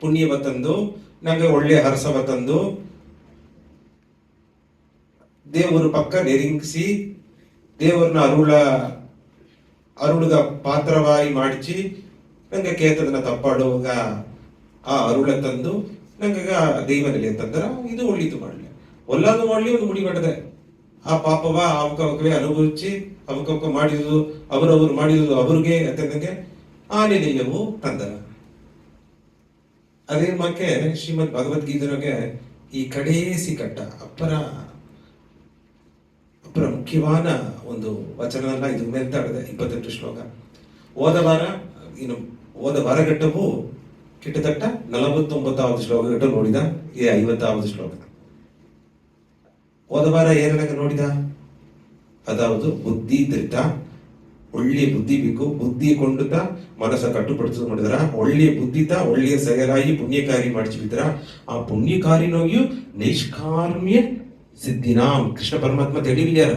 ಪುಣ್ಯವ ತಂದು ನಂಗೆ ಒಳ್ಳೆ ಹರಸವ ತಂದು ದೇವರು ಪಕ್ಕ ನೆರಿಂಗಿಸಿ ದೇವರನ್ನ ಅರುಳುಗ ಪಾತ್ರವಾಗಿ ಮಾಡಿಸಿ ನಂಗೆ ಕೇತದನ್ನ ತಪ್ಪಾಡುವಾಗ ಆ ಅರುಳ ತಂದು ನಂಗೆ ದೈವನಲ್ಲಿ ಅಂತಂದ್ರ ಇದು ಒಳ್ಳಿತು ಮಾಡಲಿ ಒಲ್ಲಾದು ಮಾಡ್ಲಿ ಒಂದು ಮುಡಿ ಮಾಡಿದೆ ಆ ಪಾಪವ ಅವಕವಕವೇ ಅನುಭವಿಸಿ ಅವಕವಕ ಮಾಡಿದುದು ಅವರವರು ಮಾಡಿದುದು ಅವ್ರಿಗೆ ಅಂತಂದಂಗೆ ಆ ನೆಲೆಯವು ತಂದರ. ಅದೇ ಮಕ್ಕೆ ಶ್ರೀಮದ್ ಭಗವದ್ಗೀತೆಗೆ ಈ ಕಡೇಸಿ ಕಟ್ಟ ಅಪ್ಪರ ಮುಖ್ಯವಾದ ಒಂದು ವಚನ ಇದು ಮೆಲ್ತಾಡಿದೆ 28 ಶ್ಲೋಕ. ಓದ ವಾರಘಟ್ಟವು ಕಿಟ್ಟತಟ್ಟ 49வது ಶ್ಲೋಕಗಟ್ಟ ನೋಡಿದ ಈ 50வது ಶ್ಲೋಕ. ಹೋದ ವಾರ ಏನಂಗ ನೋಡಿದ ಅದಾವುದು ಬುದ್ಧಿ ತಿರ್ತ ಒಳ್ಳೆಯ ಬುದ್ಧಿ ಬೇಕು, ಬುದ್ಧಿ ಕೊಂಡುತ್ತ ಮನಸ್ಸ ಕಟ್ಟುಪಡಿಸೋದು ಮಾಡಿದ್ರ ಒಳ್ಳೆಯ ಬುದ್ಧಿತ ಒಳ್ಳೆಯ ಸಯಲಾಗಿ ಪುಣ್ಯಕಾರಿ ಮಾಡಿಸಿಬಿದ್ರ ಆ ಪುಣ್ಯಕಾರಿನೋಗಿಯೂ ನೈಷ್ಕಾರ್ಮ್ಯ ಸಿದ್ಧಿನಾಂ ಕೃಷ್ಣ ಪರಮಾತ್ಮ ತಿಳಿವಿಯಾರ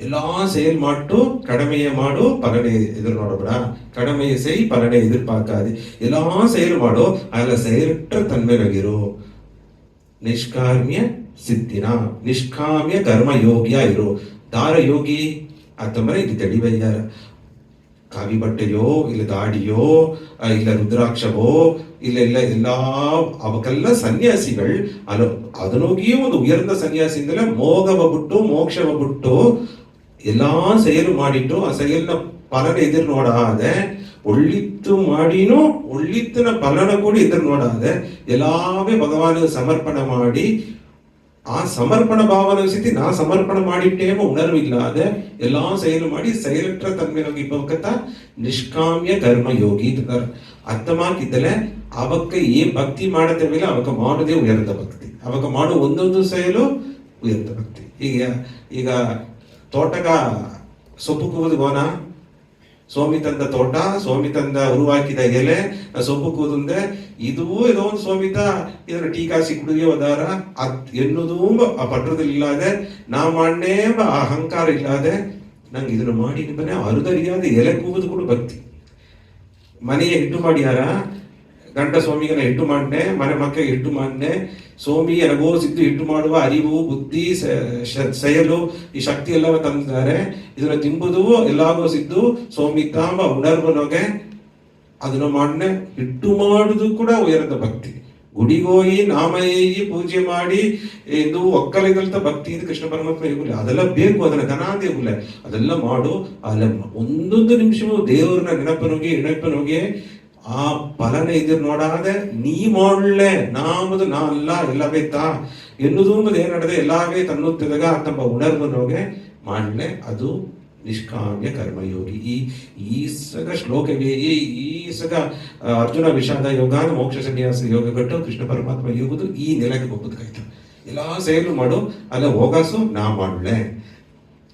ಎಲ್ಲಾ செயல் மாட்டு கடமையை மாடு பலனை எதிர் நோடப்படா கடமையை செய் பலனை எதிர்பார்க்காது எல்லா செயல் மாடு அதுல செயலற்ற தன்மை நகிரு ನಿಷ್ಕಾಮ್ಯ ಸಿದ್ಧಿನ ನಿಷ್ಕಾಮ್ಯ ಕರ್ಮ ಯೋಗಿಯ ಇರು ದಾರ ಯೋಗಿ ಆತಂದ್ರೆ ಇದು ತಿಳಿವಯ್ಯಾರ ಕಾವಿ ಬಟ್ಟೆಯೋ ಇಲ್ಲ ದಾಡಿಯೋ ಇಲ್ಲ ರುದ್ರಾಕ್ಷವೋ ಇಲ್ಲ ಎಲ್ಲಾ ಅವಕ್ಕೆಲ್ಲ ಸನ್ಯಾಸಿಗಳು ಅದನೋಗಿಯೂ ಒಂದು ಉಯರ್ந்த ಸನ್ಯಾಸಿಯಿಂದಲೇ ಮೋಗವ ಬಿಟ್ಟು ಮೋಕ್ಷವ ಬಿಟ್ಟು ಎಲ್ಲಾ செயಲು ಮಾಡಿಟ್ಟು ಆ செயಲ್ನ ಫಲನ ಎದುರು ನೋಡಾದೆ ಒಳ್ಳಿತ್ತು ಮಾಡಿನೂ ಒಳ್ಳಿತ್ತಿನ ಫಲನ ಕೂಡ ಎದುರು ನೋಡಾದೆ ಎಲ್ಲಾವೇ ಭಗವಾನ ಸಮರ್ಪಣೆ ಮಾಡಿ ಆ ಸಮರ್ಪಣ ಭಾವನ ಸ್ಥಿತಿ ನಾ ಸಮರ್ಪಣೆ ಮಾಡಿಟ್ಟೇವ ಉಣರ್ವಿಲ್ಲಾದೆ ಎಲ್ಲಾ செயಲು ಮಾಡಿ செயலற்ற ತನ್ಮೇಲೋಗಿ ಇಪ್ಪತ್ತ ನಿಷ್ಕಾಮ್ಯ ಕರ್ಮ ಯೋಗಿ ಅರ್ಥಮಾಕಿದ್ದಲೆ ಅವಕ್ಕ ಏನ್ ಭಕ್ತಿ ಮಾಡತೇವಿಲ್ಲ ಅವಕ್ಕ ಮಾಡೋದೇ ಉಯರ್ದ ಭಕ್ತಿ ಅವಕ್ಕ ಮಾಡೋ ಒಂದೊಂದು செயಲು ಉಯರ್ದ ಭಕ್ತಿ. ಈಗ ತೋಟಗ ಸೊಪ್ಪು ಕೂದು ಗೋನ ಸೋಮಿ ತಂದ ತೋಟ ಸೋಮಿ ತಂದ ಉರುವಾಕಿದ ಎಲೆ ಸೊಪ್ಪು ಕೂದುಂದೆ ಇದು ಏನೋ ಒಂದು ಸೋಮಿತ ಇದರ ಟೀಕಾಸಿ ಕುಡಿಗೆ ಹೋದಾರ ಎನ್ನುದೂ ಆ ಪಟ್ಟರದಲ್ಲಿಲ್ಲಾದೆ ನಾ ಮಾಡನೇ ಅಹಂಕಾರ ಇಲ್ಲಾದೆ ನಂಗೆ ಇದನ್ನು ಮಾಡಿ ಮನೆ ಅರುದರಿಯಾದ ಎಲೆ ಕೂಗುದು ಕೂಡ ಭಕ್ತಿ. ಮನೆಯ ಹಿಟ್ಟು ಮಾಡ್ಯಾರ ಗಂಡ ಸ್ವಾಮಿಗನ ಹಿಟ್ಟು ಮಾಡ್ನೆ ಮನೆ ಮಕ್ಕಳಿಗೆ ಹಿಟ್ಟು ಮಾಡ್ನೆ ಸೋಮಿ ಅನುಭವಿಸಿದ್ದು ಹಿಟ್ಟು ಮಾಡುವ ಅರಿವು ಬುದ್ಧಿ ಸೆಯಲು ಈ ಶಕ್ತಿ ಎಲ್ಲ ತಂದಿದ್ದಾರೆ. ಇದನ್ನ ತಿಂಬುದು ಎಲ್ಲಾಗೋಸಿದ್ದು ಸೋಮಿ ತಾಂಬ ಉಣರ್ವನೊಗೆ ಅದನ್ನ ಮಾಡ್ನೆ ಹಿಟ್ಟು ಮಾಡುದು ಕೂಡ ಉಯರದ ಭಕ್ತಿ. ಗುಡಿಗೋಯಿ ನಾಮಯ್ಯಿ ಪೂಜೆ ಮಾಡಿ ಇದು ಒಕ್ಕಲಿಗಲ್ತ ಭಕ್ತಿ ಇದು ಕೃಷ್ಣ ಪರಮಾತ್ಮ ಹೇಗುಲ್ಲ ಅದೆಲ್ಲ ಬೇಕು ಅದನ್ನ ಘನಾದೇ ಹುಲ್ಲ ಅದೆಲ್ಲ ಮಾಡು ಅಲ್ಲ ಒಂದೊಂದು ನಿಮಿಷವೂ ದೇವರನ್ನ ನೆನಪನೋಗಿ ಆ ಫಲನ ಎದುರು ನೋಡಾದೆ ನೀ ಮಾಡ್ಲೆ ನಾಮದು ನಾ ಅಲ್ಲ ಎಲ್ಲವೇ ತಾ ಎನ್ನುವುದು ಏನಡದೆ ಎಲ್ಲವೇ ತನ್ನುತ್ತಿದಾಗ ತಮ್ಮ ಉಣರ್ವನೋಗೆ ಮಾಡ್ಲೆ ಅದು ನಿಷ್ಕಾಮ್ಯ ಕರ್ಮಯೋಗಿ. ಈ ಸಗ ಶ್ಲೋಕವೇ ಈ ಸಗ ಅರ್ಜುನ ವಿಷಾದ ಯೋಗ ಮೋಕ್ಷ ಸನ್ಯಾಸ ಯೋಗ ಗಟ್ಟು ಕೃಷ್ಣ ಪರಮಾತ್ಮ ಯೋಗದು ಈ ನೆಲೆಗೆ ಒಪ್ಪದಕ್ಕಾಯ್ತು. ಎಲ್ಲಾ ಸೇಲು ಮಾಡು ಅಲ್ಲ ಹೋಗಾಸು ನಾ ಮಾಡ್ಲೆ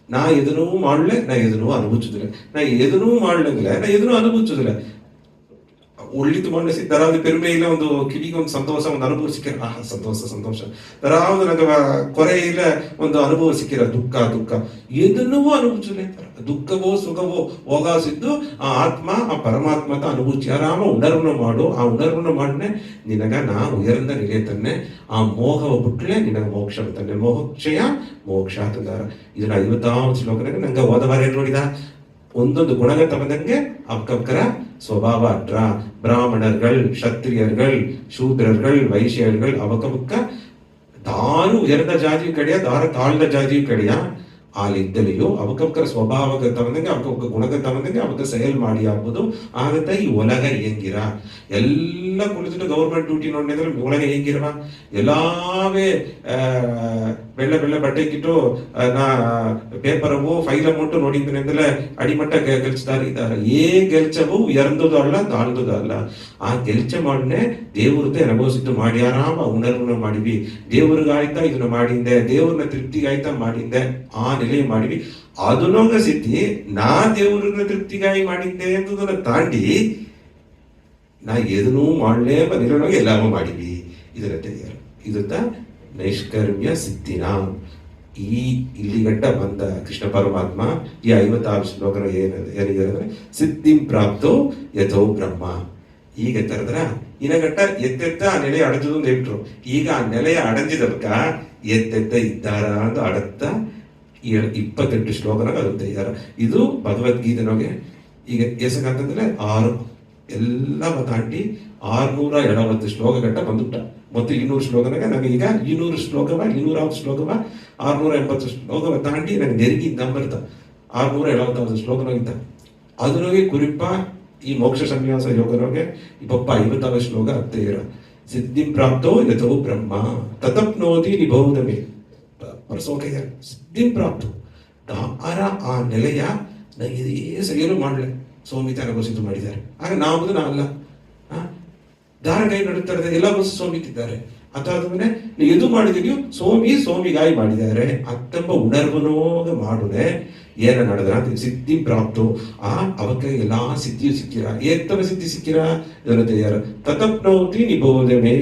ನಾ ಎದನೂ ಮಾಡ್ಲೆ ನಾ ಎದನೂ ಅನುಭವಿಸುದಿಲ್ಲ ನಾ ಎದನೂ ಮಾಡ್ಲಂಗಿಲ್ಲ ನಾ ಎದನೂ ಅನುಭವಿಸುದಿಲ್ಲ ಒಳ್ಳಿತು ಮಣ್ಣು ತರಾದ ಪೆರುಮೆ ಇಲ್ಲ ಒಂದು ಕಿವಿಗೆ ಒಂದು ಸಂತೋಷ ಒಂದು ಅನುಭವ ಸಿಕ್ಕಿರ ಸಂತೋಷ ತರಾವುದು ನಂಗೆ ಕೊರೆ ಇಲ್ಲ ಒಂದು ಅನುಭವ ಸಿಕ್ಕಿರ ದುಃಖ ಎದನ್ನೂ ಅನುಭವಿಸಲೇ ದುಃಖವೋ ಸುಖವೋ ಹೋಗಾಸಿದ್ದು ಆ ಆತ್ಮ ಆ ಪರಮಾತ್ಮದ ಅನುಭವಿಸಿ ಆರಾಮ ಉಣರ್ವನ ಮಾಡು ಆ ಉಣರ್ವನ ಮಾಡನೆ ನಿನಗ ನಾ ಉಯರ್ந்த ನಿಲೆ ತನ್ನೆ ಆ ಮೋಹವ ಬಿಟ್ಲೆ ನಿನಗ ಮೋಕ್ಷ ತನ್ನೆ ಮೋಕ್ಷಯ ಮೋಕ್ಷ ತಂದಾರ. ಇದನ್ನ 50வது ಶ್ಲೋಕನಾಗ ನಂಗೆ ಹೋದವಾರ ಏನ್ ನೋಡಿದ ಒಂದೊಂದು ಗುಣಗತ ಬಂದಂಗೆ ಅವಕ್ಕರ ಸ್ವಭಾವ ಅಟ್ರ பிராமணர்கள் க்ஷத்திரியர்கள் சூத்ரர்கள் வைசியர்கள் அவக்கமுக்க தாரு உயர்ந்த ஜாதியும் கிடையாது தார தாழ்ந்த ஜாதியும் கிடையாது ಆಲಿದ್ದಲೆಯೋ ಅವಕ್ಕರ ಸ್ವಭಾವಕ್ಕೆ ತಗೊಂಡಂಗೆ ಅವಕ್ಕ ಗುಣಕ್ಕೆ ತಗೊಂಡಂಗೆ ಅವಕ್ಕ ಸೇಲ್ ಮಾಡಿ ಆಗ್ಬೋದು ಆಗತ್ತ ಈ ಒಲಗ ಹೆಂಗಿರ ಎಲ್ಲ ಕುಳಿತು ಗೌರ್ಮೆಂಟ್ ಡ್ಯೂಟಿ ನೋಡಿದ್ರೆ ಒಳಗ ಹೆಂಗಿರವ ಎಲ್ಲಾವೇ ಬೆಳ್ಳ ಬಟ್ಟೆಗಿಟ್ಟು ನಾ ಪೇಪರವು ಫೈಲ್ ಅಮೌಂಟ್ ನೋಡಿದ್ದೀನಿ ಅಂದ್ರೆ ಅಡಿಮಟ್ಟ ಗೆಲ್ಚಿದಾರ ಇದ್ದಾರೆ ಏ ಗೆಲ್ಚವು ಎರಂದುದು ಅಲ್ಲ ತಾಳ್ದುದು ಅಲ್ಲ ಆ ಗೆಲ್ಚ ಮಾಡನೆ ದೇವ್ರದ್ದೇ ಅನುಭವಿಸಿದ್ದು ಮಾಡಿ ಆರಾಮ ಉಣರ್ವನ್ನ ಮಾಡಿವಿ ದೇವ್ರಿಗಾಯ್ತಾ ಇದನ್ನ ಮಾಡಿಂದೆ ದೇವ್ರನ್ನ ತೃಪ್ತಿಗಾಯ್ತಾ ಮಾಡಿಂದೆ ಆ ನೆಲೆ ಮಾಡಿವಿ ಅದನ್ನೊಂಗ ಸಿದ್ಧಿ ನಾ ದೇವ್ರನ್ನ ತೃಪ್ತಿಗಾಗಿ ಮಾಡಿದ್ದೆ ಅಂತದನ್ನ ತಾಂಡಿ ನಾ ಎದನ್ನೂ ಮಾಡಲೇ ಬಂದಿರೋನಾಗ ಎಲ್ಲವೂ ಮಾಡಿವಿ ಇದರ ತೆಗೆಯರು ಇದತ್ತ ನೈಷ್ಕರ್ಮ್ಯ ಸಿದ್ಧಿನ ಇಲ್ಲಿಗಟ್ಟ ಬಂದ ಕೃಷ್ಣ ಪರಮಾತ್ಮ ಈ 56 ಶ್ಲೋಕನ ಏನಿದೆ ಅಂದ್ರೆ ಸಿದ್ಧಿಂ ಪ್ರಾಪ್ತೋ ಯಥೋ ಬ್ರಹ್ಮ ಈಗ ತರದ್ರ ഇനഘട്ട എത്തെത്ത ആ നിലയെ അടഞ്ഞതും നേരിട്ടു. ಈಗ ಆ ನೆಲೆಯ ಅಡಂಜಿದವಕ ಎತ್ತೆತ್ತ ಇದ್ದಾರ ಅಂತ ಅಡತ್ತ 28 ಶ್ಲೋಕನಾಗ ಅದು ತಯಾರ. ಇದು ಭಗವದ್ಗೀತೆನೊಗೆ ಈಗ ಎಸಗಂತಂದ್ರೆ 6 ಎಲ್ಲ ದಾಟಿ 670 ಶ್ಲೋಕ ಗಟ್ಟ ಬಂದುಬಿಟ್ಟ. ಮತ್ತು 200 ಶ್ಲೋಕನಾಗ ನನಗೆ ಈಗ 200 ಶ್ಲೋಕವ 200 ಶ್ಲೋಕವ 680 ಶ್ಲೋಕವ தாண்டி ನನಗೆ ನೆருங்கி இதான் ಬರ್ತ 670 ಶ್ಲೋಕನಾಗಿದ್ದ. ಅದರೊಳಗೆ ಕುರಿಪ ಈ ಮೋಕ್ಷ ಸನ್ಯಾಸ ಯೋಗನೊಳಗೆ ಇಪ್ಪಪ್ಪ 50 ಶ್ಲೋಕ ಹತ್ತೇರ. ಸಿದ್ಧಿಂ ಪ್ರಾಪ್ತೋ ಯಥೋ ಬ್ರಹ್ಮ ತತಪ್ನೋತಿ ನಿಭೌದಮೇ ಪರಸೋಕೆಯ ಸಿದ್ಧಿಂ ಪ್ರಾಪ್ತು ಆ ನೆಲೆಯ ಇದೇ ಸರಿಯಲು ಮಾಡಲೆ ಸೋಮಿತ ಅನುಭವಿಸಿದ್ದು ಮಾಡಿದ್ದಾರೆ. ಆಗ ನಾವು ಅಲ್ಲ ದಾರ ಕೈ ನಡುತ್ತಾರೆ ಎಲ್ಲ ಬಸ್ ಸೋಮಿತಿದ್ದಾರೆ. ಅದಾದ್ಮೇಲೆ ಎದು ಮಾಡಿದೀವಿ ಸೋಮಿಗಾಯಿ ಮಾಡಿದ್ದಾರೆ ಅತ್ತಂಬ ಉಣರ್ವನೋಗ ಮಾಡುದೆ ಏನ ನಡೆದ್ರ ಸಿದ್ಧಿ ಪ್ರಾಪ್ತು ಅವಕ್ಕೆ ಎಲ್ಲಾ ಸಿದ್ಧಿಯು ಸಿಕ್ಕಿರ ಏತ್ತವ ಸಿದ್ಧಿ ಸಿಕ್ಕಿರ ಇದನ್ನು ತಯಾರ ತತಪ್ನೌತಿ ನಿಭೋದಮೇ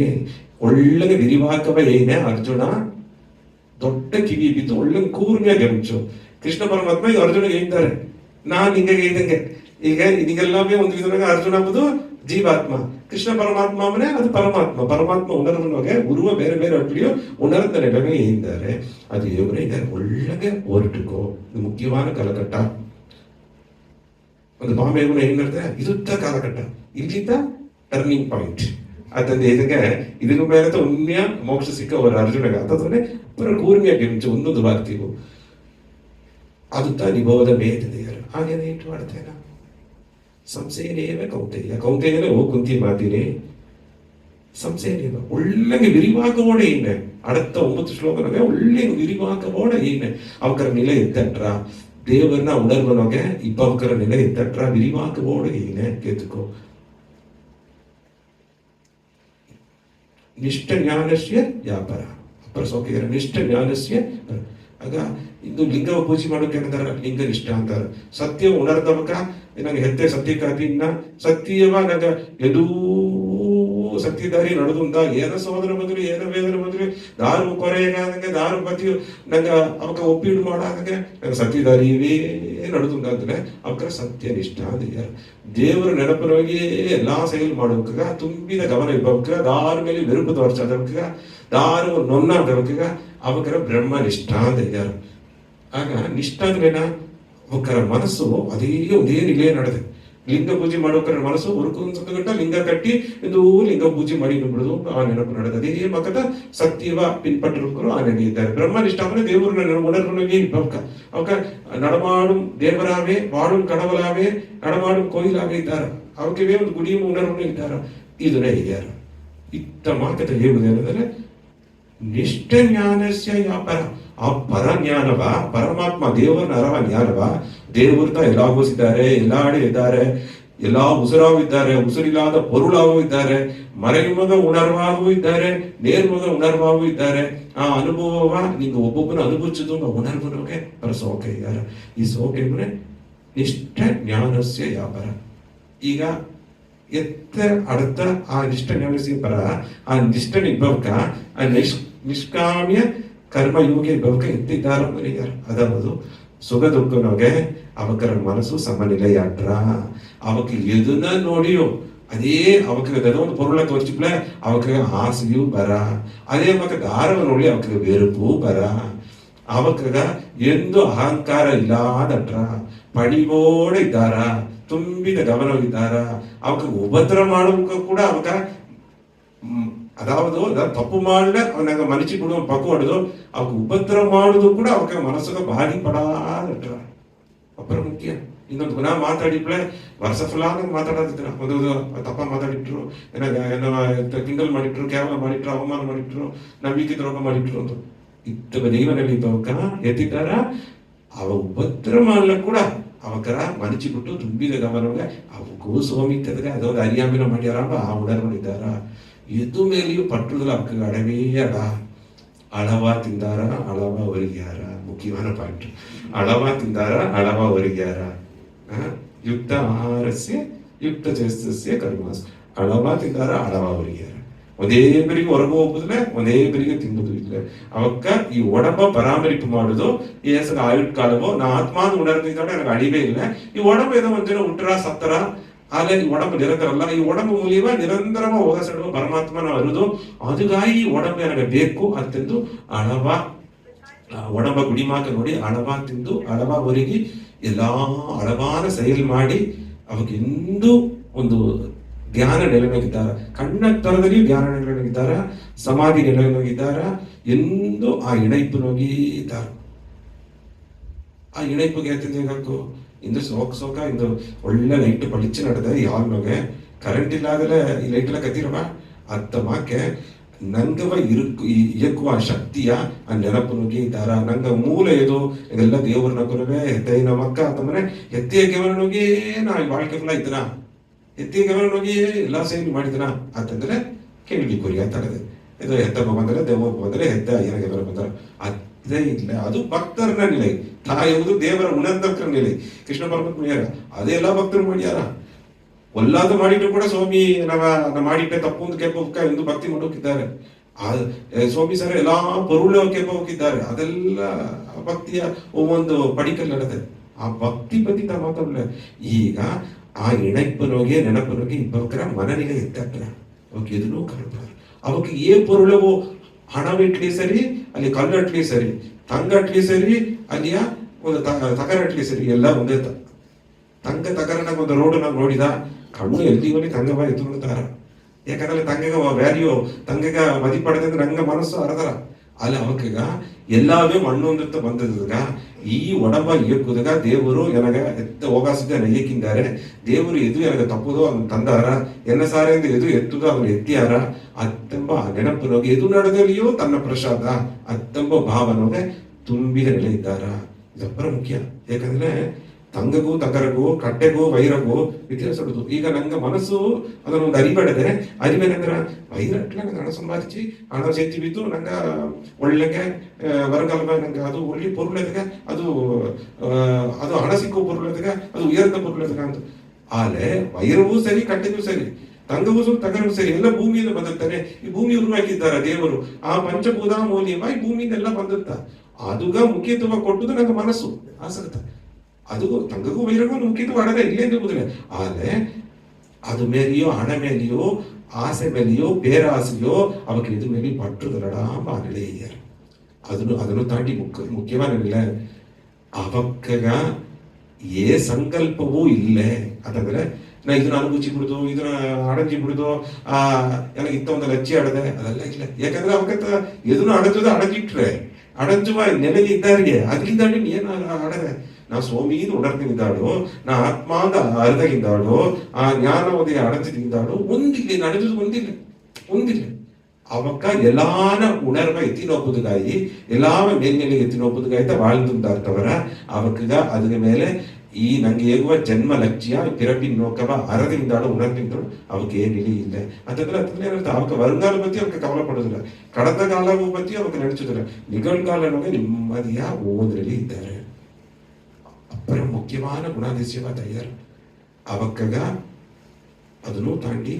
ಒಳ್ಳೆಗೆ ವಿರಿವಾಕವ ಏನೇ ಅರ್ಜುನ ದೊಡ್ಡ ಕಿವಿ ಬಿದ್ದು ಒಳ್ಳೆ ಕೂರ್ಮಿಯ ಗಮನಿಸು. ಕೃಷ್ಣ ಪರಮಾತ್ಮ ಈಗ ಅರ್ಜುನಿಗೆ ಹೇಳ್ತಾರೆ ನಾನ್ ಹಿಂಗೆ ಇದ್ದಂಗೆ ಈಗ ಇದೆಲ್ಲವೇ ಒಂದು ವಿಧವಾಗಿ ಅರ್ಜುನ ಎಂಬುದು ಜೀವಾತ್ಮ, ಕೃಷ್ಣ ಪರಮಾತ್ಮ ಅವನೇ ಅದು ಪರಮಾತ್ಮ. ಪರಮಾತ್ಮ ಉಣರ್ವನೊಗೆ ಗುರುವ ಬೇರೆ ಬೇರೆ ಅಟ್ಲಿಯೋ ಉಣರ್ದನೆ ಬೆಗೆ ಇದ್ದಾರೆ. ಅದು ಯೋಗನೇ ಇದೆ ಒಳ್ಳೆಗೆ ಹೊರಟುಕೋ. ಇದು ಮುಖ್ಯವಾದ ಕಾಲಘಟ್ಟ. ಒಂದು ಬಾಂಬೆ ಏನ್ ಹೇಳ್ತಾರೆ ಇದುತ್ತ ಕಾಲಘಟ್ಟ ಇಲ್ಲಿದ್ದ ಟರ್ನಿಂಗ್ ಪಾಯಿಂಟ್ ಅದಂದು ಇದಕ್ಕೆ ಇದಕ್ಕೆ ಮೇಲೆ ಉನ್ಯ ಮೋಕ್ಷ ಸಿಕ್ಕ ಅವರ ಅರ್ಜುನಗ ಅಂತಂದ್ರೆ ಪರ ಕೂರ್ಮಿಯ ಗೆಂಚು ಒಂದೊಂದು ಬಾರ್ತಿಗೂ ಅದುತ್ತ ನಿಭೋದ ಮೇದಿದೆಯರು ಹಾಗೇನೆ ಇಟ್ಟು ಮಾಡ್ತೇನೆ. ಸಂಶಯನೇವ ಕೌಂತೆಯನೇ ಓ ಕುಂತಿ ಮಾತಿನೇ ಸಂಶಯನೇವ ಒಳ್ಳೆಗೆ ವಿರಿವಾಕವೋಡ ಏನೆ அடுத்த 9 ಶ್ಲೋಕನಗೆ ಒಳ್ಳೆ ವಿರಿವಾಕವೋಡ ಏನೆ ಅವಕರ ನಿಲೆ ಎತ್ತಟ್ರ ದೇವರನ್ನ ಉಣರ್ವನೊಗೆ ಇಬ್ಬವಕರ ನಿಲೆ ಎತ್ತಟ್ರ ವಿರಿವಾಕವೋಡ ಏನೆ ಕೇತುಕೋ ನಿಷ್ಠ ಜ್ಞಾನಸ್ಯ ವ್ಯಾಪಾರ ಪ್ರಸೋಕೆಯರ ನಿಷ್ಠ ಜ್ಞಾನಸ್ಯ ಆಗ ಇದು ಲಿಂಗವ ಪೂಜೆ ಮಾಡೋಕೆ ಏನಂತಾರ ಲಿಂಗ ನಿಷ್ಠ ಅಂತಾರ. ಸತ್ಯ ಉಣರ್ದವಕ ನಂಗೆ ಹೆತ್ತೆ ಸತ್ಯಕ್ಕಾಗಿ ಇನ್ನ ಸತ್ಯವ ನಂಗ ಎದೂ ಸತ್ಯದಾರಿ ನಡೆದುಂದ ಏನ ಸೋದರ ಬಂದ್ರು ಏನ ವೇದನೆ ಬಂದ್ರು ದಾರು ಕೊರೆಯಾಗಂಗೆ ದಾರು ಬದಿಯು ನಂಗ ಅವಕ ಒಪ್ಪಿಡು ಮಾಡಾಗಂಗೆ ನಂಗೆ ಸತ್ಯದಾರಿಯವೇ ನಡೆದುಂದ ಅಂದ್ರೆ ಅವಕ ಸತ್ಯ ನಿಷ್ಠ ಅಂದ ದೇವರ ನೆನಪಿನೊಳಗೆ ಎಲ್ಲಾ ಸೇಲ್ ಮಾಡೋಕ ತುಂಬಿದ ಗಮನ ಇಬ್ಬವಕ ದಾರ ಮೇಲೆ ವಿರುಪು ತೋರ್ಸದವಕ ದಾರು ನೊನ್ನಾದವಕ ಅವಕರ ಬ್ರಹ್ಮ ನಿಷ್ಠ ಅಂತ ಇದ್ದಾರೆ. ಆಗ ನಿಷ್ಠ ಅಂದ್ರೇನ ಅವಕರ ಮನಸ್ಸು ಒಂದೇ ನಿಲೇ ನಡೆದೆ. ಲಿಂಗ ಪೂಜೆ ಮಾಡೋಕರ ಮನಸ್ಸು ಒಂದು ಗಂಟ ಲಿಂಗ ಕಟ್ಟಿ ಇದು ಲಿಂಗ ಪೂಜೆ ಮಾಡಿ ಬಿಡುದು ಆ ನೆನಪು ನಡೆದ ಅದೇ ಮಕ್ಕದ ಸತ್ಯವ ಪಿನ್ಪಟ್ಟರು ಆ ನೆನೆ ಇದ್ದಾರೆ. ಬ್ರಹ್ಮನಿಷ್ಠ ಅಂದ್ರೆ ದೇವರು ಉಣರ್ವನಿಗೆ ಇಬ್ಬವಕ ಅವಕ ನಡಮಾಡುം ದೇವರಾವೇ ವಾಡುം ಕಡವಲಾವೇ ನಡಮಾಡುം ಕೋಯಿಲಾವೇ ಇದ್ದಾರ ಅವಕ್ಕೆ ಒಂದು ಗುಡಿಯ ಉಣರ್ವನು ಇದ್ದಾರ. ಇದನ್ನೇ ಇದ್ದಾರ ಇತ್ತ ಮಾತುಕತೆ ಹೇಳುವುದೇನೆಂದರೆ ನಿಷ್ಠ ಜ್ಞಾನಸ್ಯ ವ್ಯಾಪಾರ ಆ ಪರಜ್ಞಾನವ ಪರಮಾತ್ಮ ದೇವರನ್ನ ಅರವ ಜ್ಞಾನವ ದೇವರ್ತ ಎಲ್ಲಾಗೋಸಿದ್ದಾರೆ ಎಲ್ಲಾಡೆ ಇದ್ದಾರೆ ಎಲ್ಲಾ ಉಸಿರಾಗೂ ಇದ್ದಾರೆ ಉಸಿರಿಲ್ಲದ ಪೊರುಳಾಗೂ ಇದ್ದಾರೆ ಮರೆಯುಮಗ ಉಣರ್ವಾಗೂ ಇದ್ದಾರೆ ನೇರ್ಮಗ ಉಣರ್ವಾಗೂ ಇದ್ದಾರೆ. ಆ ಅನುಭವವ ನಿಂಗೆ ಒಬ್ಬೊಬ್ಬನ ಅನುಭವಿಸಿದ್ದು ಉಣರ್ವನೋಗೆ ಪರ ಸೋಕೆ ಇದ್ದಾರೆ. ಈ ಸೋಕೆ ಅಂದ್ರೆ ನಿಷ್ಠ ಜ್ಞಾನಸ್ಯ ವ್ಯಾಪಾರ. ಈಗ ಎತ್ತ അടുത്ത ಆ ನಿಷ್ಠ ಜ್ಞಾನಸ್ಯ ಪರ ಆ ನಿಷ್ಠ ನಿಭವಕ ಆ ನಿಷ್ಕಾಮ್ಯ ಕರ್ಮಯೋಗಿ ಭವಕ ಎತ್ತಿದ್ದಾರೆ ಮನೆಯಾರು ಅದಾವುದು ಸುಖ ದುಃಖನೊಗೆ ಅವಕರ ಮನಸ್ಸು ಸಮನಿಲೆಯಾಟ್ರ ಅವಕ್ಕೆ ಎದನ್ನ ನೋಡಿಯೋ ಅದೇ ಅವಕ್ಕೆ ಒಂದು ಪೊರುಳ ತೋರಿಸಿಪ್ಲ ಅವಕ್ಕೆ ಆಸೆಯೂ ಬರ ಅದೇ ಮಕ್ಕ ದಾರವ ನೋಡಿ ಅವಕ್ಕೆ வெறுப்பு ಬರ ಅವಕ್ಕ ಎಂದು ಅಹಂಕಾರ ಇಲ್ಲದಟ್ರ ಪಣಿಗೋಡ ಇದ್ದಾರ ತುಂಬಿದ ಗಮನವಿದ್ದಾರ ಅವಕ್ಕೆ ಉಪದ್ರ ಮಾಡೋಕ ಕೂಡ ಅವಕ ಅದಾವುದು ತಪ್ಪು ಮಾಡಲ ಅವನಾಗ ಮನಸ್ಸಿ ಬಿಡುವ ಪಕ್ಕು ಹೊಡೆದು ಅವಕ್ಕೆ ಉಪದ್ರ ಮಾಡುದು ಕೂಡ ಅವಕ್ಕೆ ಮನಸ್ಸಿಗೆ ಭಾರಿ ಪಡಾದಟ್ರ ಅಪ್ಪರ ಮುಖ್ಯ. ಇನ್ನೊಂದು ಗುಣ ಮಾತಾಡಿಪ್ಲೆ ವರ್ಷ ಫುಲ್ಲಾಗ ಮಾತಾಡೋದಿದ್ರ ಒಂದು ತಪ್ಪ ಮಾತಾಡಿಟ್ರು ಏನೋ ಕಿಂಡಲ್ ಮಾಡಿಟ್ರು ಕೇವಲ ಮಾಡಿಟ್ರು ಅವಮಾನ ಮಾಡಿಟ್ರು ನಂಬಿಕೆ ದ್ರೋಹ ಮಾಡಿಟ್ರು ಅಂತ ಇತ್ತ ದೈವನಲ್ಲಿ ಇದ್ದವಕ ಎತ್ತಿದ್ದಾರ ಅವ ಉಪದ್ರ ಮಾಡಲ ಕೂಡ ಅವಕರ ಮನಚಿ ಬಿಟ್ಟು ತುಂಬಿದ ಗಮನವಾಗ ಅವಕ್ಕೂ ಸೋಮಿತ್ತದ್ರೆ ಅದೊಂದು ಅರಿಯಾಮಿನ ಮಾಡ್ಯಾರ ಆ ಉಡರ್ಕೊಂಡಿದ್ದಾರ. ಎದು ಮೇಲೆಯೂ ಪಟ್ಟುದಲ್ಲ ಅವಕ್ಕೆ ಅಡವೇ ಅಡ ಅಳವ ತಿಂದಾರ ಅಳವ ಒರಿಗ್ಯಾರ ಮುಖ್ಯವಾದ ಪಾಯಿಂಟ್. ಅಳವ ತಿಂದಾರ ಅಳವ ಒರಿಗ್ಯಾರ ಯುಕ್ತ ಆಹಾರಸ್ಯ ಯುಕ್ತ ಚೇಷ್ಟಸ್ಯ ಕರ್ಮಾಸ್ ಅಳವ ತಿಂದಾರ ಅಳವ ಒರಿಗ್ಯಾರ ಒಂದೇ ಬೆರಿಗೆ ಹೊರಗೆ ಹೋಗುದಿಲ್ಲ ಒಂದೇ ಬೆರಿಗೆ ತಿಂಬುದು ಇಲ್ಲ. ಅವಕ್ಕ ಈ ಒಡಂಬ ಪರಾಮರಿಪು ಮಾಡುದು ಏಸಗ ಆಯುಟ್ ಕಾಲವೋ ನಾ ಆತ್ಮಾನ ಉಣರ್ದಿದ್ದಾಳೆ ನನಗೆ ಅಳಿವೇ ಇಲ್ಲ. ಈ ಒಡಂಬ ಏನೋ ಒಂದಿನ ಉಂಟರ ಸತ್ತರ ಆದರೆ ಈ உடம்பு நிரந்தரம் அல்ல. ಈ உடம்பு மூலியமா நிரந்தரமா ಹೋಗಸಡುವ ಪರಮಾತ್ಮನ ಅರುದು அதுಗಾಗಿ ಈ உடம்பು ನನಗೆ ಬೇಕು ಅಂತಂದು ಅಳವಾ உடம்ப குடிமாக்க ನೋಡಿ ಅಳವಾ ತಿಂದು ಅಳವಾ ಒರಗಿ ಎಲ್ಲಾ ಅಳವಾನ செயல் ಮಾಡಿ ಅವಾಗ ಎಂದೂ ಒಂದು ಧ್ಯಾನ ನೆಲೆನೋಗಿದ್ದಾರ, ಕಣ್ಣ ತರದಲ್ಲಿ ಧ್ಯಾನ ನೆಲೆನೋಗಿದ್ದಾರ, ಸಮಾಧಿ ನೆಲೆನೋಗಿದ್ದಾರ, ಎಂದು ಆ ಇಣೈಪು ನೋಗಿದ್ದಾರ. ಆ ಇಣೈಪುಗೆ ಹೇಳ್ತಿದ್ದಾಗು ಇಂದು ಸೋಕ ಇಂದು ಒಳ್ಳೆ ಲೈಟ್ ಪಳಿச்சு ನಡೆದ ಯಾವನೋಗೆ ಕರೆಂಟ್ ಇಲ್ಲಾದ್ರೆ ಈ ಲೈಟ್ ಎಲ್ಲ ಕತ್ತಿರವ ಅತ್ತ ಮಾಕೆ ನಂಗವ ಇಯಕ್ಕುವ ಶಕ್ತಿಯ ಆ ನೆನಪು ನುಗ್ಗಿದ್ದಾರ. ನಂಗ ಮೂಲ ಇದು ಇದೆಲ್ಲ ದೇವ್ರ ನಗುರವೇ ಹೆತ್ತೈನ ಮಕ್ಕ ಅಂತಂದ್ರೆ ಹೆತ್ತಿಯ ಕೆವರನೋಗಿ ನಾ வாழ்க்கைಲ್ಲ ಇದ್ದನ ಹೆತ್ತಿಯ ಕೆವರನೋಗಿ ಎಲ್ಲ ಸೇರಿ ಮಾಡಿದನ ಅಂತಂದ್ರೆ ಕೇಳಿ ಕುರಿ ಅಂತದೆ. ಇದು ಹೆತ್ತಪ್ಪ ಬಂದರೆ ದೇವಪ್ಪ ಬಂದರೆ ಹೆತ್ತ ಅಯ್ಯನ ಕೆವರ ಬಂದಾರ ಅದೇ ಇಲ್ಲ. ಅದು ಭಕ್ತರ ನಿಲೆ ತಾಯುವುದು ದೇವರ ಉಣರ್ದಕ್ಕರ ನಿಲೆ. ಕೃಷ್ಣ ಪರಮಾತ್ಮ ಯಾರ ಅದೆಲ್ಲ ಭಕ್ತರು ಮಾಡ್ಯಾರ. ಒಲ್ಲಾದ ಮಾಡಿಟ್ಟು ಕೂಡ ಸ್ವಾಮಿ ನಾವು ಮಾಡಿಟ್ಟೆ ತಪ್ಪು ಅಂತ ಕೇಳ್ಬೋಕ ಎಂದು ಭಕ್ತಿ ಮಾಡೋಕಿದ್ದಾರೆ. ಸ್ವಾಮಿ ಸರ್ ಎಲ್ಲಾ ಪೊರುಳು ಕೇಳ್ಬೋಕಿದ್ದಾರೆ. ಅದೆಲ್ಲ ಭಕ್ತಿಯ ಒಂದು ಪಡಿಕಲ್ ನಡೆದೆ. ಆ ಭಕ್ತಿ ಬಗ್ಗೆ ತಾ ಮಾತಾಡಲ. ಈಗ ಆ ಇಣೈಪ್ಪನೋಗೆ ನೆನಪನೋಗೆ ಇಬ್ಬರ ಮನನಿಗೆ ಎತ್ತಾಕ್ರ ಅವಕ್ಕೆ ಎದುರು ಕರ್ತಾರೆ. ಅವಕ್ಕೆ ಏ ಪೊರುಳವು ಹಣವಿಟ್ಲಿ ಸರಿ, ಅಲ್ಲಿ ಕಲ್ಲಟ್ಲಿ ಸರಿ, ತಂಗಟ್ಲಿ ಸರಿ, ಅಲ್ಲಿಯ ಒಂದು ತಕರಟ್ಲಿ ಸರಿ, ಎಲ್ಲ ಒಂದೇ ತಂಗ ತಕರನಾಗ ಒಂದು ರೋಡ್ ನಾವು ನೋಡಿದ ಕಣ್ಣು ಎಲ್ಲಿವಲ್ಲಿ ತಂಗವ ಎತ್ತುತ್ತಾರ. ಯಾಕಂದ್ರೆ ತಂಗಗ ವ್ಯಾಲ್ಯೂ ತಂಗಗ ಮದಿ ಪಡೆದ್ರೆ ನಂಗ ಮನಸ್ಸು ಅರದರ ಅಲ್ಲಿ ಅವಕ್ಕೀಗ ಎಲ್ಲವೇ ಮಣ್ಣೊಂದತ್ತ ಬಂದದಾಗ ಈ ಒಡಂಬ ಇಯಕ್ಕುದಾಗ ದೇವರು ಎನಗ ಎತ್ತ ಹೋಗಾಸಿದ್ದ ನಯ್ಯಕ್ಕಿದ್ದಾರೆ. ದೇವರು ಎದು ಎನಗ ತಪ್ಪುದೋ ಅದನ್ನು ತಂದಾರ, ಎನ್ನ ಸಾರೆಂದು ಎದು ಎತ್ತುದೋ ಅದನ್ನು ಎತ್ತಿಯಾರ ಅತ್ತೆಂಬ ನೆನಪಿನೋಗಿ ಎದು ನಡೆದಲ್ಲಿಯೂ ತನ್ನ ಪ್ರಸಾದ ಅತ್ತೆಂಬ ಭಾವನೋಗೆ ತುಂಬಿದ ನೆಲೆ ಇದ್ದಾರ. ಇದಪ್ಪರ ಮುಖ್ಯ. ಯಾಕಂದ್ರೆ ತಂಗಗೂ ತಕರಗೂ ಕಟ್ಟೆಗೂ ವೈರಗೂ ವ್ಯತ್ಯಾಸ ಇಡುದು. ಈಗ ನಂಗೆ ಮನಸ್ಸು ಅದನ್ನೊಂದು ಅರಿಬೇಡದೆ ಅರಿಬೇನಂದ್ರ ವೈರಟ್ಲ ನಂಗೆ ಹಣ ಸಂಪಾದಿಸಿ ಹಣ ಸೇತಿ ಬಿದ್ದು ನಂಗೆ ಒಳ್ಳೆಗೆ ವರಗಾಲ ನಂಗೆ ಅದು ಒಳ್ಳೆ ಪೊರುಳದಾಗ ಅದು ಅದು ಹಣ ಸಿಕ್ಕೋ ಪೊರುಳದಾಗ ಅದು ಉಯರ್ದ ಪೊರುಳದಾಗ ಅಂತ. ಆಲೆ ವೈರವೂ ಸರಿ, ಕಟ್ಟೆಗೂ ಸರಿ, ತಂಗವೂ ಸರಿ, ತಕರವೂ ಸರಿ, ಎಲ್ಲ ಭೂಮಿಯಿಂದ ಬಂದಿರ್ತಾನೆ. ಈ ಭೂಮಿ ಉರುವಾಗಿದ್ದಾರೆ ದೇವರು. ಆ ಪಂಚಭೂತ ಮೌಲ್ಯವಾಗಿ ಭೂಮಿಯಿಂದೆಲ್ಲ ಬಂದಿರ್ತ. ಅದುಗ ಮುಖ್ಯತ್ವ ಕೊಟ್ಟುದು ನಂಗೆ ಮನಸ್ಸು ಆಸಕ್ತ. ಅದು ತಂಗಗೂ ವೈರಗೂ ಮುಖ್ಯತ್ವ ಅಡದೆ ಇಲ್ಲೇ ಇರುವುದಿಲ್ಲ. ಆದ್ರೆ ಅದು ಮೇಲೆಯೋ ಹಣ ಮೇಲೆಯೋ ಆಸೆ ಮೇಲೆಯೋ ಬೇರಾಸೆಯೋ ಅವಕ್ಕೆ ಇದು ಮೇಲೆ ಪಟ್ಟುದರಡ ಮಾನಳೆಯರು. ಅದನ್ನು ತಾಂಡಿ ಮುಖ್ಯವಾನಿಲ್ಲ. ಅವಕ್ಕಗ ಏ ಸಂಕಲ್ಪವೂ ಇಲ್ಲೇ ಅಂತಂದ್ರೆ ನಾ ಇದನ್ನ ಅನುಭವಿಸಿ ಬಿಡುದು, ಇದನ್ನ ಅಡಂಜಿ ಬಿಡುದು, ನನಗೆ ಇಂಥ ಒಂದು ಲಚ್ಚಿ ಆಡದೆ ಅದೆಲ್ಲ ಇಲ್ಲ. ಯಾಕಂದ್ರೆ ಅವಕ್ಕಂತ ಇದನ್ನು ಅಡಜದ ಅಡಜಿಟ್ರೆ ಅಡಂಜುವ ನೆಲೆ ಇದ್ದಾರಿಗೆ ಅದರಿಂದ ಏನು ಆಡದೆ ನಾ ಸ್ವಾಮೀನು ಉಣರ್ತಿದ್ದಾಳು, ನಾ ಆತ್ಮಾದ ಅರ್ಧಗಿದ್ದಾಳು, ಆ ಜ್ಞಾನೋದಯ ಅಡಂಜಿದ್ದಾಳು ಒಂದಿಲ್ಲ, ನಡೆದು ಒಂದಿಲ್ಲ. ಅವಕ್ಕ ಎಲ್ಲಾನ ಉಣರ್ವ ಎತ್ತಿನೊಪ್ಪುದುಗಾಯಿ ಎಲ್ಲಾವ ಮೇಲ್ಮೇಲೆ ಎತ್ತಿನೊಪ್ಪುದುಗಾಯ್ತ வாழ்ந்துட்டார்த்தவர ಅವಕ್ಕಗ ಅದರ ಮೇಲೆ ಈ ನಂಗೆ ಹೇಗುವ ಜನ್ಮ ಲಕ್ಷ್ಯ ಪಿರಪಿನ್ ನೋಕವ ಅರದಿಂದಾಳು ಉಣರ್ತಿದ್ದಾಳು ಅವಕ್ಕೆ ಏನಿಲ್ಲ ಇಲ್ಲ ಅಂತಂದ್ರೆ ಅವಕ್ಕೆ வருங்கால பத்தி ಅವಕ್ಕೆ ಕವಲ ಪಡೋದಿಲ್ಲ, ಕಡದ ಕಾಲವೂ பத்தி ಅವಕ್ಕೆ ನಡೆಸುದಿಲ್ಲ, ನಿಗಳ್ಕಾಲನೊಗೆ ನೆಮ್ಮದಿಯ ಓದ್ರಲ್ಲಿ ಇದ್ದಾರೆ. ಅಪ್ಪರ ಮುಖ್ಯವಾದ ಗುಣಾದೇಶವ ತಯಾರು ಅವಕ್ಕಗ ಅದನ್ನು ತಾಂಡಿ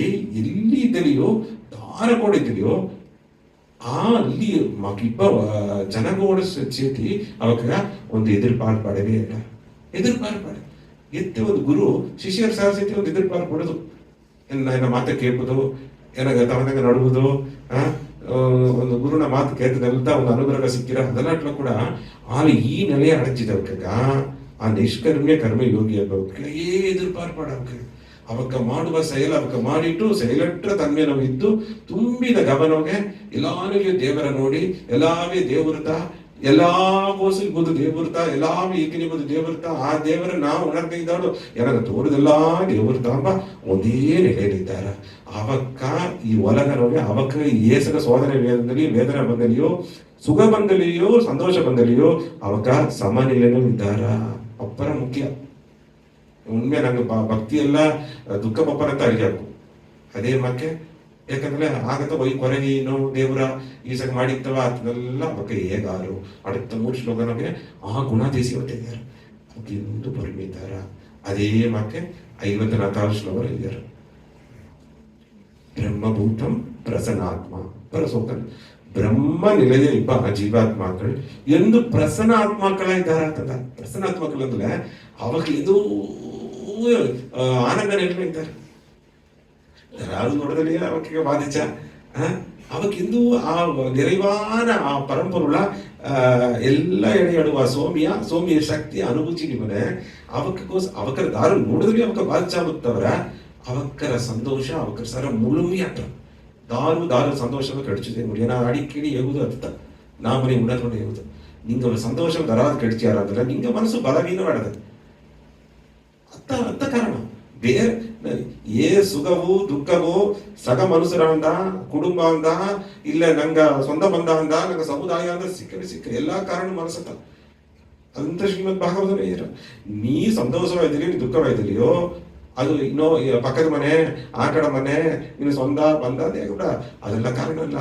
ಎಲ್ಲಿ ಇದ್ದಲಿಯೋ ದಾರ ಕೊಡಿದ್ದಲಿಯೋ ಅಲ್ಲಿ ಇಪ್ಪ ಜನಗೋಡ ಸೇತಿ ಅವಕ್ಕ ಒಂದು ಎದುರ್ಪಾರ್ಪಾಡವೇ ಇಲ್ಲ. ಎದುರ್ಪಾರ್ಪಾಡ ಎತ್ತೆ ಒಂದು ಗುರು ಶಿಷ್ಯರ ಸಾರಿಸಿ ಒಂದು ಎದುರ್ಪಾರ್ಪಡೋದು, ಏನ ಮಾತು ಕೇಳ್ಬೋದು, ಏನಾಗ ತವನಾಗ ನಡುವುದು, ಒಂದು ಗುರುನ ಮಾತು ಕೇಳ್ತದೆಲ್ಲ ಒಂದು ಅನುಗ್ರಹ ಸಿಕ್ಕಿರ ಅದೆಲ್ಲ ಕೂಡ ಅಲ್ಲಿ ಈ ನೆಲೆಯ ಅಡಚಿದವಕ್ಕ ಆ ನಿಷ್ಕರ್ಮ್ಯ ಕರ್ಮ ಯೋಗಿ ಆಗಬೇಕು. ಎದುರ್ಪಾರ್ಪಾಡ ಅವಕ್ಕ ಮಾಡುವ செயல் ಅವಕ್ಕ ಮಾಡಿಟ್ಟು செயலற்ற ತನ್ಮೆ ನಾವು ಇದ್ದು ತುಂಬಿದ ಗಮನಗೆ ಎಲ್ಲಾರಿಗೂ ದೇವರ ನೋಡಿ ಎಲ್ಲಾವೇ ದೇವರ್ತ ಎಲ್ಲಾ ಗೋಸಿಲ್ಬೋದು ದೇವರ್ತ ಎಲ್ಲಾವೇ ಈಗಿನಿಬೋದು ದೇವರ್ತ ಆ ದೇವರ ನಾವು ಉಣರ್ತಾ ಇದ್ದಾಳು ಏನಾಗ ತೋರುದೆಲ್ಲಾ ದೇವರ್ತ ಎಂಬ ಒಂದೇ ನೆಲೆಯಲ್ಲಿದ್ದಾರ. ಅವಕ್ಕ ಈ ಒಲಗನೋಗೆ ಅವಕ್ಕ ಏಸನ ಸೋದರ ವೇದನೆ ಬಂದಲಿಯೋ ಸುಖ ಬಂದಲಿಯೋ ಸಂತೋಷ ಬಂದಲಿಯೋ ಅವಕ್ಕ ಸಮನಿಲೆನೂ ಇದ್ದಾರ. ಅಪ್ಪರ ಮುಖ್ಯ ಉಣ್ಮೆ ನಂಗೆ ಭಕ್ತಿ ಎಲ್ಲ ದುಃಖ ಪಪ್ಪರಂತ ಅಳಿಯಾಕು ಅದೇ ಮಕ್ಕೆ. ಯಾಕಂದ್ರೆ ಆಗತ್ತ ಒಯ್ ಕೊರಗೀನು ದೇವರ ಈಸಗ ಮಾಡಿತ್ತವ ಅದನ್ನೆಲ್ಲ ಅವಕ್ಕೆ ಹೇಗಾರು அடுத்த 3 ಶ್ಲೋಕ ನಮಗೆ ಆ ಗುಣಾದೇಶಿ ಹೊತ್ತಿದ್ದಾರೆ ಅವಕ್ಕೆ ಎಂದು ಪರಿಮಿತಾರ. ಅದೇ ಮಕ್ಕೆ 54 ಶ್ಲೋಕ ಇದ್ದಾರೆ. ಬ್ರಹ್ಮಭೂತಂ ಪ್ರಸನ್ನಾತ್ಮ ಪರಸೋಕನ್ ಬ್ರಹ್ಮ ನಿಲಯ ಇಬ್ಬ ಜೀವಾತ್ಮಗಳು ಎಂದು ಪ್ರಸನ್ನ ಆತ್ಮಗಳ ಇದ್ದಾರ ಅಂತಂದ. ಪ್ರಸನ್ನ ಆತ್ಮಗಳು ಅಂದ್ರೆ ಅವಾಗ ಇದು ಆನಂದ ನೆಲೆನಿಂತಾರೆ ಯಾರು ನೋಡದಲ್ಲಿ ಅವಕ್ಕೆ ಬಾಧಿಸ ಅವಕ್ಕಿಂದು ಆ நிறைவான ಆ ಪರಂಪರುಳ ಎಲ್ಲ ಎಡೆಯಡುವ ಸೋಮಿಯ ಶಕ್ತಿ ಅನುಭೂತಿ ನಿಮ್ಮನೆ ಅವಕ್ಕರ ದಾರು ನೋಡಿದ್ರೆ ಅವಕ್ಕ ಬಾಧಿಸಾಗುತ್ತವರ ಅವಕ್ಕರ ಸಂತೋಷ ಅವಕ್ಕರ ಸರ ಮುಳುಮಿಯಾಟ ದಾರು சந்தோஷம் கிடைச்சதே முடியும். ஏன்னா அடிக்கடி எகுது அதுதான் நாமளே உணர்வோட எகுது நீங்க ஒரு சந்தோஷம் தராது கிடைச்சாராதுல நீங்க மனசு பலவீனம் ஆடுது ಅತ್ತ ಕಾರಣ ಬೇರೆ ಏ ಸುಖವೋ ದುಃಖವೋ ಸಗ ಮನುಷ್ಯರ ಅಂದ ಕುಟುಂಬ ಅಂದ ಇಲ್ಲ ನಂಗ ಸ್ವಂತ ಬಂಧ ಅಂದ ನಂಗ ಸಮುದಾಯ ಅಂದ ಸಿಕ್ಕ ಎಲ್ಲಾ ಕಾರಣ ಮನಸ್ಸತ್ತ ಅದಂತ ಶ್ರೀಮದ್ ಭಾಗವತ ನೀ ಸಂತೋಷವಾಗಿದ್ದೀರಿ ನೀ ದುಃಖವಾಗಿದ್ದೀರಿಯೋ ಅದು ಇನ್ನೋ ಪಕ್ಕದ ಮನೆ ಆ ಕಡೆ ಮನೆ ಇನ್ನು ಸ್ವಂತ ಬಂದ ಅಂತ ಹೇಗಬೇಡ ಅದೆಲ್ಲ ಕಾರಣ ಅಲ್ಲ.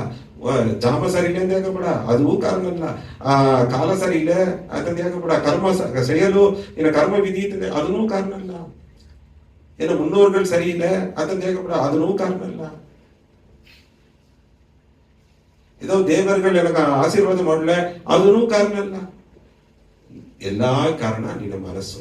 ಜಾಮ ಸರಿ ಇಲ್ಲ ಅಂತ ಹೇಗಬೇಡ ಅದು ಕಾರಣ ಅಲ್ಲ. ಕಾಲ ಸರಿ ಇಲ್ಲ ಅಂತಂದು ಹೇಗಬೇಡ. ಕರ್ಮ செய்யಲು ಇನ್ನು ಕರ್ಮ ವಿಧಿ ಇರ್ತದೆ ಅದನ್ನೂ ಕಾರಣ ಅಲ್ಲ. ಏನು ಮುನ್ನೋರ್ಗಳು ಸರಿ ಇಲ್ಲ ಅಂತಂದು ಹೇಗಬೇಡ ಅದನ್ನೂ ಕಾರಣ ಅಲ್ಲ. ಇದು ದೇವರುಗಳು ನನಗ ಆಶೀರ್ವಾದ ಮಾಡಲೆ ಅದನ್ನೂ ಕಾರಣ ಅಲ್ಲ. ಎಲ್ಲಾ ಕಾರಣ ನಿನ್ನ ಮನಸ್ಸು.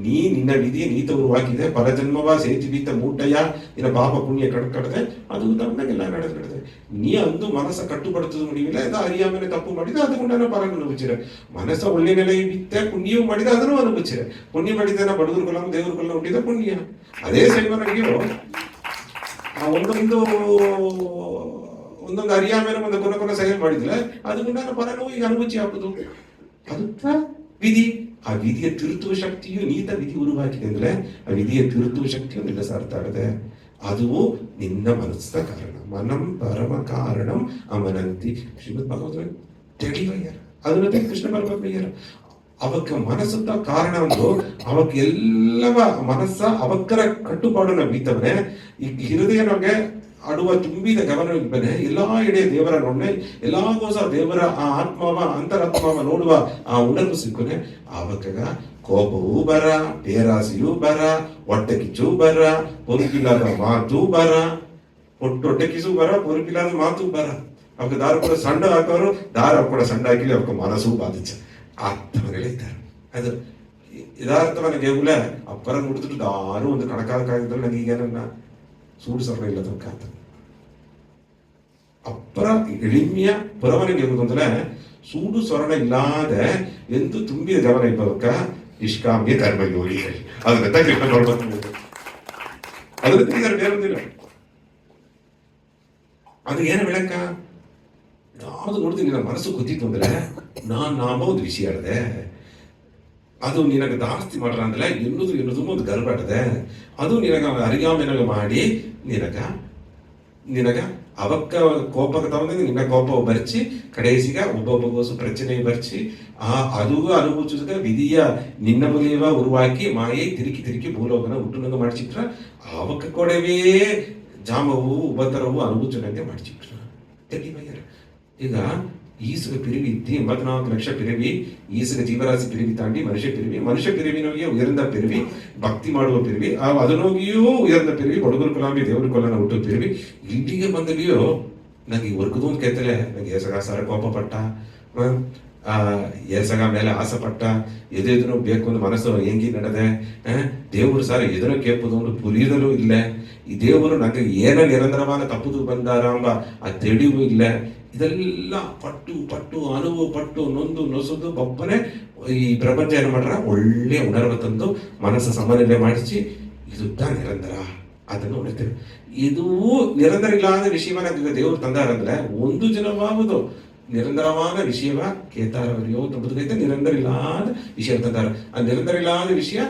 ನಿನ್ನ ವಿಧಿ ನೀತ ಉರುವಾಗಿದೆ ಪರಜನ್ಮವ ಸೇತಿ ಬೀತ ಮೂಟಯ್ಯ ನಿನ್ನ ಪಾಪ ಪುಣ್ಯ ಕಡ್ಕಡದೆ ಅದು ನಮ್ದಾಗೆಲ್ಲ ನಡೆದಿದೆ. ನೀ ಅಂದು ಮನಸ್ಸ ಕಟ್ಟುಪಡುತ್ತದೆ முடியல ಇದು ಅರಿಯಾಮೇಲೆ ತಪ್ಪು ಮಾಡಿದ ಅದನ್ನ ಪರ ಅನುಭವಿಸಿರ. ಮನಸ್ಸ ಒಳ್ಳೆ ನೆಲೆ ಬಿತ್ತೆ ಪುಣ್ಯವು ಮಾಡಿದ ಅದನ್ನು ಅನುಭವಿಸಿರ. ಪುಣ್ಯ ಮಾಡಿದ ಬಡವರುಗಳ ದೇವರುಗಳ ಹುಟ್ಟಿದ ಪುಣ್ಯ ಅದೇ ಸೈವನಿಗೆ ಒಂದೊಂದು ಅರಿಯಾಮೇಲೆ ಒಂದು ಕೊನೆ ಸೈನ್ ಮಾಡಿದ್ರೆ ಅದನ್ನ ಪರನೂ ಈಗ ಅನುಭವಿಸಿ ಹಾಕುದು ಅದು ವಿಧಿ. ಆ ವಿಧಿಯ ತಿರುತ್ತುವ ಶಕ್ತಿಯು ನೀತ ವಿಧಿ ಉರುವಾಗಿದೆ ಅಂದ್ರೆ ಆ ವಿಧಿಯ ತಿರುತ್ತುವ ಶಕ್ತಿಯು ನಿನ್ನ ಸಾರ್ತಾಡದೆ ಅದು ನಿನ್ನ ಮನಸ್ಸಿನ ಕಾರಣ. ಮನಂ ಪರಮ ಕಾರಣಂ ಅಮನಂತಿ ಶ್ರೀಮದ್ ಭಾಗವತ ತೆಳಿವಯ್ಯಾರ ಅದನ್ನ ಕೃಷ್ಣ ಪರಮಾತ್ಮಯ್ಯಾರ ಅವಕ್ಕ ಮನಸ್ಸುತ್ತ ಕಾರಣ ಒಂದು ಅವಕ್ ಎಲ್ಲವ ಮನಸ್ಸ ಅವಕ್ಕರ ಕಟ್ಟುಪಾಡನ್ನ ಬೀತವನೆ ಈ ಹೃದಯ ನಮಗೆ ಆಡುವ ತುಂಬಿದ ಗಮನವಿಪ್ಪನೆ ಎಲ್ಲಾ ಎಡೆ ದೇವರ ನೋಡ್ನೆ ಎಲ್ಲಾಗೋಸ ದೇವರ ಆ ಆತ್ಮವ ಅಂತರಾತ್ಮವ ನೋಡುವ ಆ ಉಣರ್ವು ಸಿಕ್ಕನೆ ಆವಕ್ಕಾಗ ಕೋಪವೂ ಬರ, ಪೇರಾಸೆಯೂ ಬರ, ಹೊಟ್ಟೆ ಕಿಚ್ಚೂ ಬರ, ಪೊರುಕಿಲ್ಲದ ಮಾತು ಬರ, ಹೊಟ್ಟೆ ಕಿಸು ಬರ, ಪೊರುಕಿಲ್ಲದ ಮಾತು ಬರ. ಅವಕ್ಕ ದಾರ ಕೂಡ ಸಣ್ಣ ಹಾಕೋರು ದಾರ ಕೂಡ ಸಣ್ಣ ಹಾಕಿ ಅವಕ್ಕ ಮನಸ್ಸು ಬಾಧಿಸ ಆತ್ಮಗಳಿದ್ದಾರೆ. ಅದು ಯಥಾರ್ಥವನ್ನ ಕೇವಲ ಅಪ್ಪರ ನೋಡಿದ್ರು ದಾರು ಒಂದು ಕಣಕಾಲ ಕಾಯ್ದಿದ್ರೆ ನನಗೆ ಈಗೇನನ್ನ சூடு சொரணை இல்லாத காத்து அப்புறம் எளிமையா புறவனை கேட்குதுல சூடு சொரணை இல்லாத எந்த தும்பிய கவனம் இப்ப நிஷ்காமிய கர்ம யோகிகள் அதுதான் அதுக்கு ಬೇರೆ ಅದು ಏನು ಬೆಳಕ ಯಾವ್ದು ನೋಡ್ತೀನಿ ನನ್ನ ಮನಸ್ಸು ಗೊತ್ತಿತ್ತು ಅಂದ್ರೆ ನಾಮ ಒಂದು ವಿಷಯ ಹೇಳಿದೆ ಅದು ನಿನಗೆ ಜಾಸ್ತಿ ಮಾಡ್ರ ಅಂದ್ರೆ ಎನ್ನುವುದು ಒಂದು ಗರ್ಭಾಡದೆ ಅದು ನಿನಗ ಅರಿಯಾಮೆನಗ ಮಾಡಿ ನಿನಗ ಅವಕ್ಕ ಕೋಪಕ್ಕೆ ತಗೊಂಡು ನಿನ್ನ ಕೋಪ ಬರ್ಚಿ ಕಡೆಸಿಗ ಒಬ್ಬೊಬ್ಬಗೋಸು ಪ್ರಚನೆ ಬರ್ಚಿ ಅದು ಅನುಭವಿಸಿದ ವಿಧಿಯ ನಿನ್ನ ಮುಲಿಯವ ಉರುವಾಕಿ ಮಾಯೆ ತಿರುಕಿ ಭೂಲೋಕನ ಹುಟ್ಟುನಂಗ ಮಾಡಿಸಿಟ್ರ ಅವಕ್ಕ ಕೊಡವೇ ಜಾಮವು ಉಪತರವು ಅನುಭವಿಸಂತೆ ಮಾಡಿಸಿಟ್ರ ತೆಗಿಬಯ್ಯಾರ. ಈಗ ಈಸುಗ ಪಿರಿವಿ 84 ಲಕ್ಷ ಪಿರಿವಿ ಈಸುಗ ಜೀವರಾಶಿ ಪಿರಿವಿ ತಾಂಡಿ ಮನುಷ್ಯ ಪಿರಿವಿನೋಗಿಯೇ ಉಯರ್ந்த ಪಿರಿವಿ ಭಕ್ತಿ ಮಾಡುವ ಪಿರಿವಿ ಅದನ್ನೋಗಿಯೂ ಉಯರ್ந்த ಪಿರಿವಿ ಬಡಗರು ಕೊಲಾಮಿ ದೇವರು ಕೊಲ್ಲನ ಹುಟ್ಟು ಪಿರಿವಿ ಇಲ್ಲಿಗೆ ಬಂದಲ್ಲಿಯೋ ನಂಗೆ ವರ್ಗದು ಅಂತ ಕೇಳ್ತಲೆ ನಂಗೆ ಏಸಗ ಸರ ಕೋಪ ಪಟ್ಟ ಏಸಗ ಮೇಲೆ ಆಸೆ ಪಟ್ಟ ಎದೇದನು ಬೇಕು ಅಂತ ಮನಸ್ಸು ಹೆಂಗಿ ನಡೆದೆ ದೇವರು ಸಾರ ಎದನ್ನು ಕೇಳ್ಬೋದು ಒಂದು ಪುರಿಯದಲ್ಲೂ ಇಲ್ಲ. ಈ ದೇವರು ನಂಗೆ ಏನ ನಿರಂತರವಾದ ತಪ್ಪುದು ಬಂದಾರ ಎಂಬ ಆ ತಿಳಿವು ಇಲ್ಲ. ಇದೆಲ್ಲ ಪಟ್ಟು ಅನುಭವ ಪಟ್ಟು ನೊಂದು ನೊಸದು ಬೊಬ್ಬನೆ ಈ ಪ್ರಪಂಚ ಏನು ಮಾಡ್ರ ಒಳ್ಳೆ ಉಣರ್ವ ತಂದು ಮನಸ್ಸು ಸಮನ್ವಯ ಮಾಡಿಸಿ ಇದುದ್ದ ನಿರಂತರ ಅದನ್ನು ಉಳಿತೇವೆ. ಇದು ನಿರಂತರ ಇಲ್ಲದ ವಿಷಯವನ್ನ ದೇವರು ತಂದಾರಂದ್ರೆ ಒಂದು ಜನವಾಗುದು ನಿರಂತರವಾದ ವಿಷಯವ ಕೇತಾರವರಿಯೋ ಬದುಕೈತೆ ನಿರಂತರ ಇಲ್ಲದ ವಿಷಯ ತಂದಾರ. ಆ ನಿರಂತರ ಇಲ್ಲದ ವಿಷಯ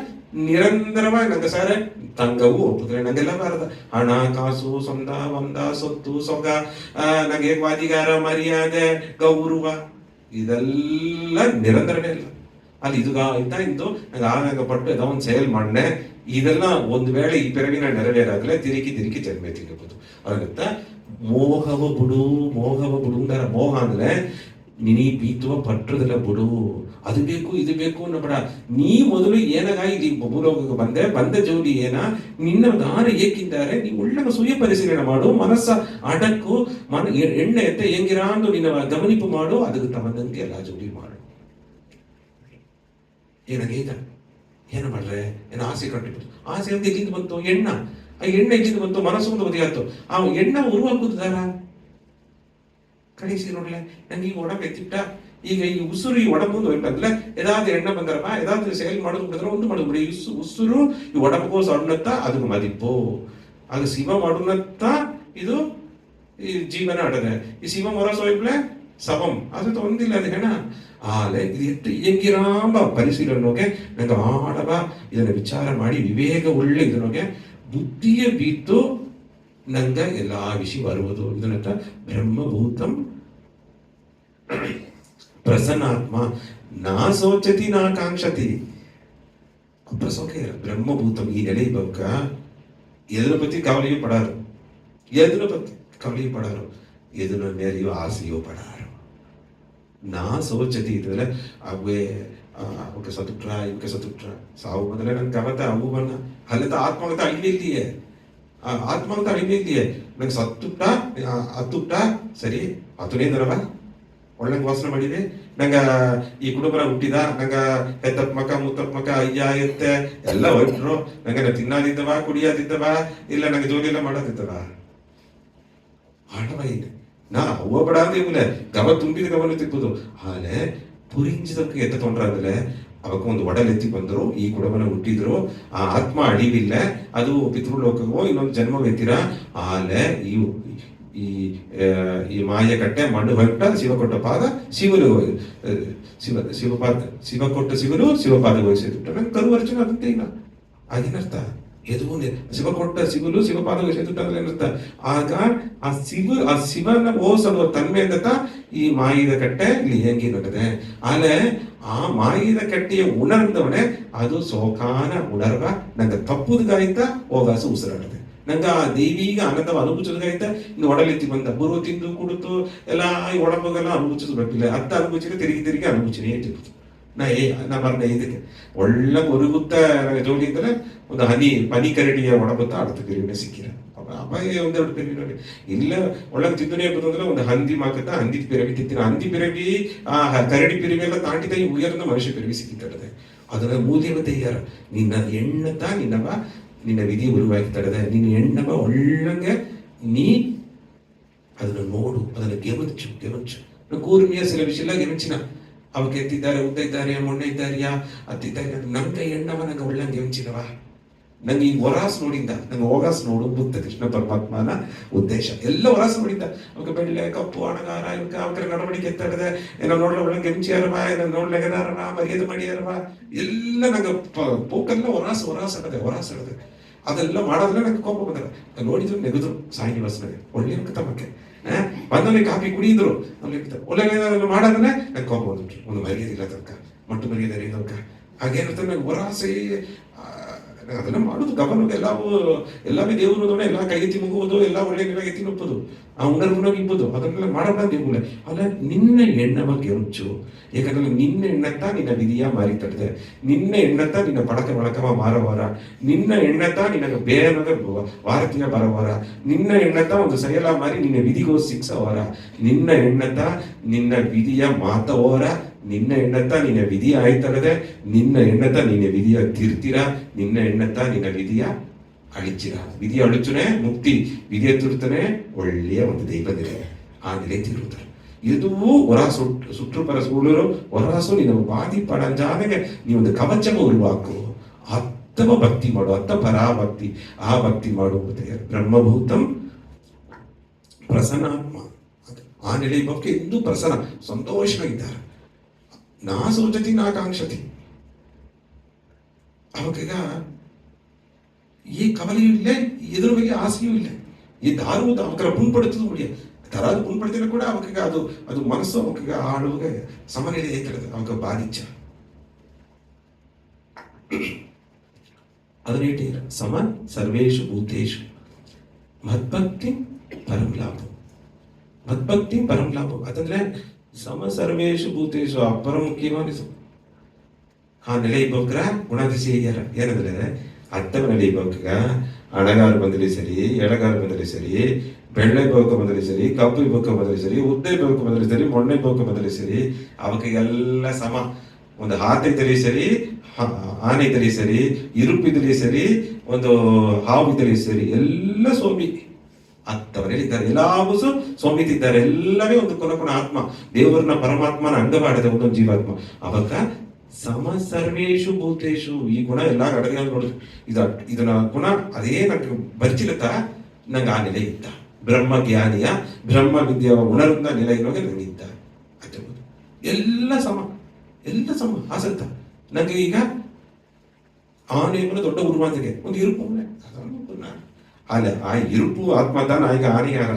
ನಿರಂತರವಾಗಿ ನಂಗೆ ಸಾರೆ ತಂಗವು ಒಪ್ಪುದ್ರೆ ನಂಗೆಲ್ಲ ಬಾರದ ಹಣ ಕಾಸು ಸೊಂದ ಬಂದ ಸೊತ್ತು ಸೊಗ ನಂಗೆ ವಾದಿಗಾರ ಮರ್ಯಾದೆ ಗೌರವ ಇದೆಲ್ಲ ನಿರಂತರನೇ ಇಲ್ಲ. ಅಲ್ಲಿ ಇದು ಇಂದು ನಂಗೆ ಆಗ ಪಟ್ಟು ಏನೋ ಒಂದು ಸೇಲ್ ಮಾಡ್ನೆ ಇದೆಲ್ಲ ಒಂದು ವೇಳೆ ಈ ಪಿರವಿನ ನೆರವೇರಾಗಲೇ ತಿರುಗಿ ಜನ್ಮೆ ತಿರುಗಬಹುದು. ಅದಕ್ಕ ಮೋಹವ ಬಿಡು ಅಂದಾರ. ಮೋಹ ಅಂದ್ರೆ ನಿನೀ ಬೀತುವ ಪಟ್ಟದಲ್ಲ ಬಿಡು. ಅದು ಬೇಕು ಇದು ಬೇಕು ಅನ್ನಬೇಡ. ನೀ ಮೊದಲು ಏನಾಗಿ ಇಲ್ಲಿ ಭೂಲೋಕಕ್ಕೆ ಬಂದ ಜೋಡಿ ಏನ ನಿನ್ನ ದಾರಿ ಏಕಿದ್ದಾರೆ ನೀ ಒಳ್ಳೆ ಸುಯ ಪರಿಶೀಲನೆ ಮಾಡು. ಮನಸ್ಸ ಅಡಕ್ಕು ಎಣ್ಣೆ ಎತ್ತ ಹೆಂಗಿರಾಂದು ನಿನ್ನ ಗಮನಿಪು ಮಾಡು. ಅದಕ್ಕೆ ತಮ್ಮದಂತೆ ಎಲ್ಲ ಜೋಡಿ ಮಾಡು. ಏನಾಗೈತ ಏನು ಮಾಡ್ರೆ ಏನು ಆಸೆ ಕಟ್ಟಿಬಿಟ್ಟು ಆಸೆ ಅಂತ ಎಲ್ಲಿಂದ ಬಂತು? ಎಣ್ಣ. ಆ ಎಣ್ಣೆ ಎಲ್ಲಿಂದ ಬಂತು? ಮನಸ್ಸು ಒಂದು ಬದಿಯಾಯ್ತು. ಆ ಎಣ್ಣ ಉರುವಾಗುದಾರ கடைசி ரோட்ல நீ உடம்பு எத்திட்டா ಈಗ ಈ ಉಸುರು ಈ ಒಡಂಬು ಹೋಯ್ತಂದ್ರೆ ஏதாவது எண்ணம் வந்துடுமா, ஏதாவது செயல் ಮಾಡೋದು ಒಂದು ಮಾಡ ಉಸುರು ಈ ಒಡಂಬು ಸಣ್ಣತ್ತ ಅದಕ್ಕೆ ಮದಿಪ್ಪು, ಅದು ಶಿವ ಮಾಡುನತ್ತ ಇದು ಈ ಜೀವನ ಆಡದೆ. ಈ ಶಿವ ಮೊರಸ ಹೋಯ್ಬ್ಲೆ ಸವಂ ಅದು ಒಂದಿಲ್ಲ ಅದು ಹೆಣ ಆಲೆ ಇದು ಎತ್ತು ಹೆಂಗಿರಾಂಬ ಪರಿಶೀಲನೆಗೆ ನಂಗೆ ಆಡವ ಇದನ್ನ ವಿಚಾರ ಮಾಡಿ ವಿವೇಕ ಒಳ್ಳೆ ಇದನೊಗೆ ಬುದ್ಧಿಯ ಬೀತು ನಂಗೆ ಎಲ್ಲಾ ವಿಷಯ ಬರುವುದು. ಇದನ್ನತ್ತ ಬ್ರಹ್ಮಭೂತಂ பிரசன்னாத்மா நா சோச்சதி நா காங்ஷதி. அப்புறம் சொல்ற பிரம்மபூதம் ಈ ನೆಲೆ ಇವಾಗ ಎದರ ಪತಿ ಕವಲೆಯೂ ಪಡಾರು, ಎದರ ಪತಿ ಕವಲೆಯೂ ಪಡಾರು, ಎದರ ಮೇಲೆಯೂ ಆಸೆಯೂ ಪಡಾರು. ನಾ ಸೋಚತಿ ಇದಲ್ಲ ಅವೇ ಅವಕ್ಕೆ ಸತ್ತುಟ್ರ ಇವಕ್ಕೆ ಸತ್ತುಟ್ರ ಸಾವು ಬಂದ್ರೆ ನನ್ ಕವತ ಅವು ಬಣ್ಣ ಅಲ್ಲದ ಆತ್ಮಗತ ಅಳಿಮೆ ಇದೆಯೇ, ಆತ್ಮಗತ ಅಳಿಮೆ ಇದೆಯೇ. ನಂಗೆ ಸತ್ತುಟ್ಟ ಹತ್ತುಟ್ಟ ಸರಿ ಹತ್ತನೇ ದರವ ಒಳ್ಳೆ ವಾಸನೆ ಮಾಡಿದೆ. ನಂಗ ಈ ಕುಟುಂಬ ಹುಟ್ಟಿದ ನಂಗ ಹೆತ್ತಪ್ಪ ಮಕ್ಕ ಮುತ್ತಪ್ಪ ಮಕ್ಕ ಅಯ್ಯ ಎತ್ತೆ ಎಲ್ಲ ಹೊರಟ್ರು. ನಂಗೆ ತಿನ್ನದಿದ್ದವ ಕುಡಿಯೋದಿದ್ದವ ಇಲ್ಲ ನಂಗೆ ಜೋಲಿ ಎಲ್ಲ ಮಾಡೋದಿದ್ದವ ಆಡವ ಇದೆ ನಾ ಅವ್ವ ಬಡ ಅಂತ ಇವಲೆ ಗವ ತುಂಬಿದ ಗವನ ತಿಪ್ಪುದು ಆಲೆ ಪುರಿಂಜಿದಕ್ಕೆ ಎತ್ತ ತೊಂಡ್ರಾದ್ರೆ ಅವಕ್ಕ ಒಂದು ಒಡಲ್ ಎತ್ತಿ ಬಂದ್ರು. ಈ ಕುಟುಂಬನ ಹುಟ್ಟಿದ್ರು. ಆ ಆತ್ಮ ಅಳಿವಿಲ್ಲ, ಅದು ಪಿತೃಲೋಕವೋ ಇನ್ನೊಂದು ಜನ್ಮ ಎತ್ತಿರ ಆಲೆ ಈ ಈ ಮಾಯ ಕಟ್ಟೆ ಮಣ್ಣು ಹೊಟ್ಟ ಶಿವ ಕೊಟ್ಟ ಪಾದ ಶಿವನು ಶಿವ ಕೊಟ್ಟ ಶಿವನು ಶಿವಪಾದ ವಹಿಸಿಟ್ಟು ನಂಗೆ ಕರುವರ್ಚನ ಅದಂತೆ ಇಲ್ಲ. ಅದೇನರ್ಥ ಎದು ಶಿವ ಕೊಟ್ಟ ಶಿವನು ಶಿವಪಾದ ವಹಿಸಿಟ್ಟು ಅಂದ್ರೆ ಏನರ್ಥ? ಆಗ ಆ ಶಿವನ ಓಸಡುವ ತನ್ಮೆಯಿಂದ ಈ ಮಾಯಿದ ಕಟ್ಟೆ ಇಲ್ಲಿ ಹೆಂಗಿ ನಟದೆ ಆಲೆ ಆ ಮಾಯಿದ ಕಟ್ಟೆಯ ಉಣರ್ದವನೆ ಅದು ಸೋಕಾನ ಉಣರ್ವ ನಂಗೆ ತಪ್ಪುದಾಯ್ತ ಹೋಗಾಸು ಉಸಿರಾಡದೆ. ನಂಗೆ ಆ ದೇವಿಗ ಆನಂದವ ಅನುಭವಿಸೋದಾಯ್ತ ಇನ್ನು ಒಡಲೆತ್ತಿ ಬಂದ ಬರು ತಿಂದು ಕುಡಿತು ಎಲ್ಲ ಈ ಒಡಂಬಗೆಲ್ಲ ಅನುಭವಿಸೋದು ಬರ್ತಿಲ್ಲ. ಅತ್ತ ಅನುಭವಿಸಿದ್ರೆ ತಿರುಗಿ ಅನುಭವಿಸಿನೇ ಇರ್ತಿತ್ತು. ನಾ ಬರ್ನ ಇದಕ್ಕೆ ಒಳ್ಳೆ ಒರುಗುತ್ತ ನನಗೆ ಜೋಡಿ ಇದ್ರೆ ಒಂದು ಪನಿ ಕರಡಿಯ ಒಡಬತ್ತ ಆಡ್ತಿದ್ದೀರಿ ಸಿಕ್ಕಿರ ಅಪಾಯ ಒಂದೆರಡು ಪೆರವಿ ನೋಡಿ ಇಲ್ಲ ಒಳಗೆ ತಿದ್ದನೇ ಬಂದ್ರೆ ಒಂದು ಹಂದಿ ಮಾಕತ್ತ ಹಂದಿ ಪಿರವಿ ತಿತ್ತಿನ ಹಂದಿ ಪಿರವಿ ಆ ಕರಡಿ ಪಿರವಿ ಎಲ್ಲ ತಾಂಟಿದ ಈ ಉಯರ್ನ ಮನುಷ್ಯ ಪಿರವಿ ಸಿಕ್ಕಿತ್ತಡದೆ. ಅದನ್ನ ಮೂದೇವತೆ ಯಾರ ನಿನ್ನ ಎಣ್ಣತ ನಿನ್ನ ವಿಧಿ ಉರುವಾಗಿ ತಡದೆ ನಿನ್ನ ಎಣ್ಣವ ಒಳ್ಳಂಗೆ ನೀ ಅದನ್ನು ನೋಡು, ಅದನ್ನು ಗೆಮಂಚು ಕೂರ್ಮಿಯ ಸಿಲ ವಿಷಯ ಗೆಮಂಚಿನ ಅವಕ್ಕೆ ಎತ್ತಿದ್ದಾರೆ ಉದ್ದ ಇದ್ದಾರೆ ಮೊಣ್ಣೆ ಇದ್ದಾರಿಯಾ ಅತ್ತಿದ್ದಾರೆ ನಂಗೆ ಎಣ್ಣವ ನಂಗೆ ಒಳ್ಳಂಗೆ ಗೆಮಂಚಿನವ ನಂಗೆ ಈ ಹೊರಾಸ್ ನೋಡಿಂದ ನಂಗೆ ಹೋಗಾಸ್ ನೋಡು ಬುದ್ಧ ಕೃಷ್ಣ ಪರಮಾತ್ಮನ ಉದ್ದೇಶ ಎಲ್ಲ ಹೊರಾಸ್ ನೋಡಿಂದ ಅವಕ್ಕೆ ಬೆಳ್ಳೆ ಕಪ್ಪು ಹಣಗಾರ ಇವಕ್ಕೆ ಅವಕ್ಕೆ ನಡವಳಿಕೆ ಎತ್ತಡದೆ ಏನೋ ನೋಡ್ಲ ಒಳ್ಳಂಗೆ ಗೆಮಚಿಯಾರವ ಏನೋ ನೋಡ್ಲೆಗನಾರವ ಮರ್ಯಾದೆ ಮಾಡಿಯಾರವ ಎಲ್ಲ ನಂಗೆ ಪೋಕೆಲ್ಲ ಹೊರಾಸ್ ಅಡದೆ ಅದೆಲ್ಲ ಮಾಡೋದ್ರೆ ನಂಗೆ ಕೋಪ ಬಂದಲ್ಲ. ನೋಡಿದ್ರು ನೆಗೆದ್ರು ಸಾಯಿ ನಿವಾಸನಾಗೆ ಒಳ್ಳೆ ತಮ್ಮಕ್ಕೆ ಬಂದವನಿಗೆ ಕಾಫಿ ಕುಡಿದ್ರು ಒಳ್ಳೆ ಮಾಡೋದನ್ನೇ ನಂಗೆ ಕೋಪ ಬಂದ್ಬಿಟ್ರು. ಒಂದು ಮರ್ಯಾದೆ ಇಲ್ಲ ತನಕ ಮಟ್ಟು ಮರ್ಯಾದೆ ಇರೋಕ ಹಾಗೇನಿರ್ತಾರೆ ನಂಗೆ ಹೊರಾಸೆ ಅದೆಲ್ಲ ಮಾಡುದು ಗಮನ ಎಲ್ಲವೇ ದೇವರು ನೋಡ ಎಲ್ಲ ಕೈಗೆತ್ತಿ ಮುಗುವುದು ಎಲ್ಲ ಒಳ್ಳೆ ನೆಲಗೆತ್ತಿ ನೊಪ್ಪದು ಆ ಉಣರ್ವುನಾಗ ಇಬ್ಬದು ಅದನ್ನೆಲ್ಲ ಮಾಡಬೇಡ ದೇವುಲೆ ಅಲ್ಲ ನಿನ್ನ ಎಣ್ಣವ ಗೆಂಚು. ಯಾಕಂದ್ರೆ ನಿನ್ನ ಎಣ್ಣತ್ತ ನಿನ್ನ ವಿಧಿಯ ಮಾರಿ ತಡದೆ, ನಿನ್ನ ಎಣ್ಣತ್ತ ನಿನ್ನ ಬಳಕವ ಮಾರವಾರ, ನಿನ್ನ ಎಣ್ಣತ್ತ ನಿನಗೆ ಬೇರೆ ವಾರತಿಯ ಬರವಾರ, ನಿನ್ನ ಎಣ್ಣತ್ತ ಒಂದು ಸಯಲ ಮಾರಿ ನಿನ್ನ ವಿಧಿಗೋ ಶಿಕ್ಷವಾರ, ನಿನ್ನ ಎಣ್ಣತ್ತ ನಿನ್ನ ವಿಧಿಯ ಮಾತವೋರ, ನಿನ್ನ ಎಣ್ಣತ್ತ ನಿನ್ನ ವಿಧಿ ಆಯ್ತಲ್ಲದೆ, ನಿನ್ನ ಎಣ್ಣತ್ತ ನಿನ್ನ ವಿಧಿಯ ತೀರ್ತಿರ, ನಿನ್ನ ಎಣ್ಣತ್ತ ನಿನ್ನ ವಿಧಿಯ ಅಳಿಚಿರ. ವಿಧಿ ಅಳಿಚುನೆ ಮುಕ್ತಿ, ವಿಧಿಯ ತಿರುತ್ತನೆ ಒಳ್ಳೆಯ ಒಂದು ದೈವದಿದೆ ಆ ನೆಲೆ ತೀರುತ್ತಾರೆ. ಇದು ಹೊರಾಸು ಸುற்றுಪರ ಸೂಳರು ಹೊರಾಸು ನಿನ್ನ ಬಾದಿ ಪಡಂಜಾನೆಗೆ ನೀವೊಂದು ಕವಚವ ಉರುವಾಕು ಅತ್ತವ ಭಕ್ತಿ ಮಾಡು, ಅತ್ತ ಪರಾಭಕ್ತಿ ಆ ಭಕ್ತಿ ಮಾಡುವುದೇ ಬ್ರಹ್ಮಭೂತಂ ಪ್ರಸನ್ನಾತ್ಮ. ಆ ನೆಲೆ ಬಗ್ಗೆ ಎಂದೂ ಪ್ರಸನ್ನ ಸಂತೋಷವಾಗಿದ್ದಾರೆ. ನಾ ಸೋಚತಿ ನಾ ಕಾಂಕ್ಷತಿ. ಅವಾಗ ಈ ಕವಲೆಯೂ ಇಲ್ಲ, ಎದುರ ಬಗ್ಗೆ ಆಸೆಯೂ ಇಲ್ಲ. ಈ ದಾರುವುದು ಅವರ ಪುಣ್ಪಡುತ್ತದೆ ಮುಡಿಯ ತರಾದು ಪುಣ್ಪಡ್ತಿಲ್ಲ ಕೂಡ ಅವಕ್ಕೆ ಅದು ಮನಸ್ಸು ಅವಕ್ಕೆ ಆಳುವಾಗ ಸಮನಿಲೆ ಐತಳದು ಅವಾಗ ಬಾಧಿಚ್ಚ ಅದನ್ನೇಟಿ ಸಮ ಸರ್ವೇಶು ಭೂತೇಶು ಮದ್ಭಕ್ತಿ ಪರಂ ಲಾಭ. ಮದ್ಭಕ್ತಿ ಪರಂ ಲಾಭ ಅದಂದ್ರೆ ಸಮ ಸರ್ವೇಶು ಭೂತೇಶು ಅಪರ ಮುಖ್ಯವಾದ ಆ ನೆಲೆ ಇಬ್ಬಕ್ರ ಗುಣಾದಿಸಿ ಏನಂದ್ರೆ ಅತ್ತವ ನೆಲೆ ಇಬ್ಬಕ್ಕ ಅಣಗಾರು ಬಂದಲ್ಲಿ ಸರಿ, ಎಡಗಾರು ಬಂದಲ್ಲಿ ಸರಿ, ಬೆಳ್ಳೆ ಬೋಕ ಬಂದಲ್ಲಿ ಸರಿ, ಕಪ್ಪು ಬೋಕ ಬಂದಲ್ಲಿ ಸರಿ, ಉದ್ದೆ ಬೋಕ ಬಂದಲ್ಲಿ ಸರಿ, ಮೊಣ್ಣೆ ಬೋಕ ಬಂದಲ್ಲಿ ಸರಿ, ಅವಕ್ಕೆಲ್ಲ ಸಮ. ಒಂದು ಹಾತೈತಲಿ ಸರಿ, ಆನೆ ಇದ್ದಲ್ಲಿ ಸರಿ, ಇರುಪಿದ್ದಲ್ಲಿ ಸರಿ, ಒಂದು ಹಾವು ಇದ್ದಲ್ಲಿ ಸರಿ, ಎಲ್ಲ ಸೋಂಬಿ ಅಂತವರೇಳಿದ್ದಾರೆ. ಎಲ್ಲವೂ ಸೋಂಬಿತಿದ್ದಾರೆ. ಎಲ್ಲವೇ ಒಂದು ಕೊನ ಆತ್ಮ, ದೇವರನ್ನ ಪರಮಾತ್ಮನ ಅಂಗವಾಡದೆ ಒಂದೊಂದು ಜೀವಾತ್ಮ. ಅವಾಗ ಸಮ ಸರ್ವೇಶು ಭೂತೇಶು, ಈ ಗುಣ ಎಲ್ಲ ಅಡಗ ನೋಡಿದ್ರು. ಇದನ್ನ ಗುಣ ಅದೇ ನಂಗೆ ಬರ್ಚಿಲತ್ತ, ನಂಗೆ ಆ ನೆಲೆ ಇತ್ತ. ಬ್ರಹ್ಮ ಜ್ಞಾನಿಯ ಬ್ರಹ್ಮ ವಿದ್ಯೆಯ ಉಣರ್ದ ನೆಲೆ ಇರುವಾಗ ನಂಗೆ ಇದ್ದ. ಎಲ್ಲ ಸಮ, ಎಲ್ಲ ಸಮ ಆಸಕ್ತ. ನಂಗೆ ಈಗ ಆನೆ ದೊಡ್ಡ ಉರುವಾದಿಗೆ ಒಂದು ಇರುಪು ಅಲ್ಲ, ಆ ಇರುಪು ಆತ್ಮದಾನ. ಈಗ ಆನೆ ಯಾರ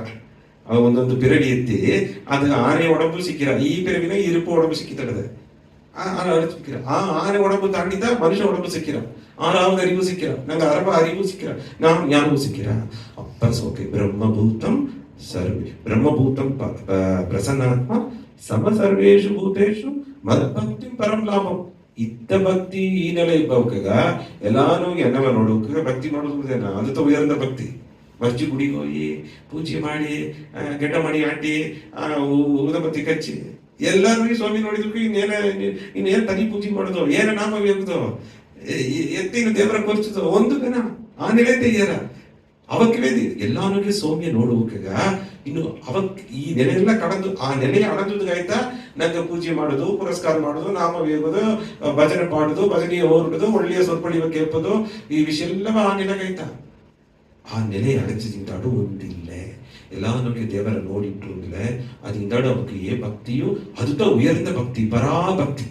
ಒಂದೊಂದು ಪಿರಡಿ ಎತ್ತಿ ಅದು ಆನೆ ಒಡಂಬು ಸಿಕ್ಕಿರ, ಈ ಪಿರವಿನ ಇರುಪು ಒಡಂಬು ಸಿಕ್ಕಿತಡದೆ ಸಿಕ್ಕಿರ. ಆ ಆನೆ ಒಡಂಬು ತಾಂಡಿದ್ದ ಮನುಷ್ಯ ಒಡಂಬು ಸಿಕ್ಕಿರ, ಆರಾಮದ ಅರಿವು ಸಿಕ್ಕಿರ, ನಂಗೆ ಅರಬ ಅರಿವು ಸಿಕ್ಕಿರ, ನಾನು ಜ್ಞಾನವೂ ಸಿಕ್ಕಿರ. ಅಪ್ಪ ಸೋಕೆ ಬ್ರಹ್ಮಭೂತಂ ಸರ್ವೇ, ಬ್ರಹ್ಮಭೂತಂ ಪ್ರಸನ್ನಾತ್ಮ ಸಮ ಸರ್ವೇಶು ಭೂತೇಶು ಮದ್ಭಕ್ತಿ ಪರಂ ಲಾಭಂ. ಇತ್ತ ಭಕ್ತಿ ಈ ನೆಲೆ ಇಬ್ಬವಾಗ ಎಲ್ಲಾನು ಎನ್ನವ ನೋಡುವಾಗ ಭಕ್ತಿ ಮಾಡೋದು ಅದು ಉಯರ್ந்த ಭಕ್ತಿ. ಮರ್ಜಿ ಗುಡಿಗೆ ಹೋಗಿ ಪೂಜೆ ಮಾಡಿ ಗೆಡ್ಡ ಮಾಡಿ ಆಟಿ ಊದಬತ್ತಿ ಕಚ್ಚಿ ಎಲ್ಲರೂ ಸ್ವಾಮಿ ನೋಡಿದ್ರು ಇನ್ನೇನ್ ತನಿ ಪೂಜೆ ಮಾಡೋದು, ಏನ ನಾಮ ವೇಗುದು, ಎತ್ತಿನ ದೇವರ ಕೊರ್ಚುದು ಒಂದು ದಿನ ಆ ನೆಲೆ ತೆಯ್ಯಾರ. ಅವಕ್ಕೆ ಎಲ್ಲಾನು ಸೌಮ್ಯ ನೋಡುವಾಗ ಇನ್ನು ಅವಕ್ ಈ ನೆಲೆ ಎಲ್ಲ ಕಡದು ಆ ನೆಲೆ ಅಡದುಗಾಯ್ತಾ ನಂಗೆ ಪೂಜೆ ಮಾಡೋದು, ಪುರಸ್ಕಾರ ಮಾಡೋದು, ನಾಮ ವೇಗೋದು, ಭಜನೆ ಪಾಡುದು, ಭಜನೆಯ ಹೊರಡುದು, ಒಳ್ಳೆಯ ಸ್ವರ್ಪಡಿವ ಕೇಪದು, ಈ ವಿಷಯ ಎಲ್ಲವ ಆ ನೆಲೆಗಾಯ್ತಾ. ಆ ನೆಲೆ ಅಡಚಿದಿಂದಾಡು ಒಂದಿಲ್ಲ ಎಲ್ಲಾನು ದೇವರ ನೋಡಿಟ್ಟಿಲ್ಲ. ಅದಿಂದಾಡು ಅವಕ್ಕೆ ಭಕ್ತಿಯು ಅದುತ ಉಯರ್ந்த ಭಕ್ತಿ, ಪರಾಭಕ್ತಿ.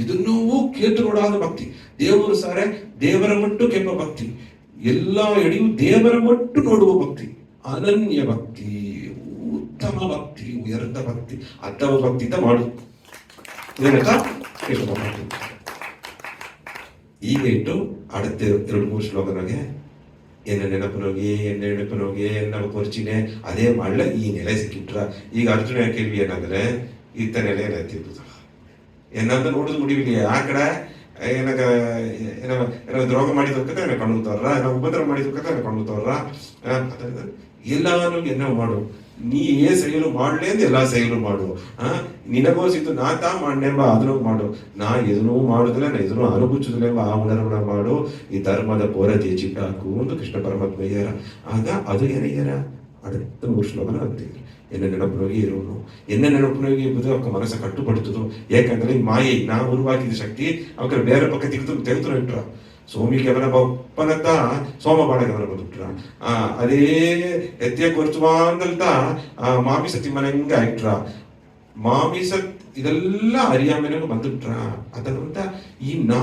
ಇದನ್ನೂ ಕೇತು ನೋಡಾದ ಭಕ್ತಿ. ದೇವರು ಸಾರೆ ದೇವರ ಮಟ್ಟು ಕೆಂಪ ಭಕ್ತಿ, ಎಲ್ಲ ಎಡೆಯು ದೇವರ ಮಟ್ಟು ನೋಡುವ ಭಕ್ತಿ, ಅನನ್ಯ ಭಕ್ತಿ, ಉತ್ತಮ ಭಕ್ತಿ, ಉಯರ್ந்த ಭಕ್ತಿ. ಅರ್ಥವ ಭಕ್ತಿ ಅಂತ ಮಾಡು. ಈಗ ಇಟ್ಟು அடுத்த 2-3 ಶ್ಲೋಕನಾಗೆ ಎನ್ನ ನೆನಪನೋಗಿ ಎನ್ನವ ಕೊರ್ಚಿನೆ ಅದೇ ಮಳ್ಳ ಈ ನೆಲೆ ಸಿಕ್ಕಿಟ್ರ. ಈಗ ಅರ್ಜುನ ಕೇಳ್ವಿ ಏನಂದ್ರೆ ಇತ್ತ ನೆಲೆ ಏನಾಯ್ತಿರ್ಬೋದು ಏನಂತ ನೋಡುದು ಮುಡಿವಿಲ್ಲ. ಆ ಕಡೆ ಏನಾಗ ದ್ರೋಗ ಮಾಡಿದಕ್ಕ ಏನ ಕಣ್ಣುತ್ತಾರ, ಉಪದ್ರ ಮಾಡಿದಕ್ಕ ಏನ ಕಣ್ಣುತ್ತಾರ. ಎಲ್ಲಾನು ಎನ್ನ ಮಾಡು, ನೀ ಸೈಲು ಮಾಡ್ಲೇ ಅಂತ ಎಲ್ಲಾ ಸೈಲು ಮಾಡು. ನಿನಗೋಸಿದ್ದು ನಾ ತಾ ಮಾಡ್ನೆಂಬ ಅದನ್ನು ಮಾಡು. ನಾ ಎದನ್ನೂ ಮಾಡುದಿಲ್ಲ, ನಾ ಎದನ್ನೂ ಅನುಭವಿಸುದಿಲ್ಲ ಆ ಉಣರ್ವಣ ಮಾಡು. ಈ ಧರ್ಮದ ಪೋರತೆ ಚಿಟ್ಟಾಕು ಒಂದು ಕೃಷ್ಣ ಪರಮಾತ್ಮ ಅಯ್ಯಾರ. ಆಗ ಅದು ಏನಯ್ಯಾರ அடுத்த 3 ಶ್ಲೋಕನ ಅಂತೀವಿ. ಎನ್ನ ನೆನಪಿನೋಗಿ ಇರುವನು, ಎನ್ನ ನೆನಪಿನೋಗಿ ಇರುವುದು ಅವಕ್ಕೆ ಮನಸ್ಸ ಕಟ್ಟುಪಡುತ್ತದು. ಯಾಕಂದ್ರೆ ಈ ಮಾಯೆ ನಾ ಉರುವಾಗಿದ್ದ ಶಕ್ತಿ ಅವಕ್ಕೆ ಬೇರೆ ಪಕ್ಕ ತೆಗೆದು ಇಟ್ರ. ಸೋಮಿಗೆ ಅವನ ಒಪ್ಪನತ್ತ ಸೋಮಬಾಣಗೆ ಅವನ ಬಂದುಬಿಟ್ರ. ಅದೇ ಎತ್ತಿಯ ಕೊರ್ಚುವ ಅಂದಲ್ತ ಮಾಮಿಸ ತಿಮ್ಮನಂಗ ಇಟ್ರ. ಮಾಮಿಸ ಇದೆಲ್ಲ ಅರಿಯಾಮೆನಂಗ ಬಂದುಬಿಟ್ರ. ಅದನ್ನಂತ ಈ ನಾ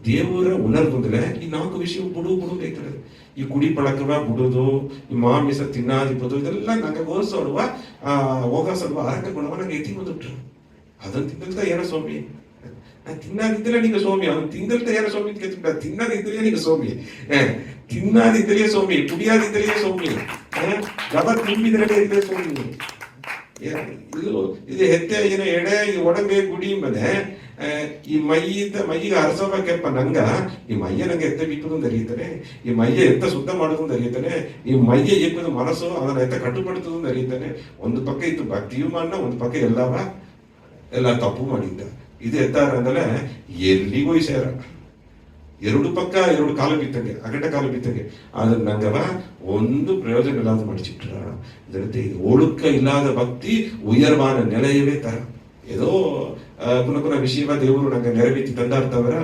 ದೇವರ ಉಣರ್ದುಂದಲೇ ಈ 4 ವಿಷಯ ಬಿಡು ಐತದೆ. ಈ ಕುಡಿ ಪಳಕವ ಬಿಡುದು, ಈ ಮಾಮಿಸ ತಿನ್ನಾದಿಪ್ಪದು, ಇದೆಲ್ಲ ನಂಗೆ ಗೋಲ್ಸೋಡುವ ಹೋಗಸಡುವ ಅರಕ ಗುಣವ ನಂಗೆ ಎತ್ತಿ ಬಂದುಬಿಟ್ರು. ಅದನ್ನ ತಿಂದಲ್ತ ಏನೋ ಸ್ವಾಮಿ, ನಾನು ತಿನ್ನಾದಿದ್ದಲೇ ನಿಂಗೆ ಸ್ವಾಮಿ, ಅವನು ತಿಂದಲ್ತ ಏನೋ ಸ್ವಾಮಿ ಅಂತ ತಿನ್ನದಿದ್ದಲೇ ನಿಂಗೆ ಸ್ವಾಮಿ, ತಿನ್ನಾದಿದ್ದಲೇ ಸ್ವಾಮಿ, ಕುಡಿಯಾದಿದ್ದಲೇ ಸ್ವಾಮಿ, ಗಬ ತುಂಬಿದ್ರಲ್ಲೇ ಇದ್ದೇ ಸ್ವಾಮಿ. ಇದು ಹೆತ್ತೆ ಏನೋ ಎಡೆ ಈ ಒಡಂಬೆ ಗುಡಿ ಮನೆ ಈ ಮೈಯಿಗೆ ಅರಸೋಬೇಕಪ್ಪ ನಂಗ. ಈ ಮೈಯ ನಂಗೆ ಎತ್ತ ಬಿಪ್ಪದು ಅರಿಯುತ್ತಾನೆ, ಈ ಮೈಯ ಎತ್ತ ಶುದ್ಧ ಮಾಡೋದು ಅರಿಯುತ್ತಾನೆ, ಈ ಮೈಯ ಎಪ್ಪದು ಮನಸ್ಸು ಅದನ್ನ ಎತ್ತ ಕಟ್ಟುಪಡಿಸುವುದು ಅರಿಯುತ್ತಾನೆ. ಒಂದು ಪಕ್ಕ ಇತ್ತು ಭಕ್ತಿಯು ಮಾಡ, ಒಂದು ಪಕ್ಕ ಎಲ್ಲ ತಪ್ಪು ಮಾಡಿದ್ದ. ಇದು ಎತ್ತಾರ ಅಂದ್ರೆ ಎಲ್ಲಿಗೂ ಸೇರ. 2 ಪಕ್ಕ 2 ಕಾಲು ಬಿತ್ತಂಗೆ, ಅಗಟ ಕಾಲು ಬಿತ್ತಂಗೆ. ಆದ್ರೆ ನಂಗವ ಒಂದು ಪ್ರಯೋಜನ ಇಲ್ಲದ ಮಾಡಿಸಿಟ್ರ. ಇದರಂತೆ ಒಳುಕ ಇಲ್ಲದ ಭಕ್ತಿ ಉಯರ್ವಾನ ನೆಲೆಯವೇ ತರ. ಏದೋ ಕುನ ವಿಷಯವ ದೇವರು ನಂಗೆ ನೆರವೇತಿ ತಂದಾಡ್ತವರ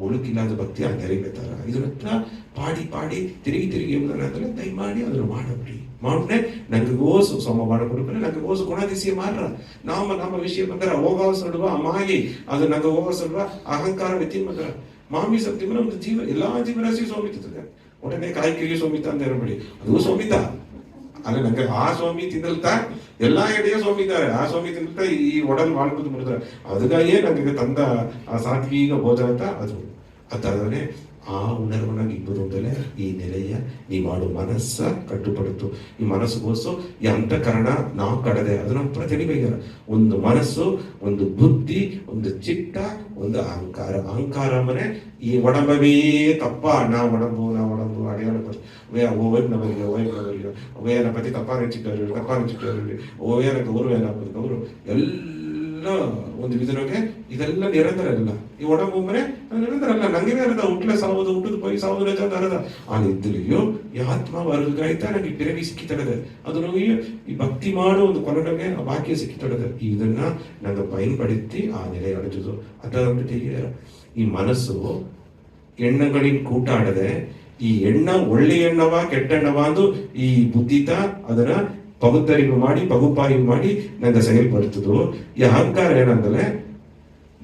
ಒಳುಕಿಲ್ಲದ ಭಕ್ತಿ ಆ ನೆರವೇತಾರ. ಇದನ್ನ ಪಾಡಿ ತಿರುಗಿ ಎಂಬುದನ್ನ ದಯಮಾಡಿ ಅದನ್ನು ಮಾಡಬಿಡಿ. ಮಾಡ್ರೆ ನಂಗೆಗೋಸು ಸೋಮ ಮಾಡಿಕೊಡ್ಬೇನೆ, ನಂಗೆಗೋಸು ಗುಣದಿಸಿಯ ಮಾರ್ರ ನಮ್ಮ ವಿಷಯ ಬಂದ್ರೆ ಹೋಗಸಡುವ ಅಮಾಯಿ, ಅದು ನಂಗೆ ಹೋಗಸಡುವ ಅಹಂಕಾರ ವ್ಯತಿ ಬಂದ್ರ ಮಾಮಿ ಸತ್ಯಮನ ಒಂದು ಜೀವ ಎಲ್ಲಾ ಜೀವರಾಶಿ ಸೋಮಿತದೆ. ಒಡನೆ ಕಾಯಿ ಕಿರಿಯ ಸೋಮಿತ ಅಂತ ಇರಬೇಡಿ, ಅದು ಸೋಮಿತ ಅಲ್ಲ. ನಂಗೆ ಆ ಸ್ವಾಮಿ ತಿನ್ನಲ್ತಾ ಎಲ್ಲಾ ಎಡೆಯ ಸ್ವಾಮಿ ಇದ್ದಾರೆ. ಆ ಸ್ವಾಮಿ ತಿನ್ನಲ್ತಾ ಈ ಒಡಲ್ ಮಾಡ್ಬೋದು ಮಾಡಿದ್ರೆ ಅದಕ್ಕಾಗಿಯೇ ನಂಗೆ ತಂದ ಆ ಸಾತ್ವಿಕ ಭೋಜನ ಅಂತ ಅದು ಅದಾದ್ರೆ ಆ ಉಣರ್ವನಾಗಿ ಇಬ್ಬರುಂದಲೇ ಈ ನೆಲೆಯ ನೀ ಮಾಡು ಮನಸ್ಸ ಕಟ್ಟುಪಡುತ್ತು. ಈ ಮನಸ್ಸುಗೋಸು ಈ ಅಂತಃಕರಣ ನಾವು ಕಡದೆ ಅದನ್ನ ಪ್ರತಿನಿಧಿಗಾರ. ಒಂದು ಮನಸ್ಸು, ಒಂದು ಬುದ್ಧಿ, ಒಂದು ಚಿತ್ತ, ಒಂದು ಅಹಂಕಾರ ಮನೆ ಈ ಒಡಂಬವೇ ತಪ್ಪ. ನಾ ಒಡಂಬು ಅಡಿಯಾಳ ಓವೇನ ಪತಿ ತಪ್ಪ ನೆಚ್ಚಿಟ್ಟವ್ರಿ ಓವೇನ ಗೌರವೇನ ಗೌರವ ಎಲ್ಲ ಇದೆಲ್ಲ ಒಂದು ವಿಧನಗೆ ಇದೆಲ್ಲ ನಿರಂತರ ಅಲ್ಲ. ಈ ಒಡಂಬೊಮ್ಮನೆ ನಿರಂತರ ಅಲ್ಲ. ನಂಗೆ ಅರದ ಹುಟ್ಲೆ ಸಾವುದು ಹುಟ್ಟದ ಪೈ ಸಾವುದು ರಜಾದ ಅರದ ಆ ನಿದ್ದಲೆಯೋ ಈ ಆತ್ಮ ವರ್ಗಾಯ್ತಾ ನಂಗೆ ಪಿರವಿ ಸಿಕ್ಕಿತಡದೆ. ಅದು ನಮಗೆ ಈ ಭಕ್ತಿ ಮಾಡೋ ಒಂದು ಕೊರಡಗೆ ಆ ವಾಕ್ಯ ಸಿಕ್ಕಿತಡದೆ. ಇದನ್ನ ನಂಗೆ பயன்படுத்தி ಆ ನೆಲೆ ಅಡಚದು ಅದಂತ ತೆಗೆಯಾರ. ಈ ಮನಸ್ಸು ಎಣ್ಣಗಳಿನ್ ಕೂಟಾಡದೆ ಈ ಎಣ್ಣ ಒಳ್ಳೆ ಎಣ್ಣವ ಕೆಟ್ಟ ಎಣ್ಣವ ಅಂದು ಈ ಬುದ್ಧಿತ ಅದನ್ನ ಪಗುತ್ತರಿವು ಮಾಡಿ ಪಗುಪಾಯಿವು ಮಾಡಿ ನಂಗೆ செயல்படுத்துதோ. ಈ ಅಹಂಕಾರ ಏನಂದ್ರೆ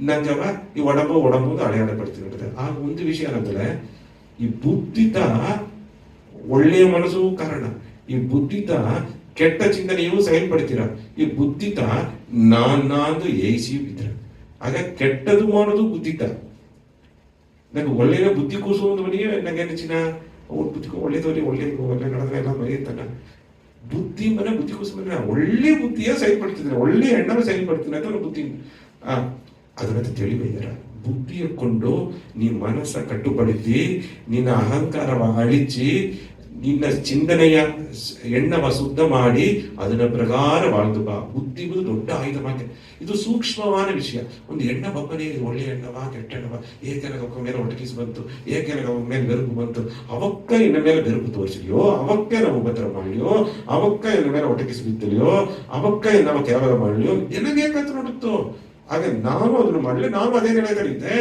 ನಂಗವ ಈ ಒಡಂಬು ಅಡೆಯಾಳ ಪಡ್ತಿರ್ತದೆ. ಆ ಒಂದು ವಿಷಯ ಏನಂದ್ರೆ ಈ ಬುದ್ಧಿತ ಒಳ್ಳೆಯ ಮನಸ್ಸು ಕಾರಣ. ಈ ಬುದ್ಧಿತ ಕೆಟ್ಟ ಚಿಂತನೆಯೂ செயல்படுತ್ತೀರ. ಈ ಬುದ್ಧಿತ ನಾನಂದು ಏಸಿ ಬಿದ್ರ. ಆಗ ಕೆಟ್ಟದು ಮಾಡೋದು ಬುದ್ಧಿತ. ನಂಗೆ ಒಳ್ಳೆಯ ಬುದ್ಧಿ ಕೂಸುವವನಿಗೆ ನಂಗೆ ನೆಚ್ಚಿನ ಬುದ್ಧಿ ಒಳ್ಳೇದವರಿಗೆ ಒಳ್ಳೆ ನಡೆದ್ರೆ ಎಲ್ಲ ಮರೆಯುತ್ತಾನ. ಬುದ್ಧಿ ಮನೆ ಬುದ್ಧಿ ಕೂಸುವ ಒಳ್ಳೆ ಬುದ್ಧಿಯ செயல்படுத்திದ್ರೆ ಒಳ್ಳೆ ಎಣ್ಣವ செயல்படுத்திನ ಅಂತ ಬುದ್ಧಿ ಅದನ್ನ ತಿಳಿಬೈದಾರ. ಬುದ್ಧಿಯ ಕೊಂಡು ನೀ ಮನಸ್ಸ ಕಟ್ಟುಪಡಿಸಿ ನಿನ್ನ ಅಹಂಕಾರವ ಅಳಿಸಿ ನಿನ್ನ ಚಿಂತನೆಯ ಎಣ್ಣವ ಶುದ್ಧ ಮಾಡಿ ಅದನ್ನ ಪ್ರಕಾರ வாழ்ந்து ಬಾ. ಬುದ್ಧಿ ದೊಡ್ಡ ಆಯುಧವಾಗಿದೆ. ಇದು ಸೂಕ್ಷ್ಮವಾದ ವಿಷಯ. ಒಂದು ಎಣ್ಣ ಬಬ್ಬನೇ ಒಳ್ಳೆ ಎಣ್ಣವ ಕೆಟ್ಟ ಎಣ್ಣವ ಏಕೆನಗ ಮೇಲೆ ಒಟಕಿಸಿ ಬಂತು, ಏಕೆನಗ ಮೇಲೆ ಬೆರುಕು ಬಂತು, ಅವಕ್ಕ ಇನ್ನ ಮೇಲೆ ಬೆರುಕು ತೋರಿಸಲಿಯೋ, ಅವಕ್ಕ ನಾವು ಉಪದ್ರ ಮಾಡಲಿಯೋ, ಅವಕ್ಕ ಇನ್ನ ಮೇಲೆ ಒಟಕಿಸಿ ಬಿದ್ದಲಿಯೋ, ಅವಕ್ಕ ನಾವು ಕೇವಲ ಮಾಡಲಿಯೋ ಏನಾಗೇಕಂತ ನೋಡುತ್ತೋ. ಆಗ ನಾನು ಅದನ್ನು ಮಾಡಲಿ, ನಾನು ಅದೇ ನೆಲೆಗಳಿದ್ದೆ.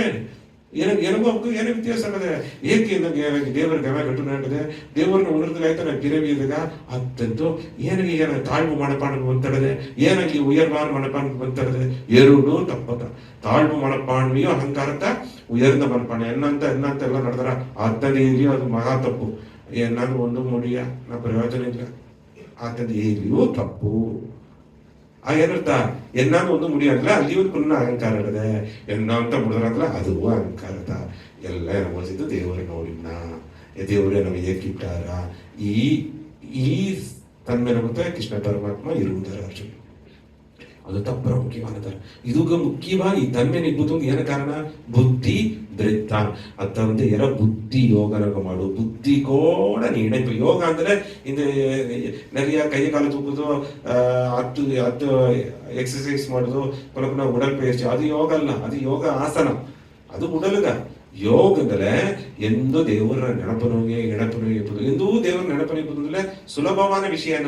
ಏನಗೂ ಅವಕ್ಕೂ ಏನೇ ವ್ಯತ್ಯಾಸ ಆಗದೆ. ಏಕೆ ನನಗೆ ದೇವರ ಗಮ ಕಟ್ಟು ನಡೆದೆ ದೇವರನ್ನ ಉಣರ್ದಾಯ್ತ ನಾನು ಪಿರವಿಯದಾಗ ಅತ್ತಂತು ಏನಾಗಿ ಏನ ತಾಳ್ವು ಮನಪಾಣ ಬಂತಡದೆ, ಏನಾಗಿ ಉಯರ್ವಾರ ಮನಪಾಣ ಬಂತಡದೆ. ಎರಡೂ ತಪ್ಪತ್ತ. ತಾಳ್ವು ಮನಪಾಣ್ವಿಯೋ ಅಹಂಕಾರತ ಉಯರ್ದ ಮನಪಾಣ ಎನ್ನಂತ ಎಲ್ಲ ನಡೆದಾರ ಅತ್ತನೇ ಇಲ್ಲಿಯೋ ಅದು ಮಹಾ ತಪ್ಪು. ನಾನು ಒಂದು ಮುಡಿಯ ನಾ ಪ್ರಯೋಜನ ಇಲ್ಲ ಆತದ ಇಲ್ಲಿಯೂ ತಪ್ಪು. ಏನರ್ಥ ಎನ್ನಾನು ಒಂದು ಮುಡಿಯಾಗಲ್ಲ ಅಲ್ಲಿಯೂ ಪುನಃ ಅಹಂಕಾರ ಇಡದೆ. ಎನ್ನ ಅಂತ ಮುಡಿದ್ರಾಗಲ್ಲ ಅದು ಅಹಂಕಾರದ ಎಲ್ಲ ಅನುಭವಿಸಿದ್ದು ದೇವರು ನೋಡಿದ್ನ. ದೇವರೇ ನಮಗೆ ಏಕಿಟ್ಟಾರ. ಈ ತನ್ಮೇಲೆ ಮತ್ತೆ ಕೃಷ್ಣ ಪರಮಾತ್ಮ ಇರುವುದರ ಅರ್ಜುನ ಅದು ತಪ್ಪರ ಮುಖ್ಯವಾದ. ಇದುಗ ಮುಖ್ಯವಾಗಿ ತನ್ಮೆ ನಿಬ್ಬುದು ಏನ ಕಾರಣ ಬುದ್ಧಿ ದ್ರಿತ್ತ ಅತ್ತಂತೆ ಎರ ಬುದ್ಧಿ ಯೋಗನಗ ಮಾಡು. ಬುದ್ಧಿ ಕೂಡ ನೀಡಬೇಕು. ಯೋಗ ಅಂದ್ರೆ ಇದು ನೆರೆಯ ಕೈ ಕಾಲು ತೂಗುದು, ಹತ್ತು ಎಕ್ಸರ್ಸೈಸ್ ಮಾಡುದು, ಪುನಃ ಉಡಲ್ ಪೇರ್ಚಿ, ಅದು ಯೋಗ ಅಲ್ಲ. ಅದು ಯೋಗ ಆಸನ, ಅದು ಉಡಲ್ಗ. ಯೋಗದಲ್ಲೇ ಎಂದು ದೇವರ ನೆನಪನಿಗೆ ಇರ್ಬೋದು. ಎಂದೂ ದೇವರ ನೆನಪನಿರ್ಬೋದು ಅಂದ್ರೆ ಸುಲಭವಾದ ವಿಷಯನ.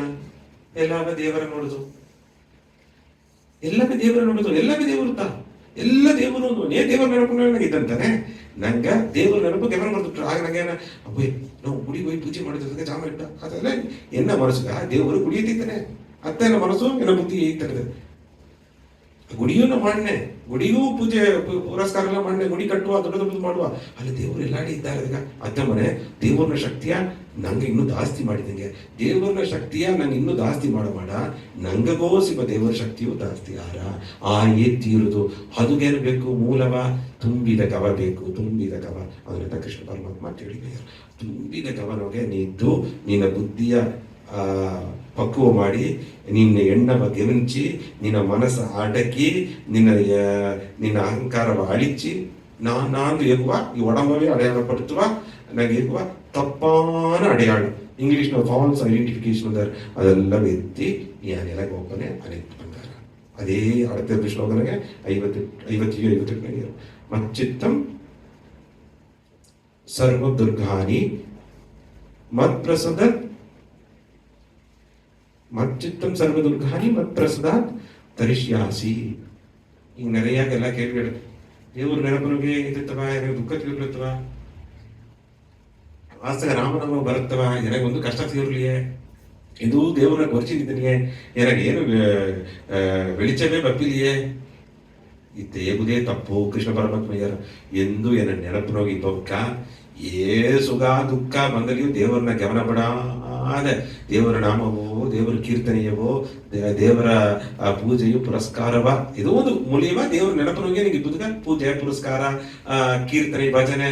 ಎಲ್ಲ ದೇವರ ನೋಡುದು, ಎಲ್ಲವೇ ದೇವರ ನೋಡುದು, ಎಲ್ಲವೇ ದೇವರುತ್ತಾ ಎಲ್ಲ ದೇವರು ದೇವರ ನೆನಪು ಇದ್ದಂತಾನೆ. ನಂಗ ದೇವರ ನೆನಪು ಗಮನ ಬರ್ತಿಟ್ರು. ಆಗ ನಂಗೆ ಅಬ್ಬೇ ನಾವು ಗುಡಿಗೆ ಹೋಗಿ ಪೂಜೆ ಮಾಡಿದ್ರೆ ಜಾಮ ಇಟ್ಟ ಅದೆಲ್ಲ ಎನ್ನ ಮನಸ್ಸುಗ ದೇವರು ಗುಡಿಯತ್ತಿದ್ದಾನೆ. ಅತ್ತನ ಮನಸ್ಸು ಎನ್ನ ಬುದ್ಧಿ ಇರ್ತದೆ. ಗುಡಿಯನ್ನು ಮಾಡನೆ, ಗುಡಿಗೂ ಪೂಜೆ ಪುರಸ್ಕಾರ ಎಲ್ಲ ಮಾಡನೆ, ಗುಡಿ ಕಟ್ಟುವ ದೊಡ್ಡ ದೊಡ್ಡದು ಮಾಡುವ ಅಲ್ಲಿ ದೇವರು ಎಲ್ಲಾಡಿ ಇದ್ದಾರೆ. ಈಗ ಅತ್ತ ಮನೆ ದೇವರನ್ನ ಶಕ್ತಿಯ ನಂಗೆ ಇನ್ನೂ ಜಾಸ್ತಿ ಮಾಡಿದಂಗೆ, ದೇವರನ್ನ ಶಕ್ತಿಯ ನಂಗೆ ಇನ್ನೂ ಜಾಸ್ತಿ ಮಾಡ ನಂಗಗೋಸಿಬ ದೇವರ ಶಕ್ತಿಯು ಜಾಸ್ತಿ ಆ ಎತ್ತಿರುವುದು ಅದುಗೇನು ಬೇಕು ಮೂಲವ ತುಂಬಿದ ಗವ ಬೇಕು. ತುಂಬಿದ ಗವ ಅದರಿಂದ ಕೃಷ್ಣ ಪರಮಾತ್ಮ ತಿಳಿದ ತುಂಬಿದ ಗವನಗೆ ನಿದ್ದು ನಿನ್ನ ಬುದ್ಧಿಯ ಪಕ್ವ ಮಾಡಿ ನಿನ್ನ ಎಣ್ಣವ ಗಮನಿಸಿ ನಿನ್ನ ಮನಸ್ಸ ಅಡಕಿ ನಿನ್ನ ಅಹಂಕಾರವ ಅಳಿಸಿ ನಾನು ಏಕುವ ಈ ಒಡಂಬವೇ ಅಡೆಯಾಳ ಪಡುತ್ತುವ ನನಗೆ ಏಕುವ ತಪ್ಪಾನ ಅಡೆಯಾಳ ಇಂಗ್ಲಿಷ್ನ ಫಾಲ್ಸ್ ಐಡೆಂಟಿಫಿಕೇಶನ್ ಅಂದರೆ ಅದೆಲ್ಲ ಎತ್ತಿ ಈ ನೆಲಗೆ ಒಬ್ಬನೇ ಅನೆಕ್ಟ್ ಬಂದಾರ. ಅದೇ அடுத்த ಶ್ಲೋಕನಿಗೆ 58 ಮಚ್ಚಿತ್ತಂ ಸರ್ವ ದುರ್ಗಾನಿ ಮತ್ಪ್ರಸದ ಮಚ್ಚಿತ್ತಂ ಸರ್ವ ದುರ್ಗಾನಿ ಮತ್ಪ್ರಸದಾತ್ ತರಿಷ್ಯಾಸಿ. ಈಗ ನೆರೆಯಾಗೆಲ್ಲ ಕೇಳ್ಬೇಡ. ದೇವ್ರ ನೆನಪನಿಗೆ ಇದಿರ್ತವ, ದುಃಖ ತೀರ್ಲಿರ್ತವ, ಆಸಗ ರಾಮನಾಮ ಬರುತ್ತವ, ನನಗೊಂದು ಕಷ್ಟ ತೀರ್ಲಿಯೇ, ಇದು ದೇವ್ರನ್ನ ಗೊರ್ಚಿದ್ದೀನಿ, ನನಗೇನು வெளிச்சமே ಬಪ್ಪಿಲಿಯೇ, ಇದೇಗುದೇ ತಪ್ಪು. ಕೃಷ್ಣ ಪರಮಾತ್ಮ ಎಂದು ಎನ್ನ ನೆನಪಿನೋಗಿ ಬೊಕ್ಕ ಏ ಸುಖ ದುಃಖ ಬಂದಲ್ಲಿಯೂ ದೇವರನ್ನ ಗಮನ ಪಡಾದ ದೇವರ ನಾಮವೋ ದೇವರ ಕೀರ್ತನೆಯವೋ ದೇವರ ಪೂಜೆಯು ಪುರಸ್ಕಾರವ ಇದು ಒಂದು ಮೂಲ್ಯವ. ದೇವರ ನೆನಪಿನೋಗಿ ನಿಮಗೆ ಬದುಕ ಪೂಜೆ ಪುರಸ್ಕಾರ ಕೀರ್ತನೆ ಭಜನೆ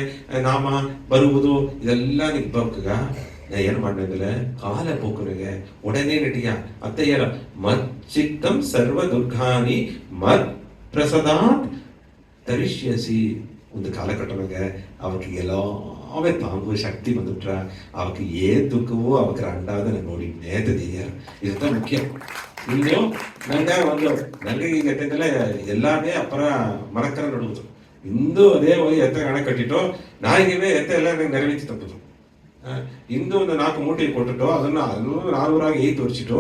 ನಾಮ ಬರುವುದು ಇದೆಲ್ಲ ನಿಗ್ ಬೊಕ್ಕ ನಾ ಏನ್ ಮಾಡಿದ್ರೆ ಕಾಲ ಪೋಕನಿಗೆ ಒಡನೆ ನಟಿಯ ಅತ್ತಯ್ಯರ ಮಚ್ಚಿತ್ತಂ ಸರ್ವ ದುರ್ಗಾನಿ ಮತ್ ಪ್ರಸದಾತ್ ತರಿಷ್ಯಸಿ. ಒಂದು ಕಾಲಘಟ್ಟದಾಗ ಅವಕ್ಕೆ ಎಲ್ಲವೇ ತಾಂಬು ಶಕ್ತಿ ಬಂದುಬಿಟ್ರ ಅವಕ್ಕೆ ಏ ದುಃಖವೋ ಅವಕ್ಕೆ ಅಂಡಾದ ನೋಡಿ ನೇತದೀಯರ್. ಇದು ಮುಖ್ಯ. ಇನ್ನು ನಂಗೆ ಈಗ ಎತ್ತದಲ್ಲ ಎಲ್ಲಾನೇ ಅಪರ ಮರಕರ ನಡುವುದು ಇಂದು ಅದೇ ಹೋಗಿ ಎತ್ತ ಹಣ ಕಟ್ಟಿಟ್ಟು ನಾಯಿಗೆ ಎತ್ತ ಎಲ್ಲ ನಂಗೆ ನೆರವೇರಿಸಿ ತಪ್ಪುದು. ಇಂದು ಒಂದು 4 ಮೂಟೆ ಕೊಟ್ಟಿಟ್ಟು ಅದನ್ನ 400 ಏಯ್ ತೋರಿಸಿಟ್ಟು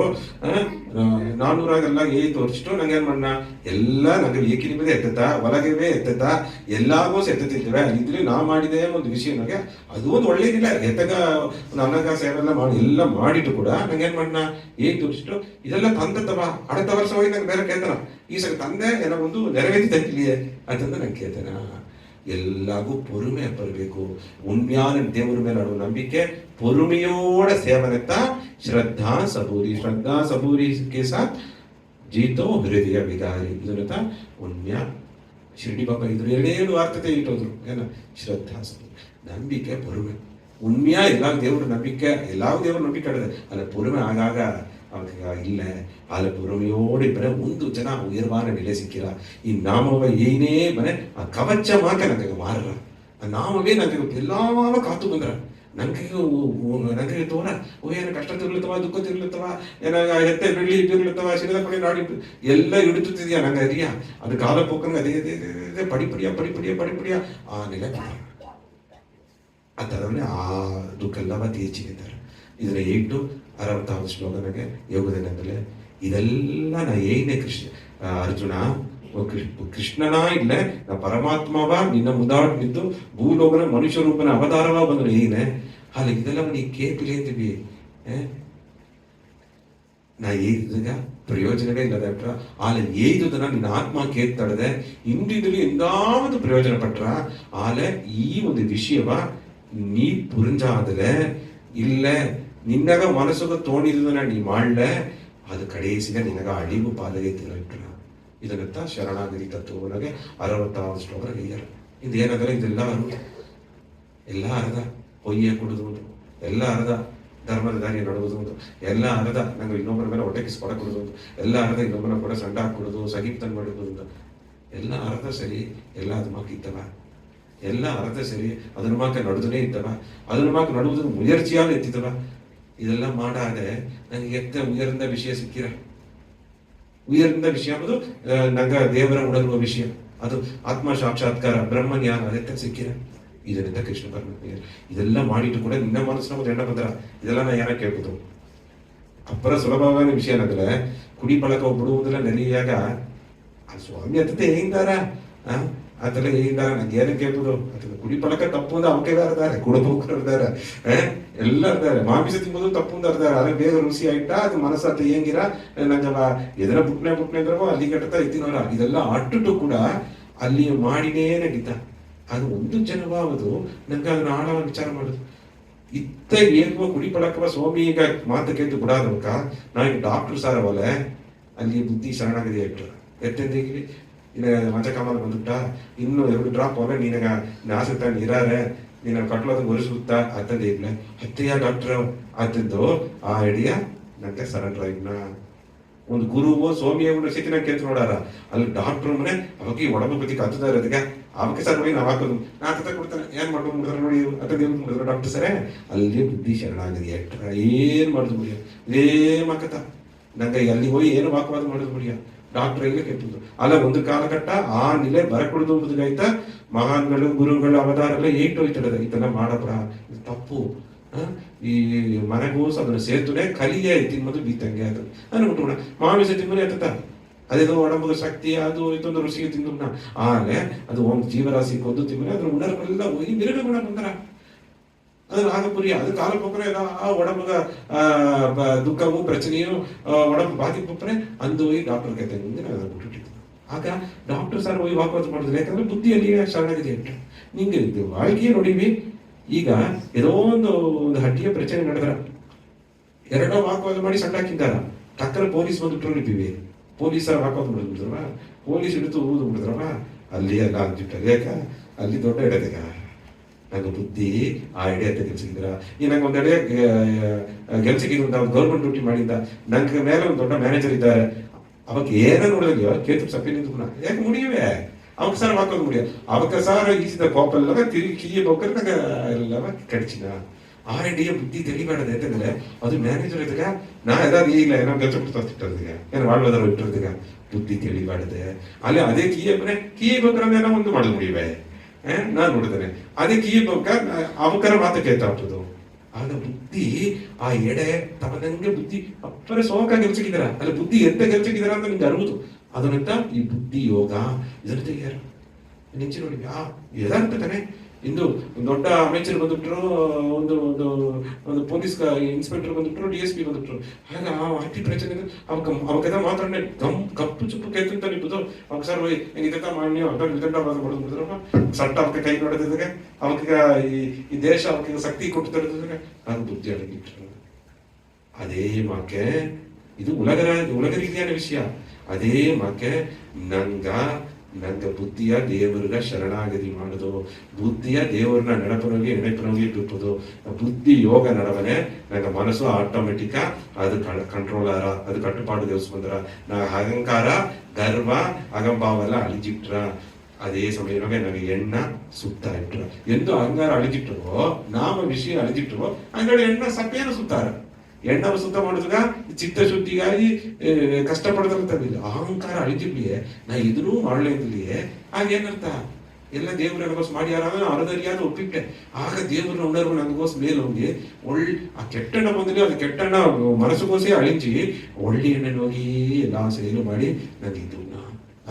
400 ಎಲ್ಲ ಏಯ್ ತೋರಿಸಿಟ್ಟು ನಂಗೆ ಏನ್ ಮಾಡಣ ಎಲ್ಲ ನಂಗೆ ಏಕಿನಿಪದೇ ಎತ್ತತ್ತ ಒಳಗವೇ ಎತ್ತತ್ತ ಎಲ್ಲಾಗೂ ಎತ್ತತ್ತಿದ್ದೇವೆ ಇದ್ರಲ್ಲಿ ನಾ ಮಾಡಿದೆ ಒಂದು ವಿಷಯ ನನಗೆ ಅದು ಒಂದು ಒಳ್ಳೇದಿಲ್ಲ ಎತ್ತಗ ಒಂದು ಅನ್ನಗ ಸೇವೆಲ್ಲ ಮಾಡಿ ಎಲ್ಲ ಮಾಡಿಟ್ಟು ಕೂಡ ನಂಗೆ ಏನ್ ಮಾಡಣ ಏಯ್ ತೋರಿಸಿಟ್ಟು ಇದೆಲ್ಲ ತಂದತ್ತವ அடுத்த ವರ್ಷ ಹೋಗಿ ನಂಗೆ ಬೇರೆ ಕೇಳ್ತಾನ ಈ ಸಲ ತಂದೆ ಏನೋ ಒಂದು ನೆರವೇರಿಸಿ ತಕ್ಕಿಲಿಯೇ ಅಂತಂದು ನಂಗೆ ಕೇಳ್ತಾನ. ಎಲ್ಲಾಗೂ பொறுமை ಬರಬೇಕು. ಉಣ್ಮ್ಯಾನ ದೇವರ ಮೇಲೆ ಅಡುವ ನಂಬಿಕೆ பொறுமையோட ಸೇವನೆತ್ತ ಶ್ರದ್ಧಾ ಸಬೂರಿ ಕೆ ಸಾಥ್ ಜೀತೋ ಹೃದಯ ವಿದಾರಿ ಇದನ್ನತ ಉಣ್ಮ್ಯ ಶಿರ್ಡಿ ಬಾಬಾ ಇದ್ರು 7 ಅರ್ಥತೆ ಇಟ್ಟೋದ್ರು ಏನ ಶ್ರದ್ಧಾ ಸಬೂರಿ ನಂಬಿಕೆ பொறுமை உண்மையா எல்லா தேவர நம்பிக்கை எல்லா தேவರ ನಂಬಿಕೆ ಅಲ್ಲ பொறுமை ಆಗಾಗ அவனுக்கு இல்லை அதில் பொறுமையோடு இப்ப ಒಂದು ಜನ ಉಯರ್ವಾನ ನೆಲೆ ಸಿಕ್ಕಿರ ಈ ನಾಮವ ಏನೇ ಮನೆ ಆ ಕವಚಮಾಕ ನನಗೆ ಮಾರ್ರ ಆ ನಾಮವೇ ನನಗೆ ಎಲ್ಲಾವ ಕಾತು ಬಂದ್ರ ನನಗೆ ತೋರ ಏನ ಕಷ್ಟ ತಿರ್ಲತ್ತವ ದುಃಖ ತಿರ್ಲತ್ತವ ಏನಾಗ ಹೆತ್ತೆ ಬೆಳ್ಳಿ ತಿರ್ಲತ್ತವ ಸಿಗದ ಪಡಿ ನಾಡಿ ಎಲ್ಲ ಹಿಡಿತಿದ್ಯಾ ನಂಗೆ ಅದೆಯಾ ಅದು ಕಾಲ ಪೋಕಂಗೆ ಅದೇ ಪಡಿಪಡಿಯ ಆ ನೆಲೆ ಆ ಥರನೇ ಆ ದುಃಖೆಲ್ಲವ ತೀರ್ಚಿದ್ದಾರೆ. ಇದರ 60வது ಶ್ಲೋಕನಾಗೆ ಯೋಗದೇನಂದ್ರೆ ಇದೆಲ್ಲ ನಾ ಏನೇ ಅರ್ಜುನ ಕೃಷ್ಣನಾ ಇಲ್ಲ ನಾ ಪರಮಾತ್ಮವ ನಿನ್ನ ಮುದಾಡ್ ನಿಂತು ಭೂಲೋಕನ ಮನುಷ್ಯ ರೂಪನ ಅವತಾರವ ಬಂದ್ರೆ ಏನೇ ಅಲ್ಲಿ ಇದೆಲ್ಲ ನೀ ಕೇಳ್ತಿಲಿ ಅಂತೀವಿ ನಾ ಏದಾಗ ಪ್ರಯೋಜನವೇ ಇಲ್ಲದ ಆಲೆ ಏದುದನ್ನ ನಿನ್ನ ಆತ್ಮ ಕೇಳ್ತಾಡದೆ ಇಂದಿದಲ್ಲಿ ಎಂದಾவது ಪ್ರಯೋಜನ ಪಟ್ರ ಆಲೆ ಈ ಒಂದು ವಿಷಯವ ನೀ ಪುರಂಜಾದರೆ ಇಲ್ಲ ನಿನ್ನಗ ಮನಸ್ಸುಗ ತೋಣಿದುದನ್ನ ನೀ ಮಾಡ್ಲ ಅದು ಕಡೆಸಿಗ ನಿನಗ ಅಳಿವು ಪಾಲಗೆ ತಿರಟ್ರ ಇದನ್ನತ್ತ ಶರಣಾಗತಿ ತತ್ವನಾಗೆ 60வது ಶ್ಲೋಕ ಹೇಳ್ಯಾರ. ಇದೇನಂದ್ರೆ ಇದೆಲ್ಲ ಎಲ್ಲ ಅರ್ಧ ಹೊಯ್ಯೆ ಕುಡಿದು ಎಲ್ಲ ಅರ್ಧ ಧರ್ಮದ ದಾರಿ ನಡುವುದು ಎಲ್ಲ ಅರ್ಧ ನಂಗೆ ಇನ್ನೊಬ್ಬರ ಮೇಲೆ ಹೊಟ್ಟೆ ಕಿಸ್ಕೊಡ ಕೊಡುದು ಎಲ್ಲ ಅರ್ಧ ಇನ್ನೊಬ್ಬರ ಕೂಡ ಸಂಡ ಹಾಕೊಡುದು ಸಗೀಪ್ತನ್ ಮಾಡಿಡುವುದು ಎಲ್ಲ ಅರ್ಧ ಸರಿ ಎಲ್ಲ ಅದು ಮಾಕಿತ್ತವ ಎಲ್ಲ ಅರ್ಧ ಸರಿ ಅದನ್ನ ಮಾಕ ನಡುದನೇ ಇದ್ದವ ಅದನ್ನ ಮಾಕ ನಡುವುದು ಮುಯರ್ಚಿಯಾಗಿ ಎತ್ತಿದ್ದವ ಇದೆಲ್ಲ ಮಾಡಾದೆ ನನಗೆ ಉಯರ್ந்த ವಿಷಯ ಸಿಕ್ಕಿರ ಉಯರ್ந்த ವಿಷಯ ಅನ್ನೋದು ನಂಗ ದೇವರ ಉಣರುವ ವಿಷಯ ಅದು ಆತ್ಮ ಸಾಕ್ಷಾತ್ಕಾರ ಬ್ರಹ್ಮಜ್ಞಾನ ಅದಕ್ಕೆ ಸಿಕ್ಕಿರ ಇದರಿಂದ ಕೃಷ್ಣ ಪರಮಾತ್ಮ ಇದೆಲ್ಲ ಮಾಡಿಟ್ಟು ಕೂಡ ನಿನ್ನ ಮನಸ್ಸಿನ ಒಂದು ಎಣ್ಣ ಬಂದ್ರ ಇದೆಲ್ಲ ನಾ ಏನ ಕೇಳ್ಬೋದು ಅಪ್ಪರ ಸುಲಭವಾದ ವಿಷಯ ಏನಂದ್ರೆ ಕುಡಿ ಬಳಕ ಬಿಡುವುದೆಲ್ಲ ನೆನೆಯಾಗ ಆ ಸ್ವಾಮಿ ಅತ್ತೆ ಹೆಂಗಾರ ಅದೆಲ್ಲ ಹೇಗಿದ್ದಾರೆ ನಂಗೆ ಏನಕ್ಕೆ ಕೇಳ್ಬೋದು ಅದಕ್ಕೆ ಕುಡಿ ಪಳಕ ತಪ್ಪು ಅಂದ್ರೆ ಅವಕ್ಕೆ ಇದ್ದಾರೆ ಕುಡಬೋಕರು ಇದ್ದಾರೆ ಎಲ್ಲ ಇದ್ದಾರೆ ಮಾಂಸ ತಿಂಬೋದು ತಪ್ಪು ಅಂತ ಇರ್ತಾರೆ ಅದ್ರ ಬೇಗ ರುಚಿ ಆಯ್ತಾ ಅದು ಮನಸ್ಸತ್ತ ಹೆಂಗಿರ ನಂಗಲ್ಲ ಎದರ ಬುಟ್ನೆ ಅಂದ್ರವೋ ಅಲ್ಲಿ ಕಟ್ತಾ ಇತ್ತಿನವರ ಇದೆಲ್ಲ ಅಟ್ಟು ಕೂಡ ಅಲ್ಲಿ ಮಾಡಿನೇ ನಗಿದ್ದ ಅದು ಒಂದು ಜನವಾವುದು ನಂಗೆ ಅದನ್ನ ಆಳವ ವಿಚಾರ ಮಾಡುದು ಇತ್ತ ಏನ್ವೋ ಕುಡಿ ಪಳಕವ ಸ್ವಾಮಿ ಈಗ ಮಾತು ಕೇಳ್ತು ಬಿಡಾದವಕ ನನಗೆ ಡಾಕ್ಟರ್ ಸಾರವಲ್ಲ ಅಲ್ಲಿ ಬುದ್ಧಿ ಶರಣಾಗದಿ ಇಟ್ಟರು ಎತ್ತೆಂದಿಗೆ ಮಂಚ ಕಾಮಲ್ ಬಂದುಬಿಟ್ಟ ಇನ್ನು 2 ಡ್ರಾಪ್ ಹೋಗ ನೀನಾಗ ಆಸಕ್ತ ನೀರಾರೆ ನೀನು ಕಟ್ಲೋದ ಒರೆಸುತ್ತಾ ಅತ್ತಂದೆ ಇಲ್ಲ ಹತ್ತೆಯ ಡಾಕ್ಟರ್ ಆತದ್ದು ಆ ಐಡಿಯಾ ನಂಗೆ ಸರೆಂಡರ್ ಆಯ್ನ ಒಂದು ಗುರುವು ಸ್ವಾಮಿಯವ್ರ ಸ್ಥಿತಿನ ಕೇಳ್ತು ನೋಡಾರ ಅಲ್ಲಿ ಡಾಕ್ಟರ್ ಮನೆ ಅವಾಗ ಒಡಂಬ ಬುದ್ಧಿ ಕತ್ತದಾರ ಅದಕ್ಕೆ ಅವಕ್ಕೆ ಸರ್ ನೋಡಿ ನಾವು ಹಾಕೋದು ನಾ ಕತ್ತ ಕೊಡ್ತಾನೆ ಏನ್ ಮಾಡ್ಕೊಂಡು ಮುಡಿದ್ರೆ ನೋಡಿ ಅತ್ತದ ಮುಡಿದ್ರೆ ಡಾಕ್ಟರ್ ಸರೇ ಅಲ್ಲಿ ಬುದ್ಧಿ ಶರಣಾಗದಿ ಆಕ್ಟರ್ ಏನ್ ಮಾಡುದು ಮುಡಿಯ ಇದೇ ಮಾಕತ್ತ ನಂಗೆ ಅಲ್ಲಿ ಹೋಗಿ ಏನು ವಾಕವಾದ ಮಾಡುದು ಮುಡಿಯ ಡಾಕ್ಟರ್ ಎಲ್ಲ ಕೆಟ್ಟದ್ದು ಅಲ್ಲ ಒಂದು ಕಾಲಘಟ್ಟ ಆ ನೆಲೆ ಬರಕೊಡುದು ಮುದುಗಾಯ್ತ ಮಹಾನ್ಗಳು ಗುರುಗಳು ಅವತಾರ ಎಲ್ಲ ಹೋಯ್ತದ ಇದೆಲ್ಲ ಮಾಡಪ್ರ ಇದು ತಪ್ಪು ಈ ಮನೆಗೋಸ್ ಅದನ್ನ ಸೇತುನೆ ಕಲಿಯ ತಿನ್ನೋದು ಬೀತಂಗೆ ಅದು ಅನ್ಬಿಟ್ಟು ಮಾಂಸ ತಿನ್ನೋದೇ ಆಯ್ತದ ಅದೇನೋ ಒಡಂಬದ ಶಕ್ತಿ ಅದು ಇದೊಂದು ರುಚಿಗೆ ತಿಂದು ಆಲೆ ಅದು ಒಂದು ಜೀವರಾಶಿ ಕೊಂದು ತಿಮ್ಮನೆ ಅದ್ರ ಉಣರ್ಗಳೆಲ್ಲ ಹೋಗಿ ಮಿರಗಗುಣ ಬಂದರ அது ஆகப்புரிய அது காலப்போக்கிற உடம்புக துக்கமும் பிரச்சனையும் உடம்பு பாதிப்புப்பರೆ ಅಂದು ಹೋಗಿ ಡಾಕ್ಟರ್ ಕತೆ ಮುಂದೆ ನಾನು ಬಿಟ್ಟಿದ್ದು ಆಗ ಡಾಕ್ಟರ್ ಸರ್ ಹೋಗಿ ವಾಕವಾದ ಮಾಡಿದ್ರೆ ಯಾಕಂದ್ರೆ ಬುದ್ಧಿಯಲ್ಲಿ ಶರಣಾಗಿದೆ ಇಟ್ಟು ನಿಂಗೆ வாழ்க்கையே ನೋಡಿವಿ ಈಗ ಏನೋ ಒಂದು ಹಟ್ಟಿಯ ಪ್ರಚನೆ ನಡೆದ್ರ ಎರಡೋ ವಾಕವಾದ ಮಾಡಿ ಸಣ್ಣಾಕಿದ್ದಾರ ಟಕ್ಕರ ಪೊಲೀಸ್ ಬಂದು ನಿಂತಿವಿ ಪೊಲೀಸರ ವಾಕವಾದ ಮಾಡಿದ್ರವ ಪೊಲೀಸ್ ಹಿಡಿದು ಊದು ಬಿಡಿದ್ರವ ಅಲ್ಲಿ ಎಲ್ಲ ಅಂತಿಟ್ಟಾಗ ಯಾಕ ಅಲ್ಲಿ ದೊಡ್ಡ ಇಡದೀಗ ನಂಗೆ ಬುದ್ಧಿ ಆ ಎಡೆ ಅಂತ ಕೆಲ್ಸಕ್ಕಿದ್ರ ಈ ನಂಗೆ ಒಂದೆಡೆ ಕೆಲ್ಸಕ್ಕೆ ಗೌರ್ಮೆಂಟ್ ಡ್ಯೂಟಿ ಮಾಡಿದ್ದ ನಂಗೆ ಮೇಲೆ ಒಂದು ದೊಡ್ಡ ಮ್ಯಾನೇಜರ್ ಇದ್ದಾರೆ ಅವಾಗ ಏನ ನೋಡಿದ್ಯೋ ಕೇತು ಸಪ್ಪೆ ನಿಂತು ಯಾಕೆ ಮುಡಿಯುವೆ ಅವಾಗ ಸರ್ ಹಾಕೋದು ಮುಡಿಯ ಅವಕ್ಕ ಸಾರ ಈಸಿದ ಕೋಪಲ್ಲವ ತಿರುಗಿ ಕಿಯ ಬೋಕರ್ ನಂಗೆ ಎಲ್ಲವ ಕಡಿಚಿನ R&D புத்தி தெளிவானது எதுங்க அது மேனேஜர் இதுங்க நான் ஏதாவது இல்ல என்ன கஷ்டப்பட்டு ஏன்னா வாழ்வதாரம் விட்டுறதுங்க புத்தி தெளிவானது ಅಲ್ಲ ಅದೇ ಕೀ ಬೇಕಾದ್ರೆ ಒಂದು ಮಾಡಲು ಮುಡಿವೆ ನಾನು ನೋಡಿದ್ದೇನೆ ಅದೇ ಕೀ ಬೇಕಾ ಅವಕರ ಮಾತು ಕೇಳ್ತಾ ಆಗ ಬುದ್ಧಿ ಆ ಎಡೆ ತಮ್ಮದಂಗೆ ಬುದ್ಧಿ ಅಪ್ಪರ ಸೋಕ ಗೆಲ್ಸಿಕ್ಕಿದಾರ ಅಲ್ಲ ಬುದ್ಧಿ ಎಂತ ಗೆಲ್ಸಿಕ್ಕಿದಾರ ಅಂತ ನಿಮ್ಗೆ ಅರುವುದು ಅದನ್ನಂತ ಈ ಬುದ್ಧಿ ಯೋಗ ಇದನ್ನು ತೆಗೆಯಾರ ನಿಂಚೆ ನೋಡಿ ಯದಾರ್ಥ ತಾನೆ ಇಂದು ದೊಡ್ಡ ಅಮೆಚರ್ ಬಂದ್ಬಿಟ್ರು ಒಂದು ಒಂದು ಒಂದು ಪೊಲೀಸ್ ಇನ್ಸ್ಪೆಕ್ಟರ್ ಬಂದ್ಬಿಟ್ರು DSP ಬಂದ್ಬಿಟ್ರು ಆಗ ಅತಿ ಪ್ರಚನೆ ಅವಕ್ಕೆಲ್ಲ ಮಾತಾಡನೆ ಕಪ್ಪು ಚುಪ್ಪು ಕೇಳ್ತಂತ ನಿಂಬುದು ಅವಾಗ ಸರ್ ಹೆಂಗಿದ್ದ ಮಾಡಿ ವಿದಂಡ ಮಾಡಿದ್ರಪ್ಪ ಸಟ್ಟ ಅವಕ್ಕೆ ಕೈ ನೋಡಿದಾಗ ಅವಕ್ಕೆ ಈ ದೇಶ ಅವಕ್ಕೆ ಶಕ್ತಿ ಕೊಟ್ಟು ತರದಾಗ ಅದು ಬುದ್ಧಿ ಅಡಗಿಟ್ರು ಅದೇ ಮಾಕೆ ಇದು ಉಲಗ ರೀತಿಯಾದ ವಿಷಯ ಅದೇ ಮಾಕೆ ನಂಗ ಬುದ್ಧಿಯ ದೇವರ ಶರಣಾಗತಿ ಮಾಡುದು ಬುದ್ಧಿಯ ದೇವರನ್ನ ನೆನಪನೋಗಿ ಬಿಪ್ಪುದು ಬುದ್ಧಿ ಯೋಗ ನಡವನೆ ನಂಗ ಮನಸ್ಸು ಆಟೋಮೆಟಿಕ್ ಅದು ಕಂಟ್ರೋಲರ ಅದು ಕಟ್ಟುಪಾಡು ದೇವಸ್ಕೊಂಡ್ರ ನಾ ಅಹಂಕಾರ ಗರ್ವ ಅಗಂಭಾವೆಲ್ಲ ಅಳಿಜಿಟ್ರ அதே சமயம் எனக்கு எண்ணெய் சுத்தாயிட்டு எந்த அகங்காரம் அழிஞ்சிட்டுவோ நாம விஷயம் அழிஞ்சிட்டுவோ அங்கோட எண்ணெய் ಸಪ್ಪೇನ ಸುತ್ತಾರ ಎಣ್ಣೆ ಸುತ್ತ ಮಾಡಿದಾಗ ಚಿತ್ತ ಶುದ್ಧಿಗಾಗಿ ಕಷ್ಟಪಡದಂತದಿಲ್ಲ ಅಹಂಕಾರ ಅಳಿತಿರ್ಲಿಯೇ ನಾ ಇದನ್ನೂ ಮಾಡಲೇದಿಲ್ಲಿಯೇ ಆಗೇನರ್ಥ ಎಲ್ಲ ದೇವ್ರ ನನಗೋಸ್ ಮಾಡ್ಯಾರ ಅರದರಿಯಾದ ಒಪ್ಪಿಟ್ಟೆ ಆಗ ದೇವ್ರ ಉಣರ್ವು ನನಗೋಸ್ ಮೇಲೋಗಿ ಆ ಕೆಟ್ಟಣ್ಣ ಬಂದಲ್ಲಿ ಅದು ಕೆಟ್ಟಣ್ಣ ಮನಸ್ಸುಗೋಸೇ ಅಳಿಂಚಿ ಒಳ್ಳೆ ಎಣ್ಣೆ ಹೋಗಿ ಎಲ್ಲ ಸೇಲು ಮಾಡಿ ನಂಗಿದ್ದು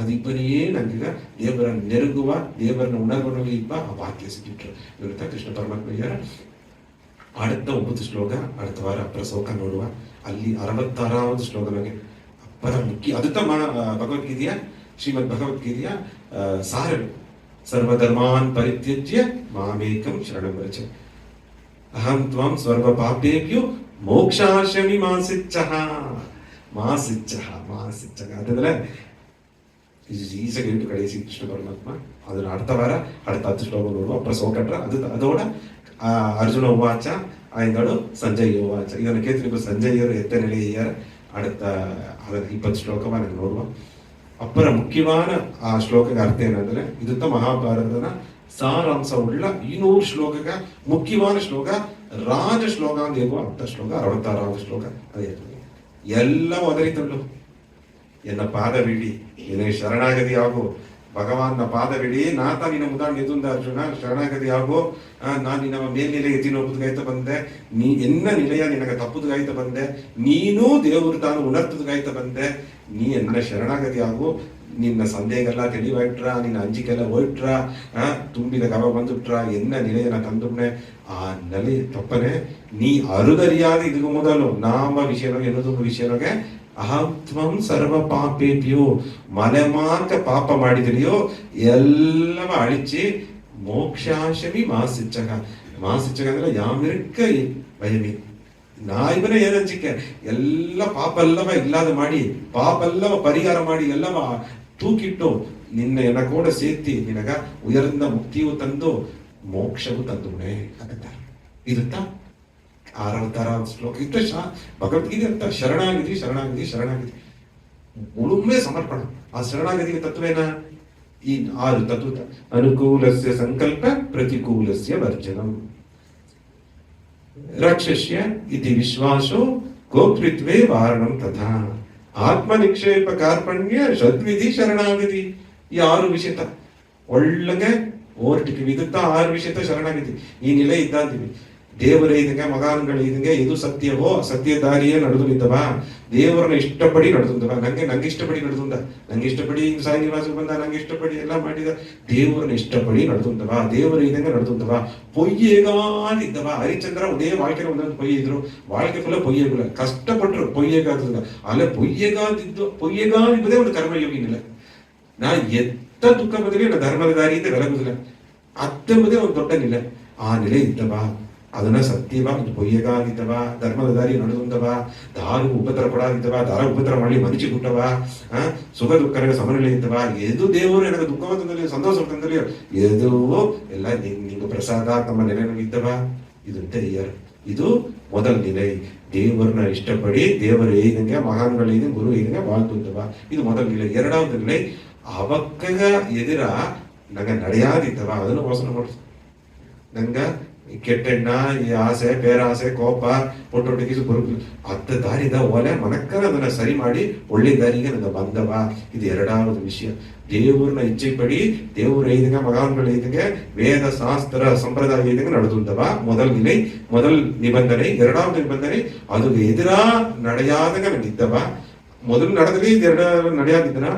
ಅದಿಬ್ಬನೇ ನಂಗೀಗ ದೇವರ ನೆರುಗುವ ದೇವರನ್ನ ಉಣರ್ವನೋಗಿ ಇಬ್ಬ ಆ ವಾಕ್ಯ ಸಿಕ್ಕಿಟ್ರು ಇವ್ರಂತ ಕೃಷ್ಣ ಪರಮಾತ್ಮ ಯಾರ அடுத்த 9 ಶ್ಲೋಕ அடுத்த ವಾರ ಅಪ್ಪರ ಸೋಕ ನೋಡುವ ಅಲ್ಲಿ 66வது ಶ್ಲೋಕ ನಮಗೆ ಅಪ್ಪರ ಮುಖ್ಯ ಅದು ಭಗವದ್ಗೀತೆಯ ಶ್ರೀಮದ್ ಭಗವದ್ಗೀತೆಯ ಸಾರಗಳು ಸರ್ವಧರ್ಮಾನ್ ಪರಿತ್ಯಜ್ಯ ಮಾಮೇಕಂ ಶರಣಂ ವ್ರಜ ಅಹಂ ತ್ವಂ ಸರ್ವ ಪಾಪೇಭ್ಯೋ ಮೋಕ್ಷಾಶಮಿ ಮಾಸಿಚ್ಚಃ ಅದೆಲ್ಲ ஈஸியாக இருக்கு கடைசி கிருஷ்ண பரமாத்மா அதோட அடுத்த வார அடுத்த 10 ಶ್ಲೋಕ ನೋಡುವ ಅಪ್ಪರ ಸೋಕಟ್ರ ಅದೋಡ ಅರ್ಜುನ ಉವಾಚ ಆಯ್ದಾಡು ಸಂಜಯ್ ಉವಾಚ ಇದನ್ನು ಕೇಳ್ತೀನಿ ಸಂಜಯರು ಎತ್ತ ನೆಲೆಯಾರ அடுத்த 20 ಶ್ಲೋಕವ ನನಗೆ ನೋಡುವ ಅಪ್ಪರ ಮುಖ್ಯವಾದ ಆ ಶ್ಲೋಕದ ಅರ್ಥ ಏನಂದ್ರೆ ಇದಂತ ಮಹಾಭಾರತದ ಸಾರಾಂಶ ಉಳ್ಳ 200 ಶ್ಲೋಕಗ ಮುಖ್ಯವಾದ ಶ್ಲೋಕ ರಾಜ ಶ್ಲೋಕ ಅಂತ ಹೇಳುವ 10 ಶ್ಲೋಕ 66வது ಶ್ಲೋಕ ಅದೇ ಎಲ್ಲವೂ ಅದರಿತಲ್ಲು ಎನ್ನ ಪಾದವಿಡಿ ನಿನಗೆ ಶರಣಾಗತಿ ಆಗು ಭಗವಾನ್ನ ಪಾದವಿಡಿ ನಾತ ನಿನ್ನ ಮುದಾನ್ ನಿದುಂದ ಅರ್ಜುನ ಶರಣಾಗತಿ ಆಗು ನಾನು ನಿನ್ನ ಮೇಲ್ನಿಲೆ ಎತ್ತಿನೊಬ್ಬುದ್ಗಾಯ್ತ ಬಂದೆ ನೀ ಎನ್ನ ನಿಲಯ ನಿನಗೆ ತಪ್ಪುದ್ಗಾಯ್ತ ಬಂದೆ ನೀನೂ ದೇವರು ತಾನು ಉಣರ್ತದ್ಗಾಯ್ತ ಬಂದೆ ನೀ ಎನ್ನ ಶರಣಾಗತಿ ಆಗು ನಿನ್ನ ಸಂದೇಹಗೆಲ್ಲ ತಿಳಿವಾಯ್ಟ್ರ ನಿನ್ನ ಅಂಜಿಕೆಲ್ಲ ಹೋಯ್ಟ್ರ ತುಂಬಿದ ಗವ ಬಂದುಟ್ರ ಎನ್ನ ನಿಲೆಯನ್ನ ತಂದುನೆ ಆ ನಲಿ ತಪ್ಪನೆ ನೀ ಅರುದರಿಯಾದ ಇದಕ್ಕೂ ಮೊದಲು ನಾಮ ವಿಷಯವಾಗಿ ಎನ್ನುವುದು ವಿಷಯವಾಗಿ ಅಹಂ ತ್ವಂ ಸರ್ವ ಪಾಪೇಭ್ಯೋ ಮಲೆಮಾರ್ಗ ಪಾಪ ಮಾಡಿದೆಯೋ ಎಲ್ಲವ ಅಳಿಚಿ ಮೋಕ್ಷಾಶಮಿ ಮಾಸಿಚ್ಚಕ ಅಂದ್ರೆ ಯಾಮಿರ್ಕ ಭಯಮಿ ನಾ ಇವನೇ ಏನಂಚಿಕೆ ಎಲ್ಲ ಪಾಪ ಎಲ್ಲವ ಇಲ್ಲದ ಮಾಡಿ ಪಾಪ ಎಲ್ಲವ ಪರಿಹಾರ ಮಾಡಿ ಎಲ್ಲವ ತೂಕಿಟ್ಟು ನಿನ್ನ ಎನ ಕೂಡ ಸೇರ್ತಿ ನಿನಗ ಉಯರ್ந்த ಮುಕ್ತಿಯು ತಂದು ಮೋಕ್ಷವು ತಂದುಣೆ ಅಂತ ಇರುತ್ತ 66வது ಶ್ಲೋಕ ಇಷ್ಟ ಭಗವದ್ಗೀತೆ ಅಂತ ಶರಣಾಗತಿ ಉಳುಮೆ ಸಮರ್ಪಣ ಆ ಶರಣಾಗತಿಗೆ ತತ್ವೇನ ಈ 6 ತತ್ವ ಅನುಕೂಲಸ್ಯ ಸಂಕಲ್ಪ ಪ್ರತಿಕೂಲಸ್ಯ ವರ್ಜನಂ ರಾಕ್ಷಸ್ಯ ಇತಿ ವಿಶ್ವಾಸೋ ಗೋಪ್ತೃತ್ವೇ ವಾರಣಂ ತಥಾ ಆತ್ಮ ನಿಕ್ಷೇಪ ಕಾರ್ಪಣ್ಯ ಷಡ್ವಿಧಿ ಶರಣಾಗತಿ ಈ 6 ವಿಷಯತ ಒಳ್ಳೆಗೆ ಓರ್ಟಿಗೆ ವಿದುತ್ತ 6 ವಿಷಯತ ಶರಣಾಗತಿ ಈ ನಿಲೆ ಇದ್ದಂತೀವಿ ದೇವರ ಇದಂಗೆ ಮಗಾನ್ಗಳು ಇದಂಗೆ ಇದು ಸತ್ಯವೋ ಸತ್ಯ ದಾರಿಯೇ ನಡೆದುಲಿದ್ದವ ದೇವರನ್ನ ಇಷ್ಟಪಡಿ ನಡೆದುಂದವ ನಂಗೆ ಇಷ್ಟಪಡಿ ನಡೆದುಂದ ನಂಗೆ ಇಷ್ಟಪಡಿ ಸಾಯಿ ನಿವಾಸಕ್ಕೆ ಬಂದ ನಂಗೆ ಇಷ್ಟಪಡಿ ಎಲ್ಲ ಮಾಡಿದ ದೇವರನ್ನ ಇಷ್ಟಪಡಿ ನಡೆದುಂದವ ದೇವರ ಇದಂಗೆ ನಡೆದುಂದವ ಪೊಯ್ಯೇಗಾದಿದ್ದವ ಹರಿಚಂದ್ರ ಒಂದೇ வாழ்க்கையில ಒಂದೊಂದು ಪೊಯ್ಯ ಇದ್ರು வாழ்க்கை ಫುಲ್ಲ ಪೊಯ್ಯೇಗುಲ ಕಷ್ಟಪಟ್ಟರು ಪೊಯ್ಯೇಗಾದ ಅಲ್ಲ ಪೊಯ್ಯೇಗಾದಿದ್ದೇ ಒಂದು ಕರ್ಮಯೋಗಿನಿಲ್ಲ ನಾ ಎತ್ತ ದುಃಖ ಬದಲಿ ನಾ ಧರ್ಮದ ದಾರಿಯಿಂದ ಬೆಳಗುದಿಲ್ಲ ಅತ್ತೆಂಬುದೇ ಒಂದು ದೊಡ್ಡ ನಿಲೆ ಆ ನಿಲೆ ಇದ್ದವ ಅದನ್ನ ಸತ್ಯವ ಪೊಯ್ಯಗಾಗಿದ್ದವ ಧರ್ಮದ ದಾರಿ ನಡೆದುಂದವ ದಾರು ಉಪದ್ರ ಕೊಡಾಗಿದ್ದವ ದಾರ ಉಪದ್ರ ಮಾಡಿ ಮನುಷ್ಯ ಹುಟ್ಟವ ಸುಖ ದುಃಖನಿಗೆ ಸಮನಿಲೆ ಇದ್ದವ ಎದು ದೇವರು ನನಗೆ ದುಃಖವ ತಂದಲ್ಲಿ ಸಂತೋಷ ತಂದಲ್ಲಿ ಎದು ಎಲ್ಲ ನಿಂಗೆ ಪ್ರಸಾದ ತಮ್ಮ ನೆಲೆನಲ್ಲಿದ್ದವ ಇದು ತೆರಿಯರ್ ಇದು ಮೊದಲ ನಿಲೆ ದೇವರನ್ನ ಇಷ್ಟಪಡಿ ದೇವರ ಏದಂಗೆ ಮಹಾನ್ಗಳು ಏದಂಗೆ ಗುರು ಏದಂಗೆ வாழ்ந்துந்தவ ಇದು ಮೊದಲ ನಿಲೆ ಎರಡಾவது ನಿಲೆ ಅವಕ್ಕಗ ಎದಿರ ನಂಗೆ ನಡೆಯಾದಿದ್ದವ ಅದನ್ನು ಮೋಸನ ಮಾಡ ನಂಗ ಕೆಟ್ಟೆಣ್ಣ, ಈ ಆಸೆ, ಬೇರಾಸೆ, ಕೋಪ, ಒಟ್ಟೊಟ್ಟಿಗೆ ಬರುದು ಅತ್ತ ದಾರಿದ ಒಲೆ ಮನಕ್ಕನ ಅದನ್ನ ಸರಿ ಮಾಡಿ ಒಳ್ಳೆ ದಾರಿಗೆ ನನ್ನ ಬಂದವ. ಇದು ಎರಡಾவது ವಿಷಯ. ದೇವ್ರನ್ನ ಇಚ್ಛೆ ಪಡಿ, ದೇವ್ರ ಐದಂಗ ಮಗಾನ್ಗಳು ಐದಂಗೆ ವೇದ ಶಾಸ್ತ್ರ ಸಂಪ್ರದಾಯ ಐದಂಗ ನಡೆದುಂಟವ. முதல் நிபந்தனை. இரண்டாவது நிபந்தனை அதுக்கு எதிரா நடையாதங்க நடித்தவ. ಮೊದಲು ನಡೆದಲ್ಲಿ ಇದೆರಡು ನಡೆಯಾಗಿದ್ದನ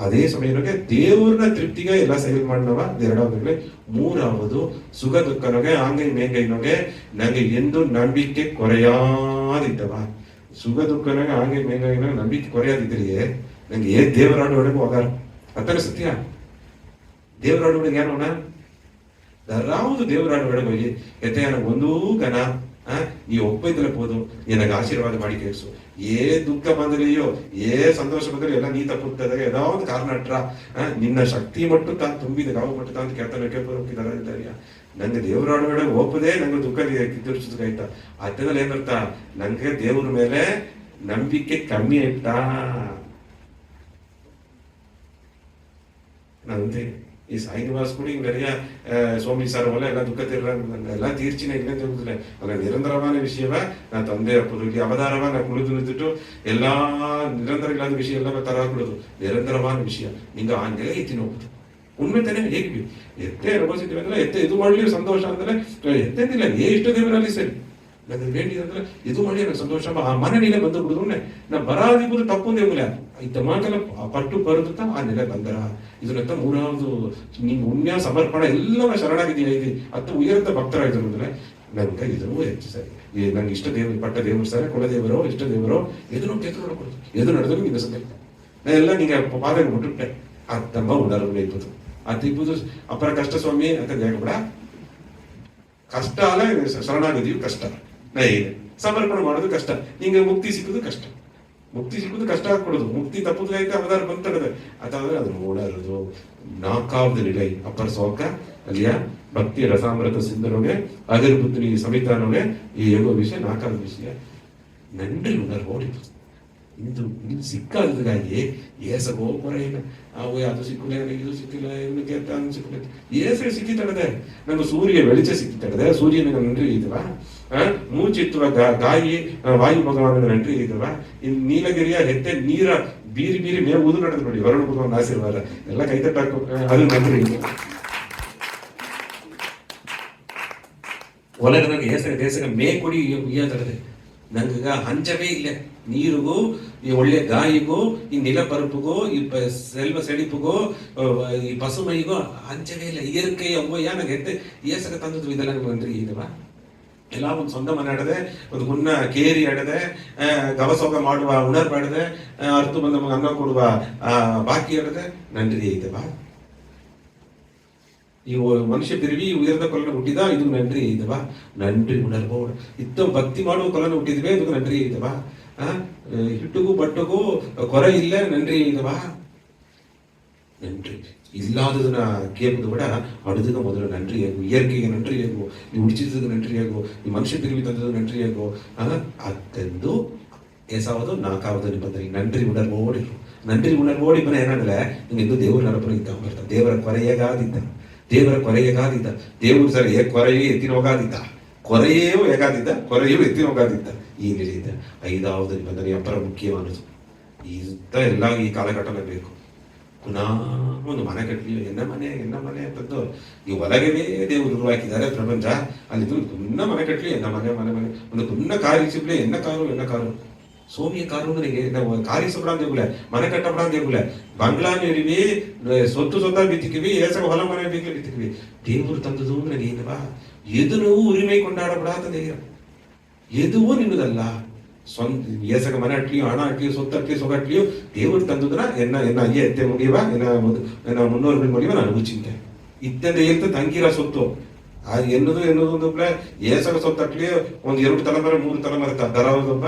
ಅದೇ ಸಮಯಕ್ಕೆ ದೇವ್ರನ್ನ ತೃಪ್ತಿಗೆ ಎಲ್ಲ ಸೈಲ್ ಮಾಡಿನವ. ಎರಡಾவது. ಮೂರಾவது ಸುಖ ದುಃಖನೊಗೆ ಆಂಗೈ ಮೇಂಗೈನೊಗೆ ನಂಗೆ ಎಂದು ನಂಬಿಕೆ ಕೊರೆಯಾದಿದ್ದವ. ಸುಖ ದುಃಖನೊಗೆ ಆಂಗೈ ಮೇಂಗೈನ ನಂಬಿಕೆ ಕೊರೆಯಾದಿದ್ರಿಗೆ ನಂಗೆ ದೇವರಾಡು ಒಳಗೆ ಹೋಗಾರ ಅತ್ತನ ಸತ್ಯ. ದೇವರಾಡು ಒಳಗೆ ಏನೋಣ ಯಾವುದು ದೇವರಾಡು ಒಳಗೆ ಹೋಗಿ ಎತ್ತೆಯನ ಒಂದೂ ಗನ ನೀ ಒಪ್ಪಿದ್ರೆ போதும் எனக்கு ஆசீர்வாதம் ಮಾಡಿ ಕೇಳಿಸು. ದುಃಖ ಬಂದಲೆಯೋ ಸಂತೋಷ ಬಂದರೆ ಎಲ್ಲ ನೀ ತಪ್ಪುತ್ತದೆ ஏதாவது காரணற்றா ನಿನ್ನ ಶಕ್ತಿ ಮಟ್ಟು ತಾನು ತುಂಬಿದ ಗಾವು ಮಟ್ಟು ತಾನು ಕೇಳ್ತಾನೆ ನಂಗೆ ದೇವರಾಡುಗಡೆ ಒಪ್ಪದೆ ನಂಗೆ ದುಃಖ ಕಿತ್ತುರ್ಸಿದಾಯ್ತಾ. ಅದ್ರಲ್ಲಿ ಏನರ್ಥ, ನಂಗೆ ದೇವ್ರ ಮೇಲೆ ನಂಬಿಕೆ ಕಮ್ಮಿ ಆಯ್ತಾ. ನಂತೆ ಈ ಸಾಯಿನಿವಾಸ ಕೂಡ ಹಿಂಗೆ நிறைய சுவாமி சார் போல எல்லாம் துக்கத்தை எல்லாம் தீர்ச்சினா இல்லைன்னு சொல்லுதில்ல. அதில் நிரந்தரமான விஷயவ நான் ತಂದೆ ಇಲ್ಲಿ ಅವತಾರವ நான் ಕುಳಿದು ನಿಂತಿಟ್ಟು ಎಲ್ಲಾ ನಿರಂತರ ಇಲ್ಲದ ವಿಷಯ ಎಲ್ಲ ತರ ಕೊಡೋದು ನಿರಂತರವಾದ ವಿಷಯ. ನಿಂಗೆ ಆ ನೆಲೆ ಎತ್ತಿ ನೋಡುದು ಉಣ್ಮೆ ತಾನೆ ಹೇಗೆ ಎತ್ತೆ ಅನುಭವಿಸಿದ್ವಿ ಅಂದ್ರೆ ಎತ್ತೆ ಇದು ಮಾಡಲಿ ಸಂತೋಷ ಅಂದ್ರೆ ಎತ್ತೆಂದಿಲ್ಲ ಇಷ್ಟ ದೇವರಲ್ಲಿ ಸರಿ ನನಗೆ ಬೇಡಿದಂದ್ರೆ ಇದು ಮಾಡಿ ನನಗೆ ಸಂತೋಷ ಆ ಮನೆ ನೀನೆ ಬಂದು ಬಿಡುದು ನಾ ಬರಾದಿಬುದು ತಪ್ಪುಂದೇವಿಲ್ಲ ಇತ್ತ ಮಾತಲ್ಲ ಪಟ್ಟು ಬರುತ್ತ ಆ ನೆಲೆ ಬಂದರ. ಇದನ್ನಂತ ಮೂರಾவது ನಿಮ್ ಉಣ್ಯ ಸಮರ್ಪಣ ಎಲ್ಲವ ಶರಣಾಗಿದೆಯಾ ಇದೆ ಅತ್ತ ಉಯರ್ತ ಭಕ್ತರಾಗಿದ್ರು ಅಂದ್ರೆ ನನ್ಗೆ ಇದನ್ನು ಹೆಚ್ಚು ಸರಿ. ನಂಗೆ ಇಷ್ಟ ದೇವರು ಪಟ್ಟ ದೇವರು ಸರಿ, ಕುಲದೇವರೋ ಇಷ್ಟ ದೇವರೋ ಎದು ಕೇತು ನೋಡ್ಕೊಡುದು ಎದು ನಡೆದ್ರು ನಿಂಗೆ ಸದ್ಯ ನಾ ಎಲ್ಲ ನಿಂಗೆ ಪಾದಕ್ಕೆ ಬಿಟ್ಟುಬಿಟ್ಟೆ. ಅತ್ತಮ್ಮ ಉಣರ್வு ಇಪ್ಪದು ಅದಿಪ್ಪದು ಅಪರ ಕಷ್ಟ ಸ್ವಾಮಿ ಅಂತ ಕೂಡ ಕಷ್ಟ ಅಲ್ಲ. ಶರಣಾಗದಿಯು ಕಷ್ಟ, ಸಮರ್ಪಣೆ ಮಾಡೋದು ಕಷ್ಟ. ನಿಂಗೆ ಮುಕ್ತಿ ಸಿಕ್ಕುದು ಕಷ್ಟ. ಮುಕ್ತಿ ಸಿಕ್ಕುದು ಕಷ್ಟ ಆಗ್ಕೊಡೋದು. ಮುಕ್ತಿ ತಪ್ಪುದು ಆಯ್ತು ಅವತಾರ ಬಂತಡದೆ ಅದಾದ್ರೆ ಅದನ್ನು ಓಡಾಡೋದು. ನಾಲ್ಕಾவது நிலை ಅಪ್ಪರ ಸೋಕ ಅಲ್ಲಿಯ ಭಕ್ತಿ ರಸಾಮೃತ ಸಿಂಧನೋಗೆ ಅಗರ್ ಬುದ್ಧಿ ಸಮಿತಾನೋಗೆ ಈ ಹೇಗೋ ವಿಷಯ ನಾಲ್ಕಾவது ವಿಷಯ நன்றி உணர்வோடு ಇದು ಇಲ್ಲಿ ಸಿಕ್ಕಾದ್ರಿಗಾಗಿ ಏಸಗೋ ಕೊರೆಯಿಲ್ಲ ಅದು ಸಿಕ್ಕಿಲ್ಲ ಇದು ಸಿಕ್ಕಿಲ್ಲ ಇವನು ಕೇಳ್ತಾ ಸಿಕ್ಕಿಲ್ಲ ಏಸೆ ಸಿಕ್ಕಿತಡದೆ ನಂಗೆ ಸೂರ್ಯ ಬೆಳಿಚ ಸಿಕ್ಕಿತಡದೆ ಸೂರ್ಯನಿಗೆ ನನ್ರಿ ಇದ್ವಾ ಮೂಚಿತ್ವ ಗಾಯಿ ವಾಯು ಭಗವಾನ ನನ್ರಿ ಇದ್ವಾ ಇನ್ ನೀಲಗಿರಿಯ ಹೆತ್ತೆ ನೀರ ಬೀರಿ ಬೀರಿ ಮೇ ಊದು ನಡೆದು ನೋಡಿ ವರುಣ ಭಗವಾನ್ ಆಶೀರ್ವಾದ ಎಲ್ಲ ಕೈತಟ್ಟಾಕು ಅದು ನನ್ರಿ ಒಳಗ ನನಗೆ ಏಸಗ ದೇಸಗ ಮೇ ಕೊಡಿ ತಡದೆ ನಂಗ ಹಂಚವೇ ಇಲ್ಲ. ನೀರಿಗೂ ಈ ಒಳ್ಳೆ ಗಾಯಿಗೂ ಈ ನಿಲಪರಪಿಗೂ ಈ ಸೆಲ್ವ ಸೆಡಿಪಿಗೂ ಈ ಪಸುಮೈಗೂ ಹಂಚವೇ ಇಲ್ಲ. ಇಯರ್ಕೈ ಅವ್ವಯ್ಯ ನಂಗೆ ಎತ್ತೆ ಏಸಗ ತಂದದ್ದು ಇದೆಲ್ಲ ನನ್ರಿ ಇದವಾ ಎಲ್ಲ ಒಂದು ಸ್ವಂತ ಮನೆ ಆಡದೆ ಒಂದು ಗುನ್ನ ಕೇರಿ ಆಡದೆ ಗವಸೋಗ ಮಾಡುವ ಉಣರ್ಬಾಡದೆ ಅರ್ಥ ಬಂದ ಅನ್ನ ಕೊಡುವ ಬಾಕಿ ಆಡದೆ ನನ್ರಿ ಇದವಾ. ಈ ಮನುಷ್ಯ ತಿರುವಿ ಉಯರ್ದ ಕೊಲನ ಹುಟ್ಟಿದ ಇದು ನನ್ರಿ ಇದವಾ ನನ್ರಿ ಉಣರ್ಬೋಡು ಇತ್ತ ಭಕ್ತಿ ಮಾಡುವ ಕೊಲನ ಹುಟ್ಟಿದ್ವಿ ಇದಕ್ಕೆ ನನ್ರಿ ಇದವಾ ಹಿಟ್ಟಿಗೂ ಬಟ್ಟಗೂ ಕೊರೆ ಇಲ್ಲ ನನ್ರಿ ಇದವಾ நன்றி இல்லாததுன்னா கேட்பது விட அடுத்தது முதல்ல நன்றி ஆகும். இயற்கைக்கு நன்றி ஆகும், நீ உடிச்சதுக்கு நன்றி ஆகும், நீ மனுஷ திரும்பி தந்தது நன்றி ஆகும். ಅತ್ತೆಂದು ಏಸಾவது ನಾಲ್ಕಾவது ನಿಬಂಧನೆ ನನ್ರಿ ಉಣರ್வோடு இருக்கும். நன்றி ಉಣರ್வோடு இப்ப ಏನಾಗಲ್ಲ ನಿಮ್ಗೆ ಎಂದು ದೇವರ ನೆನಪು ಇದ್ದ ಬರ್ತಾರೆ. ದೇವರ ಕೊರೆಯಗಾದಿದ್ದ ದೇವರ ಕೊರೆಯಗಾದಿದ್ದ ದೇವರು ಸರಿ ಕೊರೆಯೇ ಎತ್ತಿನ ಹೋಗಾದಿದ್ದ ಕೊರೆಯೂ ಹೇಗಾದಿದ್ದ ಕೊರೆಯೂ ಎತ್ತಿನ ಹೋಗಾದಿದ್ದ ಈ ನಿಲೆಯಿಂದ ಐದಾவது ನಿಬಂಧನೆ ಅಪರ ಮುಖ್ಯವಾನದು. ಇಂಥ ಎಲ್ಲ ಈ ಕಾಲಘಟ್ಟನೇ ಬೇಕು. ಪುನಃ ಒಂದು ಮನೆ ಕಟ್ಟಲಿ ಎನ್ನ ಮನೆ ಅಂತದ್ದು ಈ ಒಳಗಡೆ ದೇವರು ಉರುವಾಕಿದ್ದಾರೆ ಪ್ರಪಂಚ ಅಲ್ಲಿ ಪುನ್ನ ಮನೆ ಕಟ್ಟಲಿ ಎನ್ನ ಮನೆ ಒಂದು ಪುನ್ನ ಕಾರಿ ಸಿಗ್ಲಿ ಎನ್ನ ಕಾರು ಸೋಮಿಯ ಕಾರು ನನಗೆ ಕಾರಿ ಸೊಬ್ಬಡಾಂದೇಗುಲ ಮನೆ ಕಟ್ಟಬಡಾಂದೇಗುಲ ಬಂಗ್ಲಾನು ಇರಿವಿ ಸೊತ್ತ ಬಿತ್ತಿಕಿವಿ ಏಸಗ ಹೊಲ ಮನೆ ಬಿತ್ತಿಕಿವಿ ದೇವರು ತಂದದು ನನಗೆ ಏನವಾ ಎದುನು ಉರಿಮೈ ಕೊಂಡಾಡಬಡಾತದೆ ಎದುವೂ ನಿನ್ನದಲ್ಲ. ಸ್ವಂತ ಏಸಗ ಮನೆ ಅಟ್ಲಿಯೋ ಹಣ ಅಟ್ಲಿಯೋ ಸೊತ್ತಟ್ಲಿಯೋ ಸೊಗಟ್ಲಿಯೋ ದೇವರು ತಂದುದ್ರ ಎನ್ನ ಅಯ್ಯ ಎತ್ತೆ ಮುಗಿಯವ ಎನ್ನ ಮುನ್ನೂರು ಬಿಲ್ ಮುಗಿಯವ ನಾನು ಚಿಂತೆ ಇತ್ತಂದ್ರೆ ಹೇಳ್ತ ತಂಗಿರ ಸೊತ್ತು ಎನ್ನದು ಒಂದು ಏಸಗ ಸೊತ್ತಟ್ಲಿ ಒಂದ್ 2 ತಲೆಮಾರು 3 ತಲೆಮಾರು ದರ ಒಬ್ಬ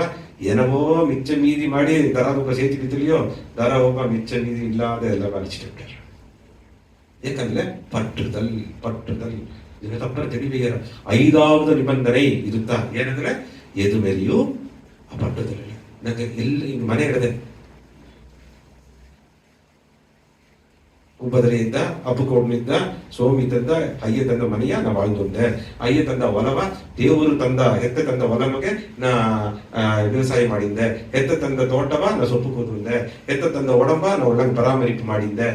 ಏನವೋ ಮಿಚ್ಚ ಮೀದಿ ಮಾಡಿ ದರದೊಬ್ಬ ಸೇತಿ ಬಿದ್ದಲಿಯೋ ದರ ಒಬ್ಬ ಮಿಚ್ಚ ಮೀದಿ ಇಲ್ಲದ ಎಲ್ಲ ಬಲಿಸಿಟ್ಟಾರ. ಯಾಕಂದ್ರೆ ಪಟ್ಟದಲ್ಲಿ ಇದನ್ನ ತಪ್ಪರ ತಿಳಿಬೇರ. ಐದಾவது ನಿಬಂಧನೆ ಇರುತ್ತಾ ಏನಂದ್ರೆ ಎದು ಮೇಲೆಯೂ ಆ ಪಟ್ಟದಲ್ಲಿ ನಂಗೆ ಎಲ್ಲಿ ಮನೆ ಇಡದೆ ಉಪದರೆಯಿಂದ ಅಪ್ಪುಕೋಡ್ನಿಂದ ಸೋಮಿ ತಂದ ಅಯ್ಯ ತಂದ ಮನೆಯ ನಾ வாழ்ந்துಂದೆ. ಅಯ್ಯ ತಂದ ಹೊಲವ ದೇವರು ತಂದ ಹೆತ್ತ ತಂದ ಹೊಲಮಗೆ ನಾ ವ್ಯವಸಾಯ ಮಾಡಿದ್ದೆ. ಹೆತ್ತ ತಂದ ತೋಟವ ನಾ ಸೊಪ್ಪು ಕೂದುಂದೆ. ಹೆತ್ತ ತಂದ ಒಡಂಬ ನಾ ಒಳ್ಳಂಗೆ ಪರಾಮರಿಕೆ ಮಾಡಿದ್ದೆ.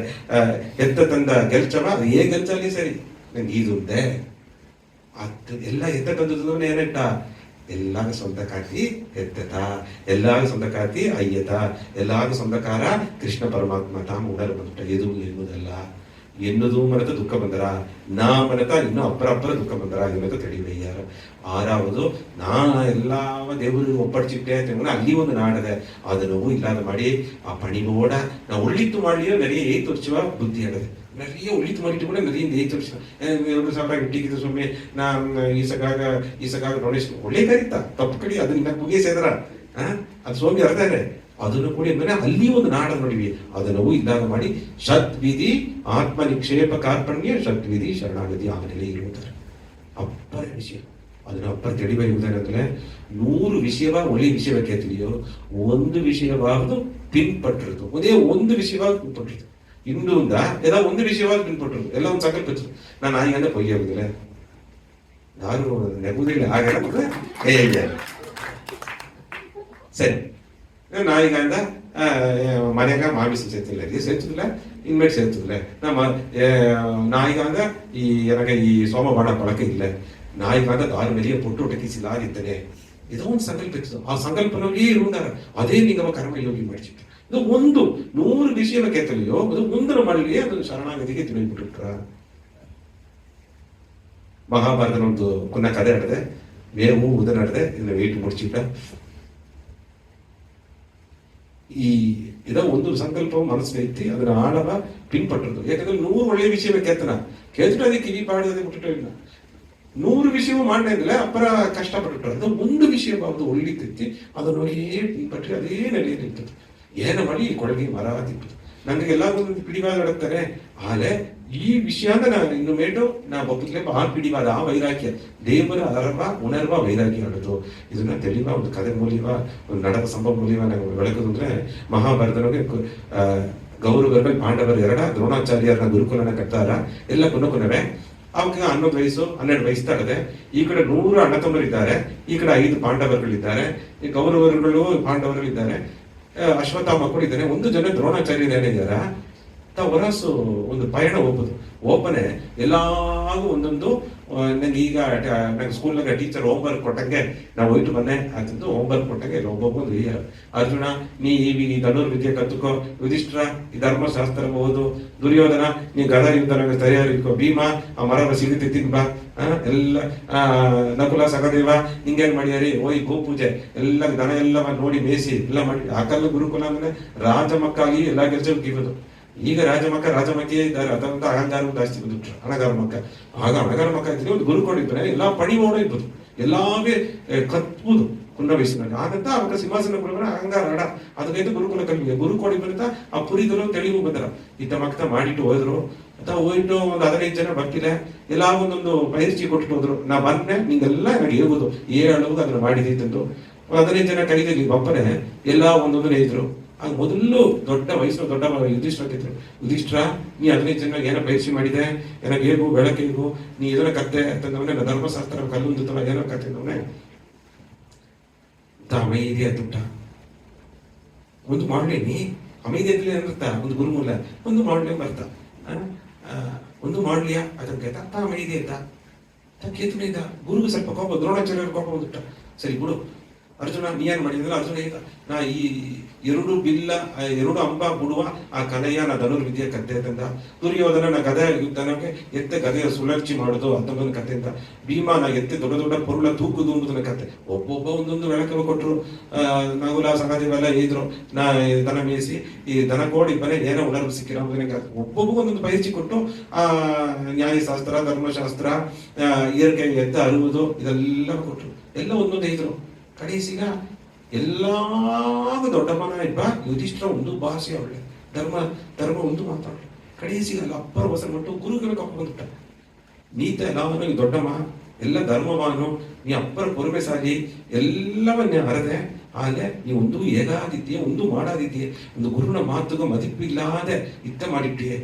ಹೆತ್ತ ತಂದ ಗೆಲ್ಚವ ಏ ಗೆಲ್ಚಲ್ಲಿ ಸರಿ ನಂಗೆ ಈದುಂದೆ. ಅದು ಎಲ್ಲ ಹೆತ್ತ ತಂದದ್ದು ಏನೆಟ್ಟ ಎಲ್ಲಾಗ സ്വന്തക്കാത്തി എത്തത എല്ലാക സ്വന്തക്കാത്തി അയ്യത എല്ലാക സ്വന്തക്കാര കൃഷ്ണ പരമാത്ಮ ತಾಮ ಉಣರ್ಬಂತ ಎದು ಎನ್ನುವುದಲ್ಲ. ಎನ್ನುವುದು ಮನತ ದುಃಖ ಬಂದರ ನಾ ಮನತ ಇನ್ನೂ ಅಪ್ಪರ ದುಃಖ ಬಂದರ ಇವತ್ತು ತಿಳಿವಯ್ಯಾರ. ಆರಾವುದು ನಾ ಎಲ್ಲಾವ ದೇವರು ಒಪ್ಪಡಿಸಿಟ್ಟೆ ಅಲ್ಲಿ ಒಂದು ನಾಡದೆ ಅದು ನೋವು ಇಲ್ಲಾದ ಮಾಡಿ ಆ ಪಣಿಗೋಡ ನಾ ಒಳ್ಳಿತ್ತು ಮಾಡಲಿಯೋ நிறைய ಏತು ವರ್ಷವ ಬುದ್ಧಿ ಆಡದೆ. நிறைய ஒழித்து மாறிட்டு கூட நிறைய இந்த 8 வருஷம் 2 ಸಾವಿರ ಇಟ್ಟಿಗೆ ಸುಮ್ಮನೆ ಈಸಗಾಗ ಡೊನೇಷನ್ ಒಳ್ಳೆ ಕರೀತಾ ತಪ್ಪು ಕಡಿ ಅದು ನಿನ್ನ ಕುಗೆ ಸೇದ್ರ ಅದು ಸ್ವಾಮಿ ಅರ್ಧಾರೆ ಅದನ್ನು ಕೂಡ ಅಂದ್ರೆ ಅಲ್ಲಿ ಒಂದು ನಾಡ ನೋಡಿವಿ ಅದನ್ನು ಇಲ್ಲಾಗ ಮಾಡಿ ಷಟ್ವಿಧಿ ಆತ್ಮ ನಿಕ್ಷೇಪ ಕಾರ್ಪಣ್ಯ ಷಟ್ವಿಧಿ ಶರಣಾಗತಿ ಆಮೇಲೆ ಇರುತ್ತಾರೆ ಅಪ್ಪರ ವಿಷಯ. ಅದನ್ನ ಅಪ್ಪರ தெளிவாக 100 விஷயவா ஒளி விஷயவை கேட்கலையோ ಒಂದು விஷயவாவது பின்பற்றுறது ஒரே ಒಂದು விஷயவாவது பின்பற்றுறது ಇನ್ನೊಂದ ஏதாவது ಒಂದು விஷயவாவது பின்பற்றுறது ಎಲ್ಲ ಒಂದು ಸಂಕಲ್ಪಿಸು. ನಾನು ಆಯ್ಗಂದ್ರೆ பொய் ಆಗುದಿಲ್ಲ ಯಾರು ನೆಗುದಿಲ್ಲ ಆಗಲ್ಲ ಸರಿ ನಾಯಿಗಂದ ಮನೆಗ ಮಾಮಿಸ ಸೇರ್ತಿಲ್ಲ ಸೇರ್ತಿಲ್ಲ ಇನ್ಮೇಲೆ ಸೇರ್ತಿಲ್ಲ ನಮ್ಮ ನಾಯಿಗಾಂದ ಈ ನನಗೆ ಈ ಸೋಮವಾರ ಬಳಕ ಇಲ್ಲ ನಾಯಿಗಾಂದ ದಾರು ಮೆಲಿಯ ಪುಟ್ಟು ಟೆಕಿಸಿಲಾಗಿದ್ದೇನೆ ಇದೋ ಒಂದು ಸಂಕಲ್ಪಿಸು. ಆ ಸಂಕಲ್ಪನಲ್ಲಿಯೇ ಇರುವುದಾರ ಅದೇ ನಿಗಮ ಕರ್ಮ ಯೋಗಿ ಮಾಡಿಸಿಟ್ಟು ಇದು ಒಂದು 100 ವಿಷಯವ ಕೇತಲಿಯೋ ಅದು ಒಂದರ ಮಾಡಲಿಯೇ ಅದನ್ನು ಶರಣಾಗತಿಗೆ ತಿಳಿಬಿಟ್ರ. ಮಹಾಭಾರತದ ಒಂದು ಕುನ್ನ ಕಥೆ ನಡೆದೆ ಮೇವು ಉದ ನಡೆದೆ ಇದನ್ನ ವೇಟ್ ಮುಡಿಸಿಟ್ಟ. ಈ ಇದ ಒಂದು ಸಂಕಲ್ಪ ಮನಸ್ಸಿನ ಐತಿ ಅದನ್ನ ಆಳವ ಪಿನ್ಪಟ್ಟದ್ದು. ಯಾಕಂದ್ರೆ 100 ಒಳ್ಳೆಯ ವಿಷಯವೇ ಕೇಳ್ತಾನ ಅದಕ್ಕೆ ಕಿವಿ ಪಾಡೋದೇ ಬಿಟ್ಟಿട്ടോ ಇಲ್ಲ. 100 ವಿಷಯವೂ ಮಾಡಲಿಲ್ಲ ಅಪ್ಪರ ಕಷ್ಟಪಟ್ಟು ಅದು ಒಂದು ವಿಷಯ ಬಾಬು ಒಳ್ಳಿತೈತಿ ಅದನ್ನು ಪಿನ್ಪಟ್ಟಿ ಅದೇ ನೆಲೆಯಲ್ಲಿ ಇರ್ತದೆ. ಏನ ಮಾಡಿ ಕೊಳಗೆ ಮರ ತಿಪ್ಪದು ನಂಗೆ ಎಲ್ಲಾರು ಪಿಡಿವಾದ ನಡುತ್ತಾರೆ ಆಲೆ ಈ ವಿಷಯ ಅಂದ್ರೆ ನಾನು ಇನ್ನು ಮೇಟು ನಾ ಒಬ್ಬಕ್ಕೆ ಆ ಪಿಡಿವಾದ ಆ ವೈರಾಗ್ಯ ದೇವರ ಅರವ ಉಣರ್ವ ವೈರಾಗ್ಯ ಆಡೋದು ಇದನ್ನ ತಿಳಿವ ಒಂದು ಕಥೆ ಮೂಲವ ಒಂದು ನಡಕ ಸಂಭವ ಮೂಲವ ನಾವು ಬೆಳಕೋದು ಅಂದ್ರೆ ಮಹಾಭಾರತನಿಗೆ ಗೌರವர்கள் ಪಾಂಡವರು ದ್ರೋಣಾಚಾರ್ಯರನ್ನ ಗುರುಕುಲನ ಕಟ್ಟಾರ ಎಲ್ಲ ಕೊನವೆ ಅವಕ್ಕೆ 11 ವಯಸ್ಸು 12 ವಯಸ್ಸು ತಗದೆ. ಈ ಕಡೆ 100 ಅಣ್ಣ ತಮ್ಮರಿದ್ದಾರೆ, ಈ ಕಡೆ 5 ಪಾಂಡವರುಗಳಿದ್ದಾರೆ, ಈ ಗೌರವರುಗಳು ಪಾಂಡವರುಗಳಿದ್ದಾರೆ, ಅಶ್ವತ್ಥಾಮ ಕೂಡ ಇದ್ದಾನೆ. ಒಂದು ಜನ ದ್ರೋಣಾಚಾರ್ಯರು ಏನಿದಾರ ಹೊರಸು ಒಂದು ಪಯಣ ಓಪನೆ ಎಲ್ಲಾಗೂ ಒಂದೊಂದು ನಂಗೆ ಈಗ ನಂಗೆ ಸ್ಕೂಲ್ನಾಗ ಟೀಚರ್ ಹೋಮ್ವರ್ಕ್ ಕೊಟ್ಟಂಗೆ ನಾವು ಹೋಯ್ತು ಮೊನ್ನೆ ಆಗ್ತಿದ್ದು ಹೋಮ್ವರ್ಕ್ ಕೊಟ್ಟಂಗೆ ಒಬ್ಬೊಬ್ಬೊಂದು ಹಿರಿಯರು ಅರ್ಜುನ ನೀ ಈ ಧನುರ್ವಿದ್ಯೆ ಕತ್ತುಕೋ, ಯುಧಿಷ್ಠಿರ ಈ ಧರ್ಮಶಾಸ್ತ್ರ ಓದು, ದುರ್ಯೋಧನ ನೀ ಗದ ಯುದ್ಧನಾಗ ತಯಾರಿಕೋ, ಭೀಮ ಆ ಮರವ ಸಿಗುತ್ತೆ ತಿನ್ಬಾ ಎಲ್ಲ ನಕುಲ ಸಹದೇವ ಹಿಂಗೇನ್ ಮಾಡಿದಾರಿ ಓಯ್ ಗೋಪೂಜೆ ಎಲ್ಲ ದನ ಎಲ್ಲ ನೋಡಿ ಮೇಯಿಸಿ ಎಲ್ಲ ಮಾಡಿ ಆಕಲ್ಲ ಗುರುಕುಲ ಅಂದ್ರೆ ರಾಜಮಕ್ಕಾಗಿ ಎಲ್ಲಾ ಗೆಲ್ಸ ಕಿಗೋದು. ಈಗ ರಾಜಮಕ್ಕಿಯೇ ಇದ್ದಾರೆ ಅದಂತ ಅಹಂಗಾರ ಜಾಸ್ತಿ ಬಂದ್ಬಿಟ್ರು ಅಣಗಾರ ಮಕ್ಕ. ಆಗ ಅಣಗಾರ ಮಕ್ಕ ಇದ್ರೆ ಒಂದು ಗುರು ಕೊಡಿದ್ರೆ ಎಲ್ಲಾ ಪಣಿ ಓಡ ಇರ್ಬೋದು ಎಲ್ಲಾವೇ ಕತ್ಬೋದು ಕುಂಡ ವಯಸ್ಸಿನಲ್ಲಿ ಆಗಂತ ಅವಾಗ ಸಿಂಹಾಸನ ಕುಲವರ ಅಹಂಗಾರ ಆಡ ಅದಕ್ಕೈತೆ ಗುರುಕುಲ ಕಲ್ವಿಗೆ ಗುರು ಕೊಡಿ ಬಂತ ಆ ಪುರಿದರು ತೆಳಿವು ಬಂದರ ಇತ್ತ ಮಕ್ತ ಮಾಡಿಟ್ಟು ಹೋದ್ರು ಅಥವಾ ಹೋಯ್ತು ಒಂದು 15 ಜನ ಬರ್ತಿಲ್ಲ ಎಲ್ಲಾ ಒಂದೊಂದು ಪೈರ್ಚಿ ಕೊಟ್ಟು ಹೋದ್ರು. ನಾ ಬಂದ್ರೆ ನಿಂಗೆಲ್ಲ ನನಗೆ ಹೇಗುದು ಹೇಳುವುದು ಅದನ್ನ ಮಾಡಿದಂದು 15 ಜನ ಕೈದಲ್ಲಿ ಒಬ್ಬನೇ ಎಲ್ಲಾ ಒಂದೊಂದು ಇದ್ರು. ಆಗ ಮೊದಲು ದೊಡ್ಡ ವಯಸ್ಸು ದೊಡ್ಡ ಯುಧಿಷ್ಠಿರ ಯುಧಿಷ್ಠಿರ ನೀ 15 ಜನ ಏನೋ ಪರೀಕ್ಷೆ ಮಾಡಿದೆ ನನಗೆ ಹೇಗು ಬೆಳಕಿಗೂ ನೀ ಇದನ್ನ ಕತ್ತೆ ಅಂತಂದವನೇ ಧರ್ಮಶಾಸ್ತ್ರ ಕಲ್ಲುಂದುತ್ತವ ಏನೋ ಕತ್ತೆ ಅಂದವನೇ ಅಮೈದಿ ಅದುಂಟ ಒಂದು ಮಾಡ್ಲೇನಿ ಅಮೈದಿ ಅಂತಲೇ ಅನ್ಬರ್ತಾ ಒಂದು ಗುರುಮೂಲ ಒಂದು ಮಾಡ್ಲೇ ಬರ್ತಾ ಒಂದು ಮಾಡ್ಲಿಯಾ ಅದಕ್ಕೆ ಅಮೈದಿ ಅಂತ ಕೇತುನ ಇದ್ದ ಗುರುಗೂ ಸ್ವಲ್ಪ ಕೋಪ ದ್ರೋಣಾಚಾರ್ಯರ ಕೋಪ ಬಂದುಟ್ಟ. ಸರಿ ಬಿಡು ಅರ್ಜುನ ನೀ ಏನ್ ಮಾಡಿದ್ರೆ ಅರ್ಜುನ ಈಗ ನಾ ಈ 2 ಬಿಲ್ಲ 2 ಅಂಬ ಬಿಡುವ ಆ ಕನೆಯ ನಾ ಧನುರ್ವಿದ್ಯೆ ಕತೆ ಅಂತಂದ. ದುರ್ಯೋಧನ ನಾ ಗದೆ ಯುದ್ಧನಕ್ಕೆ ಎತ್ತೆ ಗದೆಯ ಸುಳರ್ಚಿ ಮಾಡುದು ಅಂತಂದ ಕಥೆಯಿಂದ. ಭೀಮ ನಾ ಎತ್ತೆ ದೊಡ್ಡ ದೊಡ್ಡ ಪೊರುಳ ತೂಕುದು ಅನ್ನೋದನ್ನ ಕತೆ. ಒಬ್ಬೊಬ್ಬ ಒಂದೊಂದು ಬೆಳಕನ್ನು ಕೊಟ್ಟರು. ನಗುಲ ಸಹದೇವೆಲ್ಲ ಇದ್ರು ನಾ ದನ ಮೇಯಿಸಿ ಈ ದನ ಕೋಡಿ ಬರೀ ಏನೋ ಉಣರ್வு ಸಿಕ್ಕಿರ ಒಬ್ಬೊಬ್ಬ ಒಂದೊಂದು ಪೈರ್ಚಿ ಕೊಟ್ಟು ಆ ನ್ಯಾಯಶಾಸ್ತ್ರ ಧರ್ಮಶಾಸ್ತ್ರ ಏರ್ಕೆ ಎತ್ತ ಅರುವುದು ಇದೆಲ್ಲ ಕೊಟ್ರು. ಎಲ್ಲ ಒಂದೊಂದು ಇದ್ರು. ಕಡೆಸಿಗ ಎಲ್ಲಾಗ ದೊಡ್ಡಮ್ಮನ ಇಬ್ಬ ಯುಧಿಷ್ಠಿರ ಒಂದು ಭಾಷೆ ಅವಳೆ ಧರ್ಮ ಒಂದು ಮಾತಾಡಲಿ ಕಡೆಸಿಗಲ್ಲ ಅಪ್ಪರ ವಸನ ಮಟ್ಟು ಗುರುಗಳ ಕಪ್ಪ ಬಂದುಟ್ಟ. ನೀತ ಎಲ್ಲವನ್ನೂ ಈ ದೊಡ್ಡಮ್ಮ ಎಲ್ಲ ಧರ್ಮವಾನು ನೀ ಅಪ್ಪರ ಪೊರುಮೆಸಾಗಿ ಎಲ್ಲವನ್ನೇ ಹರದೆ ಆದ್ರೆ ನೀ ಒಂದು ಹೇಗಾದಿದ್ದೀಯ ಒಂದು ಮಾಡಾದಿದ್ದೀಯ ಒಂದು ಗುರುನ ಮಾತುಗ ಮದಿಪಿಲ್ಲದೆ ಇತ್ತ ಮಾಡಿಟ್ಟಿಯೇ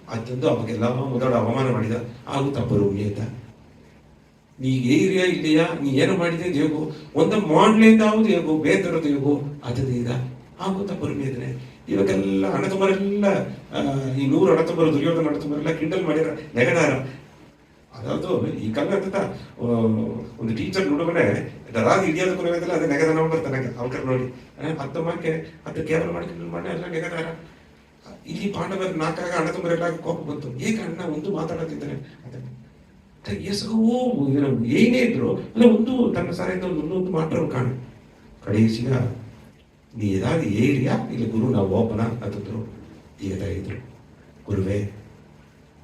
ಅದಂದು ಅವಾಗೆಲ್ಲ ಮೊದಲು ಅವಮಾನ ಮಾಡಿದ ಆಗುತ್ತಾ ಬರುಮಿ ಅಂತ ನೀ ಏರಿಯಾ ಇಲ್ಲಿಯಾ ನೀ ಏನು ಮಾಡಿದೆ ದೇಗು ಒಂದ ಮಾಡ್ಲಿಂದ ಆಗುದು ಹೇಗೋ ಬೇತರದು ಹೇಗೋ ಅದದ ಇದ ಆಗುತ್ತಾ ಬರುಮಿ ಅದನ್ನೇ ಇವಾಗೆಲ್ಲ ಅಣ್ಣ ತುಂಬರೆಲ್ಲ ಈ 100 ಅಣ್ಣ ತುಂಬರು ದುರ್ಯೋಧನ ಅಣ್ಣ ತುಂಬರೆಲ್ಲ ಕಿಂಡಲ್ ಮಾಡಿರ ನೆಗದಾರ ಅದಾವುದು ಈ ಕಾಲ ಅಂತ ಒಂದು ಟೀಚರ್ ನೋಡುವನೆ ರಾಜ ಹಿಡಿಯೋದು ಕೊನೆಗದಲ್ಲ ಅದೇ ನೆಗದ ನಾವು ಬರ್ತಾನೆ ಅವಕರ್ ನೋಡಿ ಹತ್ತು ಮಾಕೆ ಹತ್ತು ಕೇವಲ ಮಾಡಿ ಎಲ್ಲ ನೆಗದಾರ ಇಲ್ಲಿ ಪಾಂಡವರ ನಾಲ್ಕಾಗ ಅಣ್ಣ ತುಂಬರೆಲ್ಲ ಕೋಪ ಬಂತು ಏಕ ಅಣ್ಣ ಒಂದು ಮಾತಾಡುತ್ತಿದ್ದಾನೆ ಅದನ್ನ ಎಸಗೋ ಏನೇ ಇದ್ರು ಅಲ್ಲ ಒಂದು ತನ್ನ ಸಾರಿಂದ ಒಂದು ಮಾತ್ರ ಕಾಣು ಕಡೆಸಿಗ ನೀ ಏದಾದ ಏರಿಯಾ ಇಲ್ಲಿ ಗುರು ನಾವು ಓಪನ ಅಂತಂದ್ರು ಈಗ ಇದ್ರು ಗುರುವೇ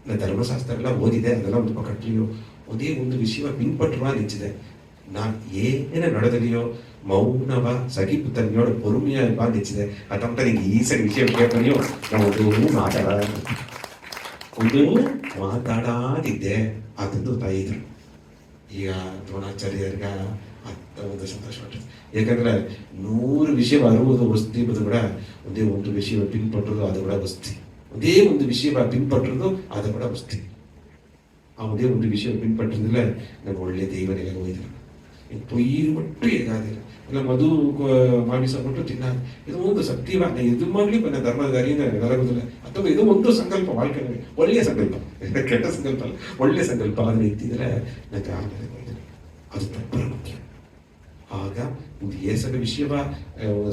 ನಾ ಧರ್ಮಶಾಸ್ತ್ರ ಎಲ್ಲ ಓದಿದೆ ಅದೆಲ್ಲ ಒಂದು ಕಟ್ಟಲಿಯೋ ಒಂದೇ ಒಂದು ವಿಷಯ ಪಿನ್ಪಟ್ಟುವ ನಿಂಚಿದೆ ನಾ ಏನೇ ನಡೆದಲಿಯೋ ಮೌನವ ಸಗಿಪುತ್ತನಿಯೋಡ ಪೊರುಮೆಯ ಬಾ ನಿಂಚಿದೆ ಅದಂತ ನಿಂಗೆ ಈ ಸರಿ ವಿಷಯ ಕೇಳ್ತಾನೆಯೋ ನಾವು ಒಂದು ಮಾತಾಡಾದಿದ್ದೆ ಅದೊಂದು ತಾಯಿದ್ರು ಈಗ ದ್ರೋಣಾಚಾರ್ಯರ್ಗ ಅಂತ ಒಂದು ಸಂತೋಷ ಪಟ್ಟது ಯಾಕಂದ್ರೆ 100 ವಿಷಯ 60 ವಸ್ತಿ ಬದು ಕೂಡ ಒಂದೇ ಒಂದು ವಿಷಯ ಪಿನ್ಪಟ್ಟದು ಅದು ಕೂಡ ವಸ್ತಿ ಒಂದೇ ಒಂದು ವಿಷಯ ಪಿನ್ಪಟ್ಟದು ಅದು ಕೂಡ ವಸ್ತಿ ಆ ಒಂದೇ ಒಂದು ವಿಷಯ ಪಿನ್ಪಟ್ಟದಿಲ್ಲ ನಂಗೆ ಒಳ್ಳೆ ದೈವನೆಲ್ಲ ಹೋಯ್ತಾರೆ ಪೊಯ್ಯಿರು ಮಟ್ಟು ಹೇಗಾದಿಲ್ಲ ಇಲ್ಲ ಮಧು ಮಾಮಿಸ ಕೊಟ್ಟು ತಿನ್ನ ಇದು ಒಂದು ಸತ್ಯವ ಇದು ಮಾಡ್ಲಿ ನನ್ನ ಧರ್ಮದಾರಿಯಿಂದ ನರಗುದಿಲ್ಲ ಅಥವಾ ಇದು ಒಂದು ಸಂಕಲ್ಪ வாழ்க்கை ಒಳ್ಳೆಯ ಸಂಕಲ್ಪ ಕೆಟ್ಟ ಸಂಕಲ್ಪ ಅಲ್ಲ ಒಳ್ಳೆ ಸಂಕಲ್ಪ ಅದನ್ನ ಎತ್ತಿದ್ರೆ ನಂಗೆ ಆಮೇಲೆ ಅದು ತಪ್ಪರ ಮುಖ್ಯ ಆಗ ಒಂದು ಏಸದ ವಿಷಯವ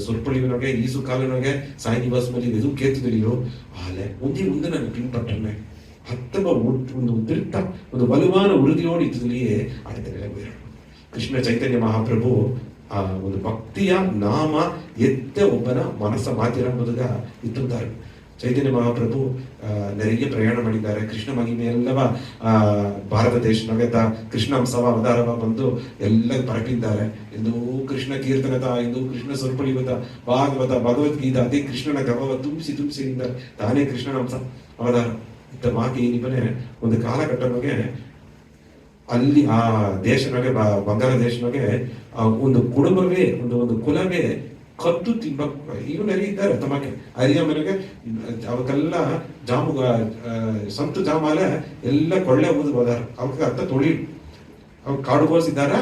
ಸೊರ್ಪಳಿವನೊಗೆ ಈಸು ಕಾಲನೊಗೆ ಸಾಯಿ ನಿವಾಸ ಮೇಲೆ ಎದು ಕೇತುದಲಿಯೋ ಆಲೆ ಒಂದೇ ಮುಂದೆ ನಾನು ಪಿನ್ಪಟ್ಟನೆ ಹತ್ತಬ ಒಂದು ತಿರುತ್ತ ಒಂದು ಬಲವಾನ ಉರುದಿಯೋಡು ಇದ್ದಲಿಯೇ ಆಡಿದರೆ ಕೃಷ್ಣ ಚೈತನ್ಯ ಮಹಾಪ್ರಭು ಆ ಒಂದು ಭಕ್ತಿಯ ನಾಮ ಎತ್ತ ಒಬ್ಬನ ಮನಸ್ಸ ಮಾತಿರಂಬುದಗ ಇಟ್ಟಿದ್ದಾರೆ ಚೈತನ್ಯ ಮಹಾಪ್ರಭು ನೆರೆಗೆ ಪ್ರಯಾಣ ಮಾಡಿದ್ದಾರೆ ಕೃಷ್ಣ ಮಹಿಮೆಯಲ್ಲವ ಭಾರತ ದೇಶನಾಗ ಕೃಷ್ಣ ಹಂಸವ ಅವತಾರವ ಬಂದು ಎಲ್ಲ ಪರಟಿದ್ದಾರೆ ಎಂದು ಕೃಷ್ಣ ಕೀರ್ತನದ ಎಂದು ಕೃಷ್ಣ ಸ್ವರ್ಪಳಿವತ ಭಾಗವತ ಭಗವದ್ಗೀತ ಅದೇ ಕೃಷ್ಣನ ಗರ್ವವ ತುಂಬಿಸಿ ತಾನೇ ಕೃಷ್ಣನ ಹಂಸ ಅವತಾರ ಇತ್ತ ಮಾತಿ ಏನಿಬನೆ ಒಂದು ಕಾಲಘಟ್ಟನಗೆ ಅಲ್ಲಿ ಆ ದೇಶನಾಗೆ ಬಂಗಾಳ ದೇಶನಾಗೆ ಒಂದು ಕುಟುಂಬವೇ ಒಂದು ಕುಲವೇ ಕದ್ದು ತಿಂಬ ಈಗ ನೆರೆ ಇದ್ದಾರೆ ತಮಗೆ ಅರಿಯ ಮನೆಗೆ ಅವಕ್ಕೆಲ್ಲ ಜಾಮು ಸಂತು ಜಾಮಾಲ ಎಲ್ಲ ಕೊಳ್ಳೆ ಹೋಗುದು ಹೋದಾರ ಅವಕ್ಕೆ ಅತ್ತ ತೊಳಿಲ್ ಅವ್ ಕಾಡುಗೋಸಿದ್ದಾರ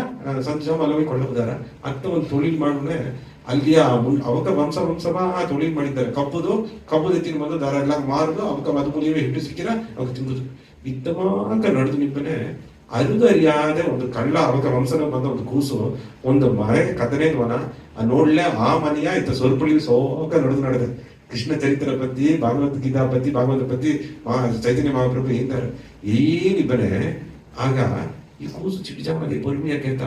ಸಂತು ಜಾಮಾಲ ಕೊಳ್ಳೆ ಹೋದಾರ ಅತ್ತ ಒಂದು ತೊಳಿಲ್ ಮಾಡೋಣ ಅಲ್ಲಿಯ ಅವಕ ವಂಶವ ಆ ತೊಳಿಲ್ ಮಾಡಿದ್ದಾರೆ ಕಬ್ಬುದು ಎತ್ತಿನ ಬಂದು ದಾರ ಎಲ್ಲ ಮಾರುದು ಅವಕ್ಕ ಮದು ಮುಲಿಯವೇ ಹಿಟ್ಟು ಸಿಕ್ಕಿರ ಅವಕ್ಕೆ ತಿಂಬುದು ಇತ್ತಮಾಕ ನಡೆದು ನಿಂಪನೆ ಅರಿಯಾದ ಒಂದು ಕಳ್ಳ ಅವಕ ವಂಶನ ಬಂದ ಒಂದು ಕೂಸು ಒಂದು ಮನೆ ಕದನೇದ್ವನ ನೋಡ್ಲೆ ಆ ಮನೆಯ ಇತ್ತ ಸ್ವರ್ಪಳಿ ಸೋಕ ನಡೆದೆ ಕೃಷ್ಣ ಚರಿತ್ರ ಪತಿ ಭಗವದ್ಗೀತಾ ಪತಿ ಭಾಗವತ ಪತಿ ಚೈತನ್ಯ ಮಹಾಪ್ರಭು ಏನಾರ ಏನಿಬ್ಬನೆ ಆಗ ಈ ಕೂಸು ಚಿಟಿಜಾಮಾಗಿ ಪೊರ್ಮಿಯ ಕೇತ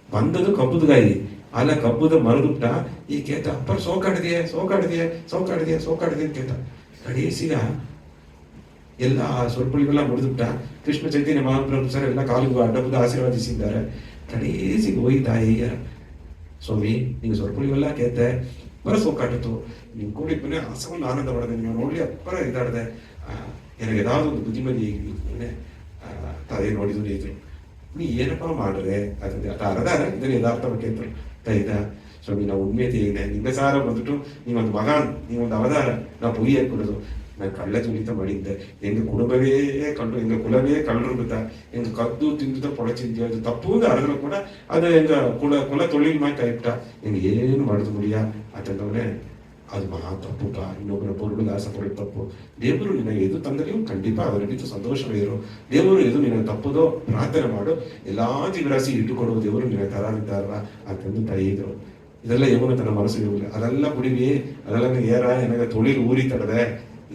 ಬಂದದು ಕಬ್ಬುದಗಾಯಿ ಅಲ್ಲ ಕಬ್ಬುದ ಮರದುಟ್ಟ ಈ ಕೇತ ಅಪ್ಪರ್ ಸೋಕಾಡಿದೆ ಕೇತ ಕಡೇಸಿಗ ಎಲ್ಲ ಸ್ವರ್ಪಳಿಗೆಲ್ಲ ಮುಡಿದುಬಿಟ್ಟ ಕೃಷ್ಣ ಚೈತನ್ಯ ಮಹಾಪ್ರಭು ಸರ್ ಎಲ್ಲ ಕಾಲಿಗೂ ಅಡ್ಡಬುದ ಆಶೀರ್ವಾದಿಸಿದ್ದಾರೆ ಕಡೇಸಿಗೆ ಹೋಯ್ತಾಯ್ಯ ಸ್ವಾಮಿ ನೀವು ಸ್ವರ್ಪಳಿಗೆಲ್ಲ ಕೇತೆ ಬರ ಸೋಕಾಟಿತು ನೀವು ಕೂಡಿ ಬನ್ನಿ ಅಸವನ್ನು ಆನಂದ ಮಾಡಿದೆ ನೀವು ನೋಡ್ಲಿ ಅಪ್ಪರ ಇದಾಡ್ದೆ ನನಗೆ ಏದಾದ್ರು ಒಂದು ಬುದ್ಧಿಮತಿ ತಾಯಿ ನೋಡಿದ್ರು ಇದ್ರು ನೀ ಏನಪ್ಪಾ ಮಾಡ್ರೆ ಅದ ಅರದಾರ ಇದನ್ನ ಯಥಾರ್ಥ ಕೇಂದ್ರ ತಾಯಿದ ಸ್ವಾಮಿ ನಾವು ಉಣ್ಮೆ ಇದೆ ನಿಂಗೆ ಸಾರ ಬಂದ್ಬಿಟ್ಟು ನೀವೊಂದು ಮಗಾನ್ ನೀವೊಂದು ಅವತಾರ ನಾವು ಪುರಿ ಹಾಕೊಡೋದು ನಾನು ಕಳ್ಳ ತುಳಿತ ಮಾಡಿದ್ದೆ ಎಂಗ ಕುಟುಂಬವೇ ಕಂಡು ಎಂಗ ಕುಲವೇ ಕಳ್ಳರು ಗೊತ್ತಾ ಎಂಗ ಕದ್ದು ತಿಂದ ಪೊಳಚಿದ್ಯ ಅದು ತಪ್ಪು ಅರ್ಧಲು ಕೂಡ ಅದು ಎಂಗ ಕುಲ ತೊಳಿಲ್ ಮಾಯ್ತಾ ಇಟ್ಟ ಎಂಗ ಏನು ಮಾಡುದು ಮುಡಿಯ ಅಂತಂದವನೇ ಅದು ಮಹಾ ತಪ್ಪುಪ್ಪ ಇನ್ನೊಬ್ಬರ ಪೊರುಳು ದಾಸ ಪೊರುಳು ತಪ್ಪು ದೇವರು ನಿನಗೆ ಎದು ತಂದಲಿಯೂ ಖಂಡಿತ ಅದರ ಬಿಟ್ಟು ಸಂತೋಷವೇ ಇರು ದೇವರು ಎದು ನಿನಗೆ ತಪ್ಪುದೋ ಪ್ರಾರ್ಥನೆ ಮಾಡು ಎಲ್ಲಾ ಜೀವರಾಶಿ ಇಟ್ಟುಕೊಡುವ ದೇವರು ನಿನಗೆ ತರಾರಿದ್ದಾರಲ್ಲ ಅಂತಂದು ತಾಯಿದ್ರು ಇದೆಲ್ಲ ಇವನು ತನ್ನ ಮನಸ್ಸು ಇರಲಿಲ್ಲ ಅದೆಲ್ಲ ಕುಡಿವಿ ಅದೆಲ್ಲ ಏರ ನನಗೆ ತೊಳಿಲು ಊರಿ ತಡದೆ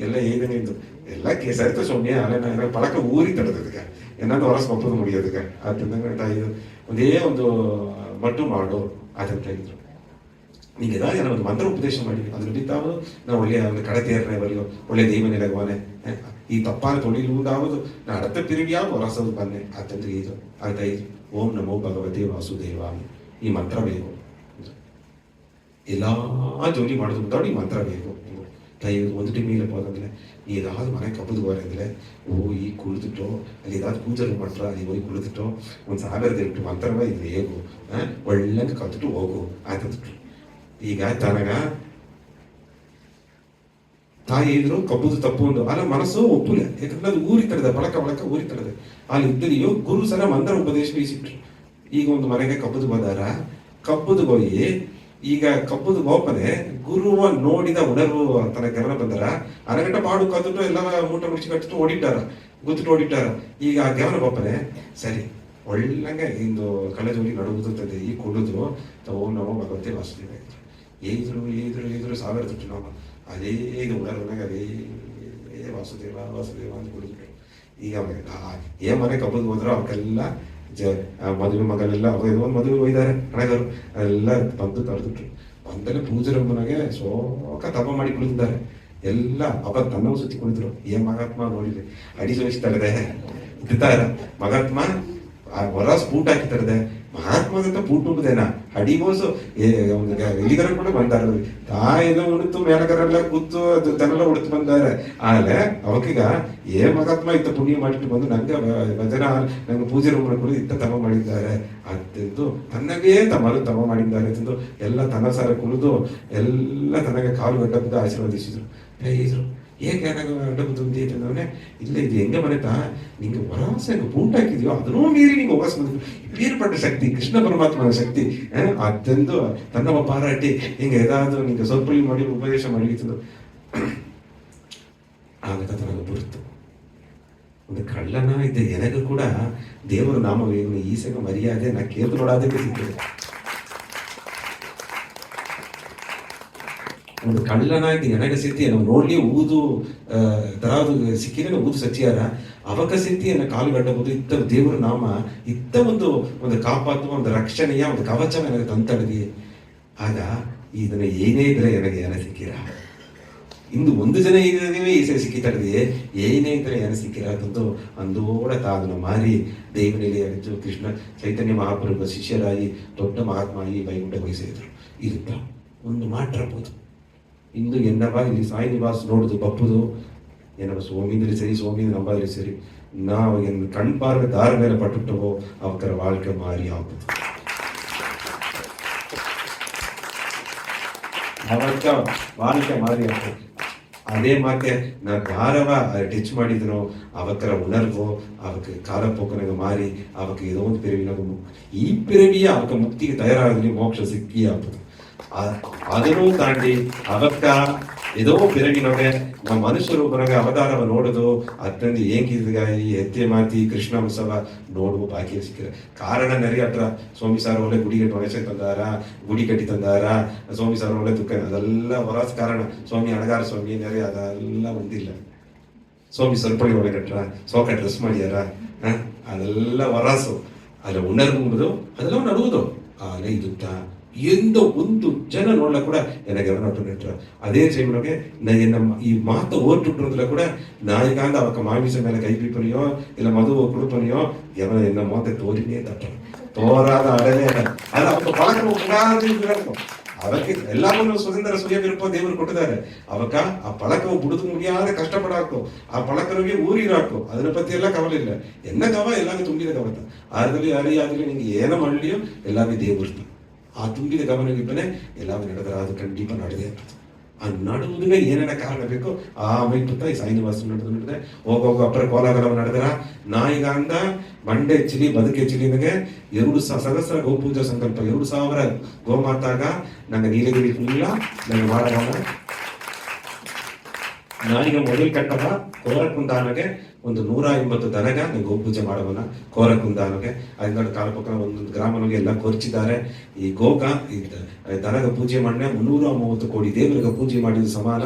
ಎಲ್ಲ ಏನೇನಿದ್ದು ಎಲ್ಲ ಸರಿತ ಸೌಮ್ಯ ಅಲ್ಲ ಪಳಕ ಊರಿ ತಡದಕ್ಕೆ ಏನಾದ್ರು ಹೊರಸ್ ಮಕ್ಕಳು ಮುಡಿಯೋದಕ್ಕೆ ಅಂತಂದ್ರೆ ತಾಯಿದು ಒಂದೇ ಒಂದು ಮಟ್ಟು ಮಾಡು ಅಂತ ಇದ್ರು ನಿಂಗೆ ಏನಾದ್ರು ಒಂದು ಮಂತ್ರ ಉಪದೇಶ ಮಾಡಿ ಅದ್ರ ಬಿತ್ತಾವುದು ನಾವು ಒಳ್ಳೆಯ ಒಂದು ಕಡತೇರನೆ ಬರೆಯೋ ಒಳ್ಳೆ ದೈವ ನೆಲಗವಾನೆ ಈ ತಪ್ಪಾನ ತೊಳಿಲುವುದಾವುದು ನಾ ಅಡತ ತಿರುಗಿಯಾಗ ಹೊರಸೋದು ಬನ್ನೆ ಅಂತಂದ್ರೆ ಇದು ಅಂತ ಇದು ಓಂ ನಮೋ ಭಗವತಿ ವಾಸುದೇವ ಈ ಮಂತ್ರ ಬೇಕು ಎಲ್ಲಾ ಜೋಲಿ ಮಾಡೋದು ಬಿದ್ದಾಡು ಈ ಮಂತ್ರ ಬೇಕು ತಾಯಿ ಒಂದು ಟೀಮಿಗೆ ಹೋದಂದ್ರೆ ಏದಾದ್ರು ಮನೆ ಕಬ್ಬದು ಹೋರಂದ್ರೆ ಹೋಗಿ ಕುಳಿತುಟ್ಟೋ ಅಲ್ಲಿ ಏದಾದ್ರು ಪೂಜೆ ಮಾಡ್ರ ಅಲ್ಲಿ ಹೋಗಿ ಕುಳಿತುಟ್ಟೋ ಒಂದು 1000 ಇಟ್ಟು ಮಂತ್ರವ ಇದು ಹೇಗು ಒಳ್ಳೆ ಕಲ್ತಿಟ್ಟು ಹೋಗು ಅಂತಂದ್ಬಿಟ್ರು ಈಗ ತನಗ ತಾಯಿ ಇದ್ರು ಕಬ್ಬುದು ತಪ್ಪು ಒಂದು ಅಲ್ಲ ಮನಸ್ಸು ಒಪ್ಪುಲೆ, ಯಾಕಂದ್ರೆ ಅದು ಊರಿತಡದೆ ಬಳಕ ಊರಿತಡದೆ ಅಲ್ಲಿ ಇದ್ದರಿಯೋ ಗುರು ಸರ ಮಂತ್ರ ಉಪದೇಶ ಬೀಸಿಟ್ರು. ಈಗ ಒಂದು ಮನೆಗೆ ಕಬ್ಬುದು ಬಂದಾರ, ಕಬ್ಬುದು ಹೋಗಿ ಈಗ ಕಬ್ಬುದು ಗೋಪನೆ ಗುರುವ ನೋಡಿದ ಉಣರ್ವು ತನ್ನ ಗಮನ ಬಂದರ ಅರಗಂಟ ಪಾಡು ಕದ್ದು ಎಲ್ಲ ಮೂಟ ಮುಚ್ಚಿ ಕಟ್ಟು ಓಡಿಟ್ಟಾರ, ಗುತ್ತು ಓಡಿಟ್ಟಾರ. ಈಗ ಆ ಗಮನ ಗೋಪನೆ ಸರಿ ಒಳ್ಳಂಗೆ ಇಂದು ಕಳೆದೋಗಿ ನಡುಗುತ್ತದೆ ಈ ಕುಡಿದು ಓಂ ನಮೋ ಭಗವತೆ ವಾಸುದೇವ ಏದ್ರು ಸಾವಿರ ದುಡ್ಡು ನಾವು ಅದೇ ಇದು ಉಣರ್ವನಾಗ ಅದೇ ವಾಸುದೇವ ಅಂತ ಕುಡಿದ್ರು. ಈಗ ಮನೆ ಕಬ್ಬುದು ಹೋದ್ರು ಅವಕ್ಕೆಲ್ಲ ಮದುವೆ ಮಗನೆಲ್ಲ ಒಂದು ಮದುವೆ ಒಯ್ದಾರೆ ಹಣಗಾರು ಎಲ್ಲ ಬಂದು ತಡೆದಿಟ್ರು. ಬಂದಲ್ಲೇ ಪೂಜಾರಿ ಮನೆಗೆ ಸೋಕ ತಪ ಮಾಡಿ ಕುಳಿತಿದ್ದಾರೆ ಎಲ್ಲ. ಅವ ತನ್ನವು ಸುತ್ತಿ ಕುಳಿತರು. ಮಹಾತ್ಮ ನೋಡಿದ್ರೆ ಅಡಿ ಸೋಯಿಸ್ತಾರದೆ ಇರ್ತಾರ ಮಹಾತ್ಮ ಹೊರ ಸ್ಫೂಟ್ ಹಾಕಿ ತರದೆ ಮಹಾತ್ಮದಂತ ಪೂಟುವುದೇನ ಅಡಿಗೋಸು ಇಲ್ಲಿಗರ ಕೂಡ ಬಂದಾರ ತಾಯಿನ ಉಣಿತು ಮೇಲಗರೆಲ್ಲ ಕೂತು ತನ್ನೆಲ್ಲ ಉಳಿತು ಬಂದಾರೆ. ಆದ್ರೆ ಅವಕೀಗ ಮಹಾತ್ಮ ಇತ್ತ ಪುಣ್ಯ ಮಾಡಿಟ್ಟು ಬಂದು ನಂಗೆ ಭಜನ ನಂಗೆ ಪೂಜೆ ಕೂಡ ಇತ್ತ ತಮ ಮಾಡಿದ್ದಾರೆ ಅಂತೆಂದು ತನ್ನಗೇ ತಮ ಮಾಡಿದ್ದಾರೆ ಎಂದು ಎಲ್ಲ ತನ್ನ ಸಾರ ಕುಳಿದು ಎಲ್ಲ ತನಗೆ ಕಾಲು ಗಡ್ಡ ಬಿದ್ದು ಆಶೀರ್ವದಿಸಿದ್ರು. ಹೇಳಿದ್ರು ಏಕೆ ಅಡ್ಡಬುದ್ಧಿ ಅಂತಂದ್ರೆ ಇಲ್ಲ ಇದು ಹೆಂಗ ಮನೆತಾ ನಿಂಗೆ ವರಾಸ ಹೆಂಗೆ ಪೂಟ ಹಾಕಿದ್ಯೋ ಅದನ್ನೂ ಮೀರಿ ನಿಂಗೆ ವಾಪಸ್ ಬಂದಿದ್ರು. ಬೇರ್ಪಟ್ಟ ಶಕ್ತಿ ಕೃಷ್ಣ ಪರಮಾತ್ಮನ ಶಕ್ತಿ ಅದೆಂದು ತನ್ನವ ಪಾರಾಟಿ ಹಿಂಗೆ ಏದಾದ್ರು ನಿಂಗೆ ಸ್ವಲ್ಪ ಮಾಡಿ ಉಪದೇಶ ಮಾಡಿತ್ತು. ಆಗ ತನಗೆ ಬರುತ್ತು ಒಂದು ಕಳ್ಳನ ಇದ್ದ ಎನಗೂ ಕೂಡ ದೇವರ ನಾಮವೇನು ಈಸಗ ಮರ್ಯಾದೆ ನಾ ಕೇಳ್ದು ನೋಡೋದಕ್ಕೆ ಸಿಗ್ತದೆ. ಒಂದು ಕಳ್ಳನಾಗಿ ಎನಗ ಸಿದ್ಧಿ ನಾವು ನೋಡ್ಲಿ ಊದು ತರಾದು ಸಿಕ್ಕಿದ್ರೆ ಊದು ಸಚ್ಚಿಯಾರ ಅವಕ ಸಿದ್ಧಿಯನ್ನು ಕಾಲುಗಟ್ಟಬಹುದು. ಇತ್ತ ದೇವರ ನಾಮ ಇತ್ತ ಒಂದು ಕಾಪಾಡುವ ಒಂದು ರಕ್ಷಣೆಯ ಒಂದು ಕವಚ ನನಗೆ ತಂತಡದಿ. ಆಗ ಇದನ್ನ ಏನೇ ಇದ್ರೆ ನನಗೆ ಏನ ಸಿಕ್ಕಿರ ಇಂದು ಒಂದು ಜನ ಇದ್ದೀವಿ ಈ ಸರಿ ಸಿಕ್ಕಿತಡದಿಯೇ ಏನೇ ಇದ್ರೆ ಏನ ಸಿಕ್ಕಿರ ಅಂತಂದು ಅಂದೋಡ ತಾದನ ಮಾರಿ ದೇವನಲ್ಲಿ ಅರಿತು ಕೃಷ್ಣ ಚೈತನ್ಯ ಮಹಾಪ್ರಭು ಶಿಷ್ಯರಾಗಿ ದೊಡ್ಡ ಮಹಾತ್ಮಾಗಿ ವೈಕುಂಠ ವಹಿಸಿದ್ರು. ಇರುತ್ತ ಒಂದು ಮಾಟಿರಬಹುದು. ಇಂದು ಎನ್ನಪ್ಪ ಇಲ್ಲಿ ಸಾಯಿ ನಿವಾಸ ನೋಡುದು ಬಪ್ಪುದು ಏನಪ್ಪ ಸೋಮಿಂದ್ರಿ ಸರಿ ಸೋಮಿಂದ್ರ ನಂಬಾದ್ರಿ ಸರಿ ನಾವು ಏನು ಕಣ್ಪಾರ್ವೆ ದಾರ ಮೇಲೆ ಪಟ್ಟುಟ್ಟವೋ ಅವಕರ வாழ்க்கை ಮಾರಿ ಆಗುದು. ಅವಕ್ಕ வாழ்க்கை ಮಾರಿ ಆಗ್ತದೆ. ಅದೇ ಮಾತೆ ನಾ ಯಾರವ ಟಚ್ ಮಾಡಿದನೋ ಅವಕ್ಕರ ಉಣರ್ವೋ ಅವಕ್ಕೆ ಕಾಲಪೋಕನಾಗ ಮಾರಿ ಅವಕ್ಕೆ ಏನೋ ಒಂದು ಪಿರವಿನಾಗ ಈ ಪಿರವಿಯ ಅವಕ್ಕ ಮುಕ್ತಿಗೆ ತಯಾರಾಗಲಿ ಮೋಕ್ಷ ಸಿಕ್ಕಿ ಆಗ್ತದೆ. ಅದನ್ನು ತಾಂಡಿ ಅವಕ್ಕ ಏದೋ ಪಿರಗಿನೊಳಗೆ ನಮ್ಮ ಮನುಷ್ಯರು ಬರಾಗ ಅವತಾರವ ನೋಡುದು ಅತ್ತಂದು ಏಂಗಿದ್ಗ ಈ ಹೆತ್ತೆ ಮಾತಿ ಕೃಷ್ಣ ಉತ್ಸವ ನೋಡುವ ಬಾಕಿ ಸಿಕ್ಕಿರ ಕಾರಣ ನೆರೆ ಹತ್ರ ಸ್ವಾಮಿ ಸಾರ್ ಒಳ್ಳೆ ಗುಡಿ ಕಟ್ಟಿ ಒಣಸೆ ತಂದಾರ, ಗುಡಿ ಕಟ್ಟಿ ತಂದಾರ, ಸ್ವಾಮಿ ಸಾರ್ ಒಳ್ಳೆ ದುಃಖ ಅದೆಲ್ಲ ಹೊರಸ್ ಕಾರಣ. ಸ್ವಾಮಿ ಅಣಗಾರ ಸ್ವಾಮಿ ನೆರೆ ಅದೆಲ್ಲ ಒಂದಿಲ್ಲ. ಸ್ವಾಮಿ ಸ್ವಲ್ಪ ಒಳ್ಳೆ ಕಟ್ರ ಸೋಕ ಡ್ರೆಸ್ ಮಾಡ್ಯಾರ ಅದೆಲ್ಲ ಹೊರಸು ಅಲ್ಲ ಉಣರ್ವುದು ಅದೆಲ್ಲ ನಡುವುದು ಆಲೆ ಇದುತ್ತ ಎಂದೋ ಒಂದು ಜನ ನೋಡ್ಲ ಕೂಡ ನನಗೆ ಅವನೊಟ್ಟು ಅದೇ ಟೈಮ್ನೊಳಗೆ ನಮ್ಮ ಈ ಮಾತು ಓದ್ಬಿಟ್ರಲ್ಲ ಕೂಡ ನಾಯಿಗಾಂದ ಅವಕ್ಕ ಮಾಮಿಸ ಮೇಲೆ ಕೈ ಬೀಪನಿಯೋ ಇಲ್ಲ ಮಧು ಕುಡುಪನಿಯೋ ಎವನ ಎನ್ನ ಮೋತೆ ತೋರಿನೇ ತಟ್ಟ ತೋರಾದ ಅಡನೇ ಅಲ್ಲ ಅವಕ್ಕ ಪಳಕ ಅವಕ್ಕೆ ಎಲ್ಲವನ್ನೂ ಸ್ವತಂತ್ರ ಸುಯ ವಿರುಪ ದೇವರು ಕೊಟ್ಟಿದ್ದಾರೆ. ಅವಕ್ಕ ಆ ಪಳಕವು ಬುಡುದು ಮುಗಿಯಾದ ಕಷ್ಟಪಡಾಕು ಆ ಪಳಕನಿಗೆ ಊರಿರಾಕು ಅದರ ಪತಿ ಎಲ್ಲ ಕವಲಿಲ್ಲ ಎನ್ನ ಕವ ಎಲ್ಲಾಗ ತುಂಬಿದ ಕವತ ಆಗಲಿ ಅರಿಯಾಗಲಿ ನಿಂಗೆ ಏನ ಮಾಡಲಿಯೋ ಎಲ್ಲಾಗ ದೇವರು ಆ ತುಂಬಿದ ಗಮನವಿಬ್ಬನೇ ಎಲ್ಲವೂ ನಡೆದರ ಅದು ಖಂಡಿತ ನಡೆದೇ ಆ ನಡುವುದೇ ಏನೇನ ಕಾರಣ ಬೇಕು ಆ ಮೈಪುತ್ತ ಈ ಸಾಯಿನಿವಾಸ ನಡೆದೆ ಹೋಗೋಗ ಅಪ್ಪರ ಕೋಲಾಗಲವ ನಡೆದರ ನಾಯಿಗಾಂದ ಮಂಡೆ ಚಿಲಿ ಬದುಕೆ ಚಿಲಿನಗೆ 2,000 ಗೋಪೂಜಾ ಸಂಕಲ್ಪ 2,000 ಗೋಮಾತಾಗ ನಂಗೆ ನೀಲಗಿರಿ ಇಲ್ಲ ನಂಗೆ ಮಾಡಬಾರ ನಾಯಿಗೆ ಮೊದಲು ಕಟ್ಟದ ಕೋರಕುಂದಾನಗೆ ಒಂದು 180 ದನಗ ನೀವು ಗೋಪೂಜೆ ಮಾಡವನ ಕೋರಕುಂದಾನಗೆ ಅದನ್ನ ಕಾಲಪಕ್ಕ ಒಂದೊಂದು ಗ್ರಾಮನಿಗೆ ಎಲ್ಲ ಕೊರ್ಚಿದ್ದಾರೆ. ಈ ಗೋಕ ಈ ದನಗ ಪೂಜೆ ಮಾಡನೆ 330 ಕೋಟಿ ದೇವರಿಗೆ ಪೂಜೆ ಮಾಡಿದ ಸಮಾನ.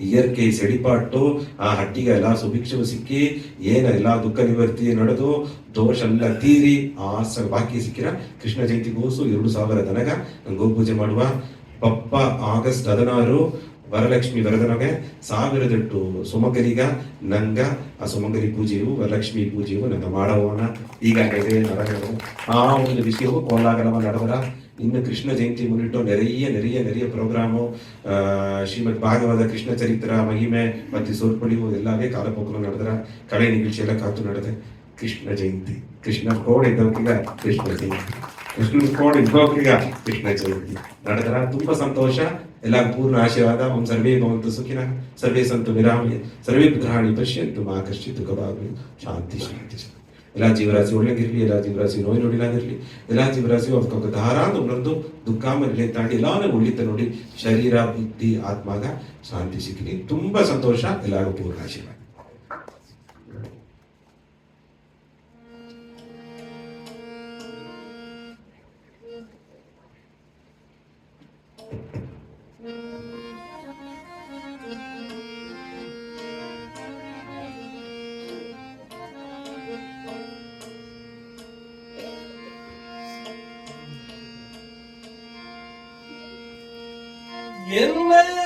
ಇಯರ್ಕೆ ಸೆಡಿಪಾಟ್ಟು ಆ ಹಟ್ಟಿಗೆ ಎಲ್ಲ ಸುಭಿಕ್ಷವು ಸಿಕ್ಕಿ ಏನ ಎಲ್ಲಾ ದುಃಖ ನಿವರ್ತಿ ನಡೆದು ದೋಷ ಎಲ್ಲ ತೀರಿ ಆಸ ಬಾಕಿ ಸಿಕ್ಕಿರ ಕೃಷ್ಣ ಜಯಂತಿ ಗೋಸು 2,000 ದನಗ ಗೋಪೂಜೆ ಮಾಡುವ. ಪಪ್ಪ ಆಗಸ್ಟ್ 16 ವರಲಕ್ಷ್ಮಿ ವರದನಗೆ 1,008 ಸುಮಂಗಲಿಗ ನಂಗ ಆ ಸುಮಂಗಲಿ ಪೂಜೆಯು ವರಲಕ್ಷ್ಮಿ ಪೂಜೆಯು ನಂಗ ಮಾಡೋಣ. ಈಗ ಆ ಒಂದು ವಿಷಯವು ಕೋಲಾಗಲವ ನಡೆದರ. ಇನ್ನು ಕೃಷ್ಣ ಜಯಂತಿ ಮುನ್ನಿಟ್ಟು ನೆರೆಯ ಪ್ರೋಗ್ರಾಮು ಶ್ರೀಮದ್ ಭಾಗವತ ಕೃಷ್ಣ ಚರಿತ್ರ ಮಹಿಮೆ ಮತ್ತೆ ಸೋರ್ಪಡಿಯು ಎಲ್ಲವೇ ಕಾಲಪೋಕಲು ನಡೆದರ. ಕಳೆ ನಿರೀಕ್ಷೆ ಎಲ್ಲ ಕಾತು ನಡೆದೆ. Krishna Jayanti Krishna code ಇದ್ದವಕ್ಕೀಗ Krishna Jayanti Krishna code ಇದ್ದವಕ್ಕೀಗ Krishna Jayanti ನಡೆದರ. ತುಂಬಾ ಸಂತೋಷ. ಎಲ್ಲ ಪೂರ್ಣ ಆಶೀರ್ವಾದ. ಓಂ ಸರ್ವೇ ಭವಂತು ಸುಖಿನಃ, ಸರ್ವೇ ಸಂತು ನಿರಾಮಯ, ಸರ್ವೇ ಗ್ರಹಾಣಿ ಪಶ್ಯಂತು ಮಾ ಕಶ್ಚಿತ್ ದುಃಖಭಾಗ್ಯ. ಶಾಂತಿ ಶಾಂತಿ ಶಾಂತಿ. ಎಲ್ಲ ಜೀವರಾಶಿ ಒಳ್ಳೆಗಿರ್ಲಿ, ಎಲ್ಲ ಜೀವರಾಶಿ ನೋಯಿ ನೋಡಿಲಾಗಿರ್ಲಿ, ಎಲ್ಲ ಜೀವರಾಶಿ ಒಬ್ಬ ಧಾರಾಂತ ಒಂದೊಂದು ದುಃಖಾಮಲ್ಲಿ ತಾಂಡಿ ಎಲ್ಲಾನು ಉಳಿತ ನೋಡಿ ಶರೀರ ಬುದ್ಧಿ ಆತ್ಮಾಗ ಶಾಂತಿ ಸಿಕ್ಕಲಿ. ತುಂಬಾ ಸಂತೋಷ. ಎಲ್ಲರಿಗೂ ಪೂರ್ಣ ಆಶೀರ್ವಾದ. என்னை